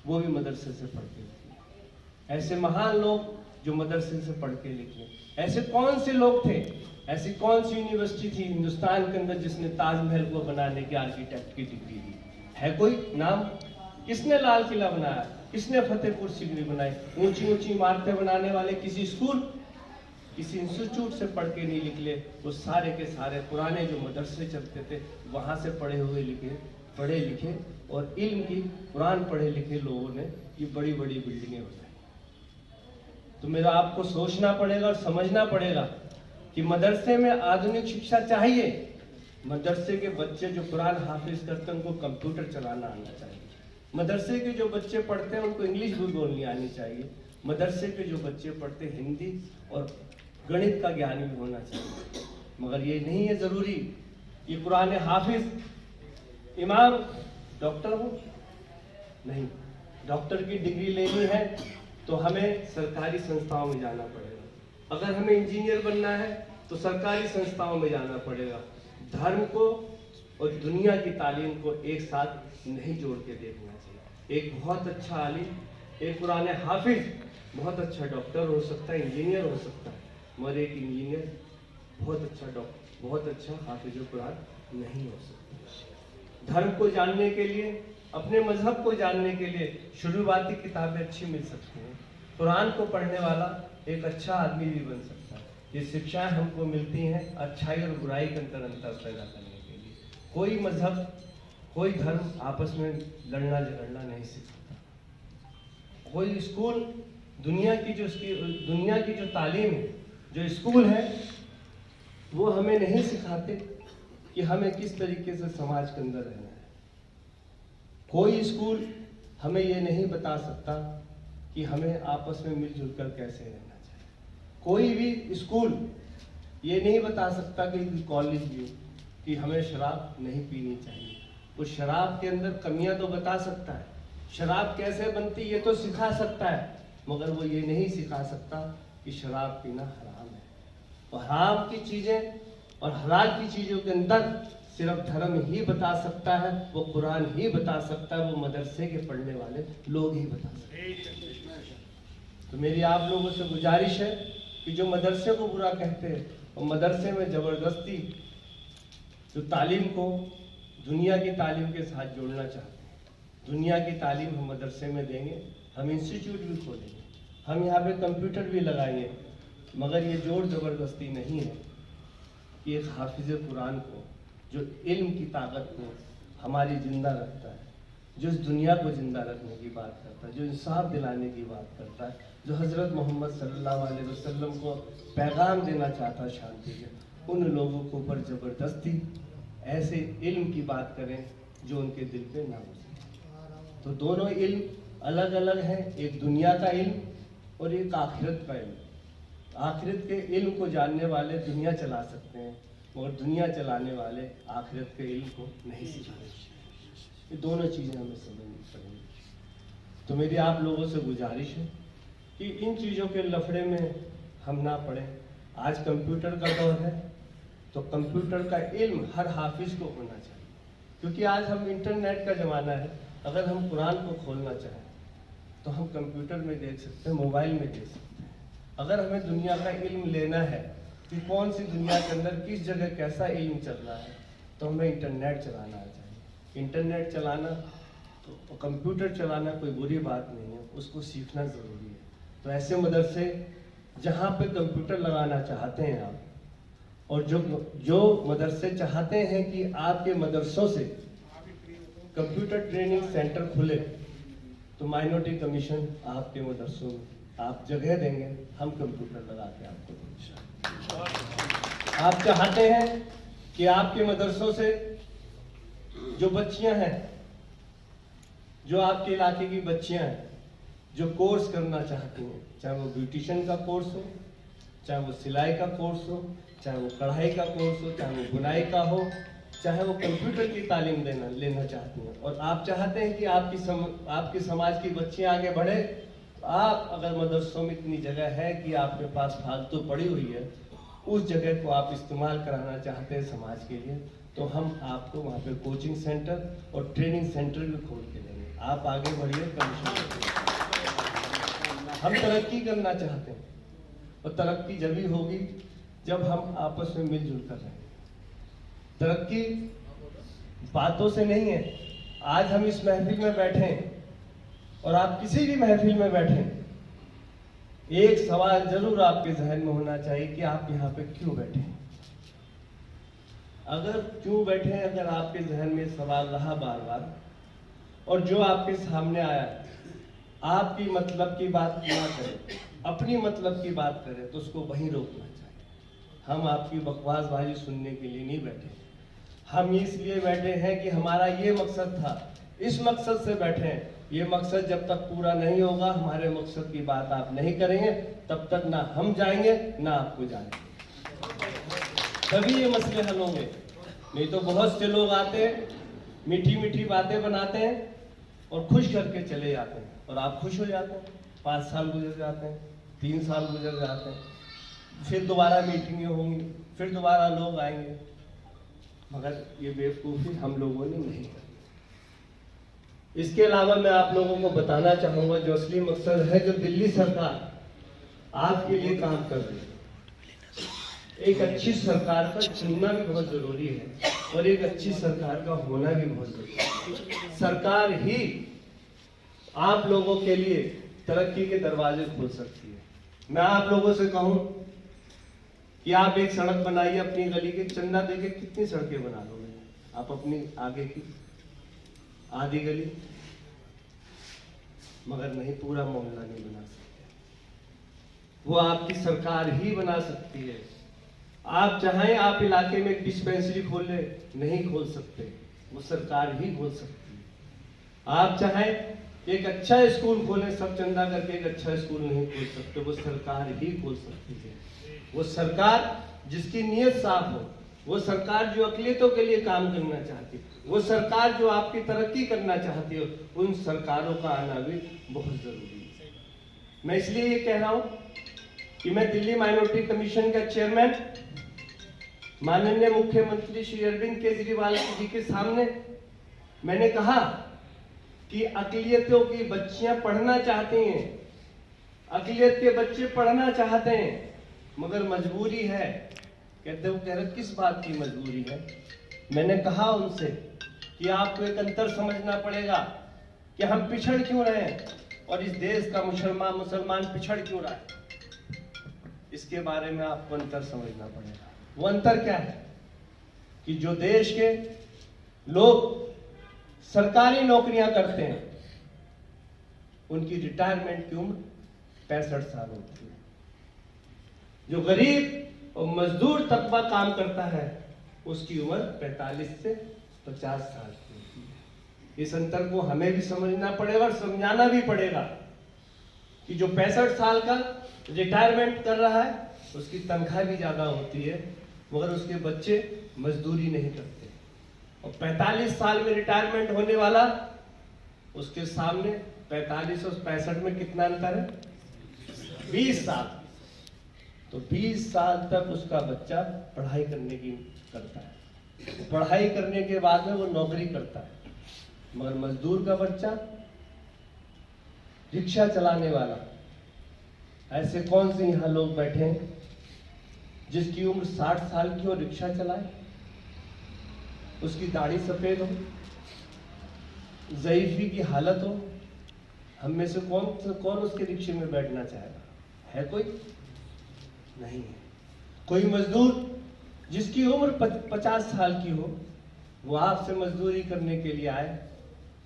वो भी मदरसे से पढ़ के लिखे। ऐसे महान लोग जो मदरसे से पढ़ के लिखे, ऐसे कौन से लोग थे, ऐसी कौन सी यूनिवर्सिटी थी हिंदुस्तान के अंदर जिसने ताजमहल को बनाने की आर्किटेक्ट की डिग्री दी? है कोई नाम? किसने लाल किला बनाया? किसने फतेहपुर सीकरी बनाई? ऊंची ऊंची इमारतें बनाने वाले किसी स्कूल, किसी इंस्टीट्यूट से पढ़ के नहीं निकले। वो सारे के सारे पुराने जो मदरसे चलते थे वहां से पढ़े लिखे और इल्म की, कुरान पढ़े लिखे लोगों ने ये बड़ी बड़ी बिल्डिंगें बनाई। तो मेरा आपको सोचना पड़ेगा और समझना पड़ेगा कि मदरसे में आधुनिक शिक्षा चाहिए। मदरसे के बच्चे जो कुरान हाफिज करते हैं उनको कंप्यूटर चलाना आना चाहिए। मदरसे के जो बच्चे पढ़ते हैं उनको इंग्लिश भी बोलनी आनी चाहिए। मदरसे के जो बच्चे पढ़ते हैं हिंदी और गणित का ज्ञान भी होना चाहिए। मगर ये नहीं है जरूरी ये कुरान हाफिज, इमाम, डॉक्टर हो। नहीं, डॉक्टर की डिग्री लेनी है तो हमें सरकारी संस्थाओं में जाना पड़ेगा। अगर हमें इंजीनियर बनना है तो सरकारी संस्थाओं में जाना पड़ेगा। धर्म को और दुनिया की तालीम को एक साथ नहीं जोड़ के देखना चाहिए। एक बहुत अच्छा आलिम, एक कुरान हाफिज बहुत अच्छा डॉक्टर हो सकता है, इंजीनियर हो सकता है, मगर एक इंजीनियर बहुत अच्छा डॉक्टर, बहुत अच्छा हाफिज कुरान नहीं हो सकता। धर्म को जानने के लिए, अपने मजहब को जानने के लिए शुरुआती किताबें अच्छी मिल सकती हैं। कुरान को पढ़ने वाला एक अच्छा आदमी भी बन सकता है। ये शिक्षाएं हमको मिलती हैं अच्छाई और बुराई के अंतर पैदा करने के लिए। कोई मजहब, कोई धर्म आपस में लड़ना झगड़ना नहीं सीखता। कोई स्कूल, दुनिया की जो तालीम है, जो स्कूल है, वो हमें नहीं सिखाते कि हमें किस तरीके से समाज के अंदर रहना है। कोई स्कूल हमें ये नहीं बता सकता कि हमें आपस में मिलजुल कर कैसे रहना चाहिए। कोई भी स्कूल ये नहीं बता सकता कि कॉलेज भी कि हमें शराब नहीं पीनी चाहिए। उस शराब के अंदर कमियां तो बता सकता है, शराब कैसे बनती ये तो सिखा सकता है, मगर वो ये नहीं सिखा सकता कि शराब पीना हराम है। और हराम की चीजें और हलाल की चीजों के अंदर सिर्फ धर्म ही बता सकता है, वो कुरान ही बता सकता है, वो मदरसे के पढ़ने वाले लोग ही बता सकते हैं। तो मेरी आप लोगों से गुजारिश है कि जो मदरसे को बुरा कहते हैं और मदरसे में जबरदस्ती जो तालीम को दुनिया की तालीम के साथ जोड़ना चाहते हैं, दुनिया की तालीम हम मदरसे में देंगे, हम इंस्टीट्यूट भी खोलेंगे, हम यहाँ पे कंप्यूटर भी लगाएंगे, मगर ये जोर जबरदस्ती नहीं है कि एक हाफिज कुरान को, जो इल्म की ताकत को हमारी जिंदा रखता है, जो इस दुनिया को जिंदा रखने की बात करता है, जो इंसाफ दिलाने की बात करता है, जो हज़रत मोहम्मद सल्लल्लाहु अलैहि वसल्लम को पैगाम देना चाहता है शांति के, उन लोगों के ऊपर ज़बरदस्ती ऐसे इल्म की बात करें जो उनके दिल पे ना हो। तो दोनों इल्म अलग अलग हैं, एक दुनिया का इल्म और एक आखिरत का इल्म। आखिरत के इल्म को जानने वाले दुनिया चला सकते हैं, मगर दुनिया चलाने वाले आखिरत के इल्म को नहीं सिखाते। ये दोनों चीज़ें हमें समझनी पड़ेंगी। तो मेरी आप लोगों से गुजारिश है कि इन चीज़ों के लफड़े में हम ना पड़े। आज कंप्यूटर का दौर है, तो कंप्यूटर का इल्म हर हाफिज को होना चाहिए, क्योंकि आज हम इंटरनेट का ज़माना है। अगर हम कुरान को खोलना चाहें तो हम कंप्यूटर में देख सकते हैं, मोबाइल में देख सकते हैं। अगर हमें दुनिया का इल्म लेना है कि कौन सी दुनिया के अंदर किस जगह कैसा इल्म चल रहा है, तो हमें इंटरनेट चलाना आ चाहिए। इंटरनेट चलाना तो कंप्यूटर चलाना कोई बुरी बात नहीं है, उसको सीखना ज़रूरी है। तो ऐसे मदरसे जहाँ पे कंप्यूटर लगाना चाहते हैं आप, और जो मदरसे चाहते हैं कि आपके मदरसों से कंप्यूटर ट्रेनिंग सेंटर खुले, तो माइनॉरिटी कमीशन आपके मदरसों में आप जगह देंगे, हम कंप्यूटर लगा के आपको देंगे। आप चाहते हैं कि आपके मदरसों से जो बच्चियां हैं, जो आपके इलाके की बच्चियां हैं, जो कोर्स करना चाहती हैं, चाहे वो ब्यूटिशियन का कोर्स हो, चाहे वो सिलाई का कोर्स हो, चाहे वो कढ़ाई का कोर्स हो, चाहे वो बुनाई का हो, चाहे वो कंप्यूटर की तालीम लेना चाहती हैं, और आप चाहते हैं कि आपकी समाज की बच्चियां आगे बढ़े, आप अगर मदरसों में इतनी जगह है कि आपके पास फालतू पड़ी हुई है, उस जगह को आप इस्तेमाल कराना चाहते हैं समाज के लिए, तो हम आपको वहाँ पे कोचिंग सेंटर और ट्रेनिंग सेंटर भी खोल के देंगे। आप आगे बढ़िए, कमीशन। हम तरक्की करना चाहते हैं, और तरक्की जब ही होगी जब हम आपस में मिलजुल कर रहेंगे। तरक्की बातों से नहीं है। आज हम इस महफिल में बैठे हैं, और आप किसी भी महफिल में बैठे, एक सवाल जरूर आपके जहन में होना चाहिए कि आप यहाँ पे क्यों बैठे हैं। अगर क्यों बैठे हैं, अगर आपके जहन में सवाल रहा बार बार, और जो आपके सामने आया आपकी मतलब की बात ना करें, अपनी मतलब की बात करें, तो उसको वहीं रोकना चाहिए। हम आपकी बकवासबाजी सुनने के लिए नहीं बैठे, हम इसलिए बैठे हैं कि हमारा ये मकसद था, इस मकसद से बैठे हैं। ये मकसद जब तक पूरा नहीं होगा, हमारे मकसद की बात आप नहीं करेंगे, तब तक ना हम जाएंगे ना आपको जाएंगे, तभी ये मसले हल होंगे। नहीं तो बहुत से लोग आते हैं, मीठी मीठी बातें बनाते हैं और खुश करके चले जाते हैं, और आप खुश हो जाते हैं। 5 साल गुजर जाते हैं, 3 साल गुजर जाते हैं, फिर दोबारा मीटिंगें होंगी, फिर दोबारा लोग आएंगे, मगर ये बेवकूफ़ी हम लोगों ने नहीं की। इसके अलावा मैं आप लोगों को बताना चाहूँगा जो असली मकसद है, जो दिल्ली सरकार आपके लिए काम कर रही है। एक अच्छी सरकार का चुनना भी बहुत जरूरी है, और एक अच्छी सरकार का होना भी बहुत जरूरी है। सरकार ही आप लोगों के लिए तरक्की के दरवाजे खोल सकती है। मैं आप लोगों से कहूं कि आप एक सड़क बनाइए अपनी गली के, चंदा देके कितनी सड़कें बना लोगे आप अपनी आगे की आधी गली, मगर नहीं, पूरा मोहल्ला नहीं बना सकते। वो आपकी सरकार ही बना सकती है। आप चाहें आप इलाके में एक डिस्पेंसरी खोले, नहीं खोल सकते, वो सरकार ही खोल सकती है। आप चाहें एक अच्छा स्कूल खोलें, सब चंदा करके एक अच्छा स्कूल नहीं खोल सकते, वो सरकार ही खोल सकती है। वो सरकार जिसकी नीयत साफ हो, वो सरकार जो अक़लियतों के लिए काम करना चाहती है, वो सरकार जो आपकी तरक्की करना चाहती है, उन सरकारों का आना भी बहुत जरूरी है। मैं इसलिए ये कह रहा हूँ कि मैं दिल्ली माइनॉरिटी कमीशन का चेयरमैन माननीय मुख्यमंत्री श्री अरविंद केजरीवाल जी के सामने मैंने कहा कि अक़लियतों की बच्चियां पढ़ना चाहती हैं, अक़लियत के बच्चे पढ़ना चाहते हैं, मगर मजबूरी है। कहते वो कह रहे किस बात की मजबूरी है। मैंने कहा उनसे कि आपको एक अंतर समझना पड़ेगा कि हम पिछड़ क्यों रहे हैं, और इस देश का मुसलमान पिछड़ क्यों रहा है, इसके बारे में आपको अंतर समझना पड़ेगा। वो अंतर क्या है कि जो देश के लोग सरकारी नौकरियां करते हैं, उनकी रिटायरमेंट की उम्र 65 साल होती है। जो गरीब और मजदूर तबका काम करता है, उसकी उम्र 45 से 50 साल की होती है। इस अंतर को हमें भी समझना पड़ेगा और समझाना भी पड़ेगा कि जो 65 साल का रिटायरमेंट कर रहा है, उसकी तनख्वाह भी ज्यादा होती है, मगर उसके बच्चे मजदूरी नहीं करते। और 45 साल में रिटायरमेंट होने वाला, उसके सामने 45 और 65 में कितना अंतर है? 20 साल। तो 20 साल तक उसका बच्चा पढ़ाई करने की करता है, पढ़ाई करने के बाद में वो नौकरी करता है। मगर मजदूर का बच्चा, रिक्शा चलाने वाला, ऐसे कौन से यहाँ लोग बैठे हैं जिसकी उम्र 60 साल की हो, रिक्शा चलाए, उसकी दाढ़ी सफेद हो, ज़ईफी की हालत हो? हम में से कौन उसके रिक्शे में बैठना चाहेगा? है कोई? नहीं है। कोई मजदूर जिसकी उम्र 50 साल की हो, वो आपसे मजदूरी करने के लिए आए,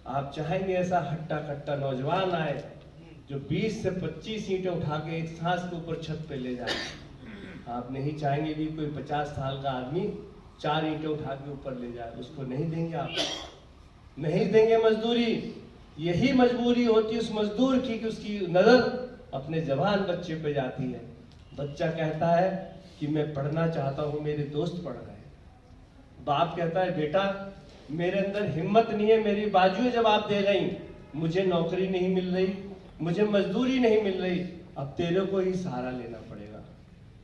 आप चाहेंगे ऐसा हट्टा कट्टा नौजवान आए जो 20 से 25 ईंटें उठा के एक सांस के ऊपर छत पे ले जाए? आप नहीं चाहेंगे कि कोई 50 साल का आदमी 4 ईंटें उठा के ऊपर ले जाए? उसको नहीं देंगे आप, नहीं देंगे मजदूरी। यही मजबूरी होती है उस मजदूर की कि उसकी नजर अपने जवान बच्चे पे जाती है। बच्चा कहता है कि मैं पढ़ना चाहता हूँ, मेरे दोस्त पढ़ रहे हैं। बाप कहता है बेटा मेरे अंदर हिम्मत नहीं है, मेरी बाजुएं जवाब दे गई, मुझे नौकरी नहीं मिल रही, मुझे मजदूरी नहीं मिल रही, अब तेरे को ही सहारा लेना पड़ेगा।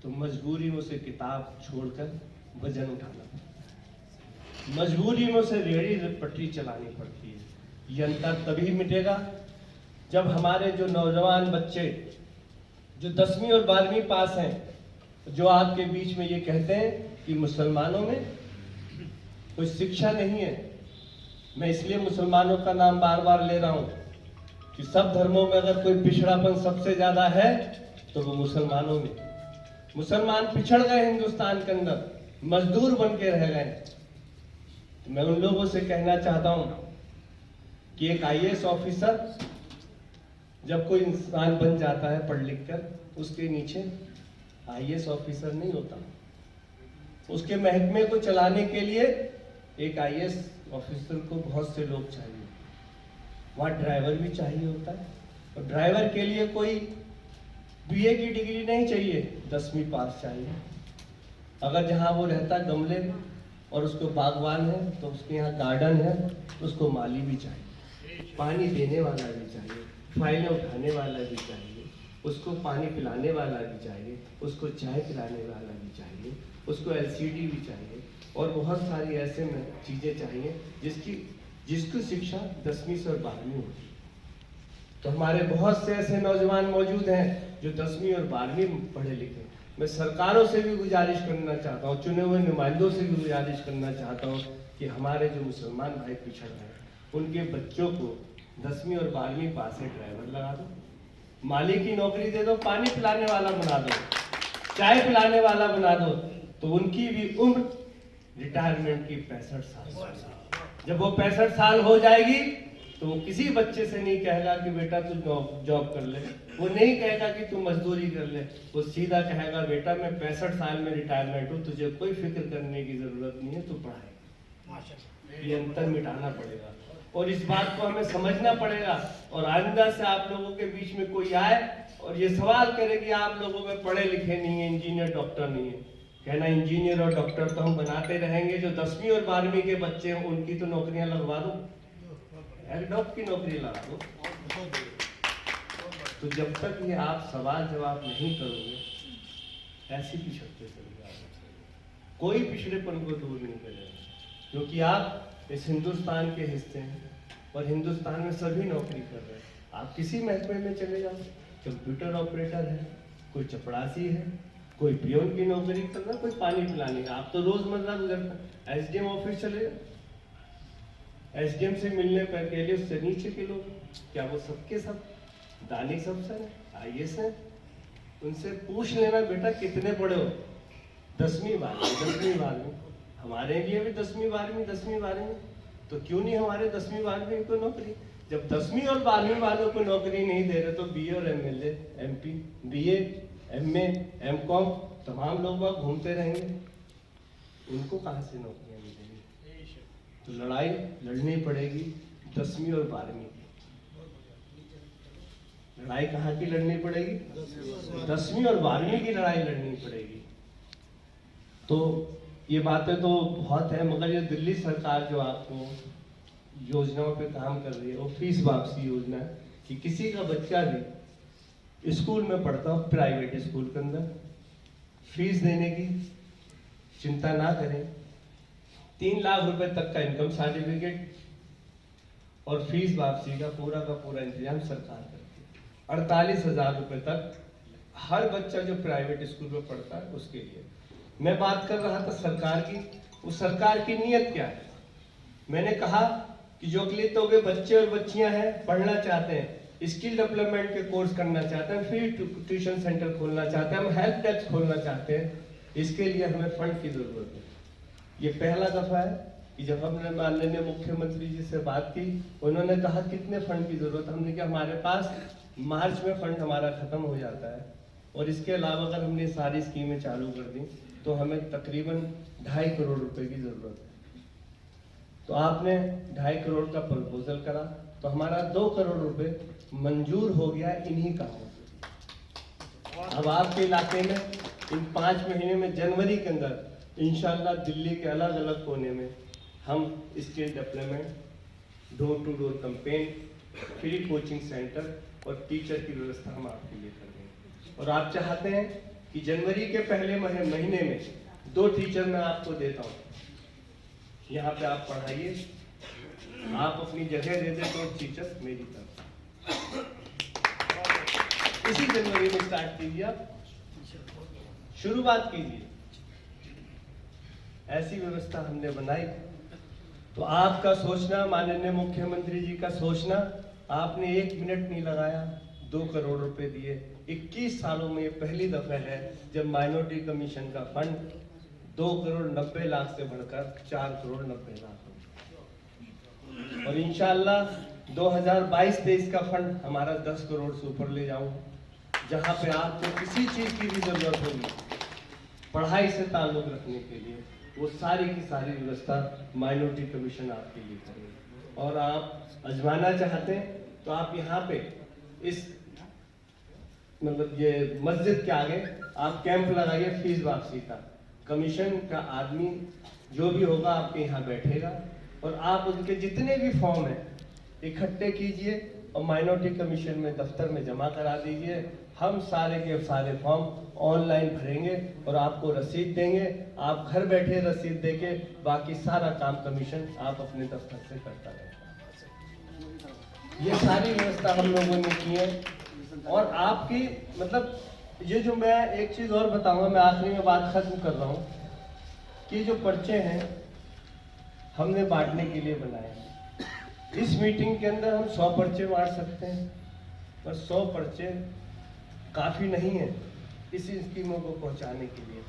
तो मजबूरी में उसे किताब छोड़कर वजन उठाना पड़ता है, मजबूरी में उसे रेहड़ी पटरी चलानी पड़ती है। ये अंतर तभी मिटेगा जब हमारे जो नौजवान बच्चे जो 10वीं और 12वीं पास हैं, जो आपके बीच में ये कहते हैं कि मुसलमानों में कोई शिक्षा नहीं है। मैं इसलिए मुसलमानों का नाम बार बार ले रहा हूं कि सब धर्मों में अगर कोई पिछड़ापन सबसे ज्यादा है तो वो मुसलमानों में। मुसलमान पिछड़ गए हिंदुस्तान के अंदर, मजदूर बन के रह गए। तो मैं उन लोगों से कहना चाहता हूं कि एक IAS ऑफिसर जब कोई इंसान बन जाता है पढ़ लिख कर, उसके नीचे IAS ऑफिसर नहीं होता। उसके महकमे को चलाने के लिए एक IAS ऑफिसर को बहुत से लोग चाहिए, वहाँ ड्राइवर भी चाहिए होता है। और ड्राइवर के लिए कोई BA की डिग्री नहीं चाहिए, 10वीं पास चाहिए। अगर जहाँ वो रहता गमले और उसको बागवान है तो उसके यहाँ गार्डन है, तो उसको माली भी चाहिए, पानी देने वाला भी चाहिए, फाइलें उठाने वाला भी चाहिए, उसको पानी पिलाने वाला भी चाहिए, उसको चाय पिलाने वाला भी चाहिए, उसको LCD भी चाहिए, और बहुत सारी ऐसे में चीज़ें चाहिए जिसकी शिक्षा 10वीं से और 12वीं होती है। तो हमारे बहुत से ऐसे नौजवान मौजूद हैं जो 10वीं और 12वीं पढ़े लिखे। मैं सरकारों से भी गुजारिश करना चाहता हूँ, चुने हुए नुमाइंदों से भी गुजारिश करना चाहता हूँ कि हमारे जो मुसलमान भाई पिछड़ रहे हैं, उनके बच्चों को 10वीं और 12वीं पास से ड्राइवर लगा दो, माली की नौकरी दे दो, पानी पिलाने वाला बना दो, चाय पिलाने वाला बना दो, तो उनकी भी उम्र रिटायरमेंट की 65 साल। जब वो 65 साल हो जाएगी तो वो किसी बच्चे से नहीं कहेगा कि बेटा तू जॉब कर ले, वो नहीं कहेगा कि तू मजदूरी कर ले, वो सीधा कहेगा बेटा मैं 65 साल में रिटायरमेंट हूँ, तुझे कोई फिक्र करने की जरूरत नहीं है, तू पढ़ाए। ये अंतर मिटाना पड़ेगा और इस बात को हमें समझना पड़ेगा। और आइंदा से आप लोगों के बीच में कोई आए और ये सवाल करे कि आप लोगों में पढ़े लिखे नहीं है, इंजीनियर डॉक्टर नहीं है, कहना इंजीनियर और डॉक्टर तो हम बनाते रहेंगे, जो 10वीं और 12वीं के बच्चे हैं उनकी तो नौकरियां लगवा दो, डॉक्टर की नौकरी लगा दो। तो जब तक ये आप सवाल जवाब नहीं करोगे, ऐसे पिछड़ते चले जाओगे, कोई पिछड़ेपन को दूर नहीं करेगा, क्योंकि आप इस हिंदुस्तान के हिस्से हैं और हिंदुस्तान में सभी नौकरी कर रहे हैं। आप किसी महकमे में चले जाओ, कंप्यूटर ऑपरेटर है, कोई चपड़ासी है, कोई पियोन की नौकरी कर रहा है, कोई पानी पिलाने का, आप तो रोजमर्रा गुजरता। SDM ऑफिस चले जाओ, SDM से मिलने पर के लिए उससे नीचे के लोग, क्या वो सबके सब दानिश अफसर है, IAS है? उनसे पूछ लेना बेटा कितने पढ़े हो, 10वीं 12वीं। हमारे लिए भी 10वीं 12वीं, तो क्यों नहीं हमारे 10वीं 12वीं को नौकरी? जब 10वीं और 12वीं वालों को नौकरी नहीं दे रहे तो BA और MLA MP, BA MA MCOM तमाम लोग वहाँ घूमते रहेंगे, उनको कहाँ से नौकरियाँ मिलेंगी? तो लड़ाई लड़नी पड़ेगी 10वीं और 12वीं की। लड़ाई कहाँ की लड़नी पड़ेगी? 10वीं और 12वीं की लड़ाई लड़नी पड़ेगी। तो ये बातें तो बहुत है, मगर ये दिल्ली सरकार जो आपको योजनाओं पे काम कर रही है, वो फीस वापसी योजना है कि किसी का बच्चा भी स्कूल में पढ़ता हो, प्राइवेट स्कूल के अंदर, फीस देने की चिंता ना करें। 3 लाख रुपए तक का इनकम सर्टिफिकेट और फीस वापसी का पूरा इंतजाम सरकार करती है। 48,000 रुपए तक हर बच्चा जो प्राइवेट स्कूल में पढ़ता है उसके लिए। मैं बात कर रहा था सरकार की, उस सरकार की नीयत क्या है। मैंने कहा कि जो अकलियतों के बच्चे और बच्चियां हैं, पढ़ना चाहते हैं, स्किल डेवलपमेंट के कोर्स करना चाहते हैं, फ्री ट्यूशन सेंटर खोलना चाहते हैं, हम हेल्प डेस्क खोलना चाहते हैं, इसके लिए हमें फंड की जरूरत है। ये पहला दफा है कि जब हमने माननीय मुख्यमंत्री जी से बात की, उन्होंने कहा कितने फंड की जरूरत है। हमने कहा हमारे पास मार्च में फंड हमारा खत्म हो जाता है, और इसके अलावा अगर हमने सारी स्कीमें चालू कर दी तो हमें तकरीबन 2.5 करोड़ रुपए की जरूरत है। तो आपने 2.5 करोड़ का प्रपोजल करा, तो हमारा 2 करोड़ रुपए मंजूर हो गया इन्हीं कामों से। अब आपके इलाके में इन 5 महीने में जनवरी के अंदर इंशाल्लाह दिल्ली के अलग अलग कोने में हम skill development, door to door campaign, free coaching centre और टीचर की व्यवस्था हम आपके लिए कर देंगे। और आप चाहते हैं कि जनवरी के पहले महीने में 2 टीचर मैं आपको देता हूँ, यहाँ पे आप पढ़ाइए, आप अपनी जगह दे दें, तो टीचर मेरी तरफ इसी जनवरी में स्टार्ट कीजिए, आप शुरुआत कीजिए। ऐसी व्यवस्था हमने बनाई। तो आपका सोचना, माननीय मुख्यमंत्री जी का सोचना, आपने 1 मिनट नहीं लगाया, 2 करोड़ रुपए दिए। 21 सालों में ये पहली दफा है जब माइनॉरिटी कमीशन का फंड 2 करोड़ 90 लाख से बढ़कर 4 करोड़ 90 लाख हो। और इंशाल्लाह 2022-23 का फंड हमारा 10 करोड़ से ऊपर ले जाऊं, जहां पे आपको किसी चीज की भी जरूरत होगी पढ़ाई से ताल्लुक रखने के लिए, वो सारी की सारी व्यवस्था माइनॉरिटी कमीशन आपके लिए करेगी। और आप आजमाना चाहते हैं तो आप यहाँ पे इस मतलब ये मस्जिद के आगे आप कैंप लगाइए फीस वापसी का। कमीशन का आदमी जो भी होगा आपके यहाँ बैठेगा, और आप उनके जितने भी फॉर्म हैं इकट्ठे कीजिए और माइनॉरिटी कमीशन में दफ्तर में जमा करा दीजिए। हम सारे के सारे फॉर्म ऑनलाइन भरेंगे और आपको रसीद देंगे। आप घर बैठे रसीद देके बाकी सारा काम कमीशन आप अपने दफ्तर से करता रहेगा। ये सारी व्यवस्था हम लोगों ने की है। और आपकी मतलब ये जो मैं एक चीज और बताऊंगा, मैं आखिरी में बात खत्म कर रहा हूँ कि जो पर्चे हैं हमने बांटने के लिए बनाए। इस मीटिंग के अंदर हम 100 पर्चे बांट सकते हैं, पर 100 पर्चे काफी नहीं है इस स्कीमों को पहुंचाने के लिए।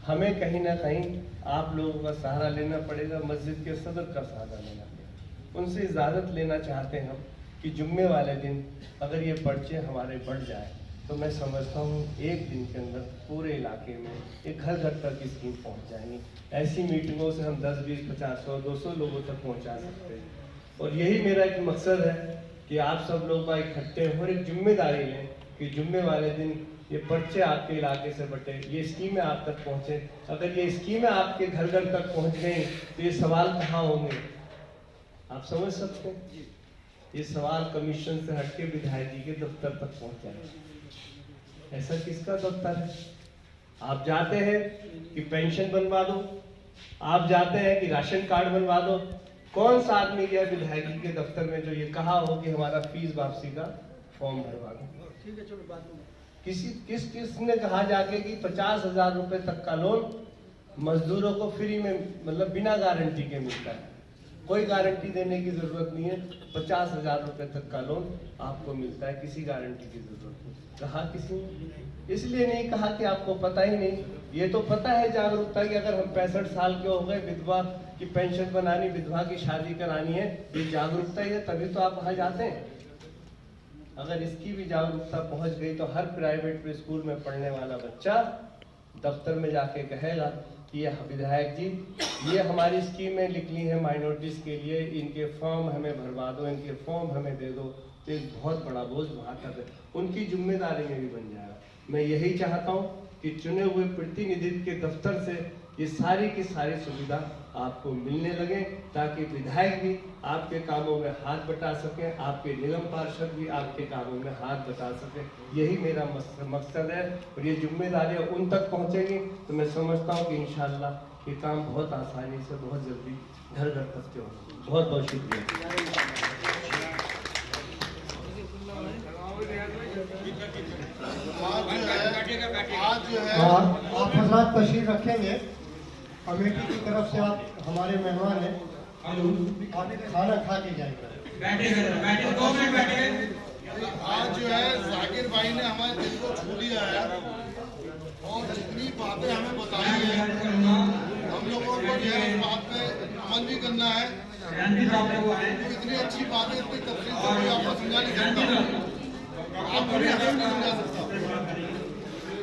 हमें कहीं ना कहीं आप लोगों का सहारा लेना पड़ेगा, मस्जिद के सदर का सहारा लेना पड़ेगा। उनसे इजाजत लेना चाहते हैं हम कि जुम्मे वाले दिन अगर ये पर्चे हमारे बढ़ जाए तो मैं समझता हूँ 1 दिन के अंदर पूरे इलाके में एक घर घर तक स्कीम पहुँच जाएंगी। ऐसी मीटिंगों से हम 10, 20, 50, 100, 200 लोगों तक पहुँचा सकते हैं। और यही मेरा एक मकसद है कि आप सब लोग का इकट्ठे हो और एक जिम्मेदारी लें कि जुम्मे वाले दिन ये पर्चे आपके इलाके से बटे, ये स्कीमें आप तक पहुँचे। अगर ये स्कीमें आपके घर घर तक पहुँच गई तो ये सवाल कहाँ होंगे, आप समझ सकते हैं। ये सवाल कमीशन से हटके विधायक जी के दफ्तर तक पहुँच जाए। ऐसा किसका दफ्तर है? आप जाते हैं कि पेंशन बनवा दो, आप जाते हैं कि राशन कार्ड बनवा दो। कौन सा आदमी गया विधायक जी के दफ्तर में जो ये कहा हो कि हमारा फीस वापसी का फॉर्म भरवा दो? ठीक है, चलो बात किसने कहा जाके कि 50,000 रुपए तक का लोन मजदूरों को फ्री में मतलब बिना गारंटी के मिलता है। कोई गारंटी देने की जरूरत नहीं है, 50,000 रुपए तक का लोन आपको मिलता है, किसी गारंटी की जरूरत नहीं। कहा किसी ने? इसलिए नहीं कहा कि आपको पता ही नहीं। ये तो पता है जागरूकता की, अगर हम 65 साल के हो गए, विधवा की पेंशन बनानी, विधवा की शादी करानी है, ये जागरूकता ही है, तभी तो आप वहां जाते हैं। अगर इसकी भी जागरूकता पहुंच गई तो हर प्राइवेट स्कूल में पढ़ने वाला बच्चा दफ्तर में जाके कहेगा कि ये विधायक जी, ये हमारी स्कीमें निकली हैं माइनॉरिटीज के लिए, इनके फॉर्म हमें भरवा दो, इनके फॉर्म हमें दे दो। तो एक बहुत बड़ा बोझ वहाँ तक उनकी जिम्मेदारी में भी बन जाएगा। मैं यही चाहता हूँ कि चुने हुए प्रतिनिधि के दफ्तर से ये सारी की सारी सुविधा आपको मिलने लगे, ताकि विधायक भी आपके कामों में हाथ बटा सके, आपके निगम पार्षद भी आपके कामों में हाथ बटा सके। यही मेरा मकसद है और ये जिम्मेदारियां उन तक पहुंचेंगी तो मैं समझता हूँ कि इंशाल्लाह ये काम बहुत आसानी से बहुत जल्दी घर घर तक होगा। बहुत बहुत शुक्रिया। आज जो है आप हजरात तशरीफ रखेंगे, कमेटी की तरफ से आप हमारे मेहमान हैं, आप खाना खा के जाएंगे। आज जो है जाकिर भाई ने हमारे दिल को छू लिया है और जितनी बातें हमें बताई हैं हम लोगों को जो है उस बात पे अमल भी करना है। इतनी अच्छी बातें इतनी तफसील से आपको समझा नहीं सकता, आपको भी नहीं समझा सकता।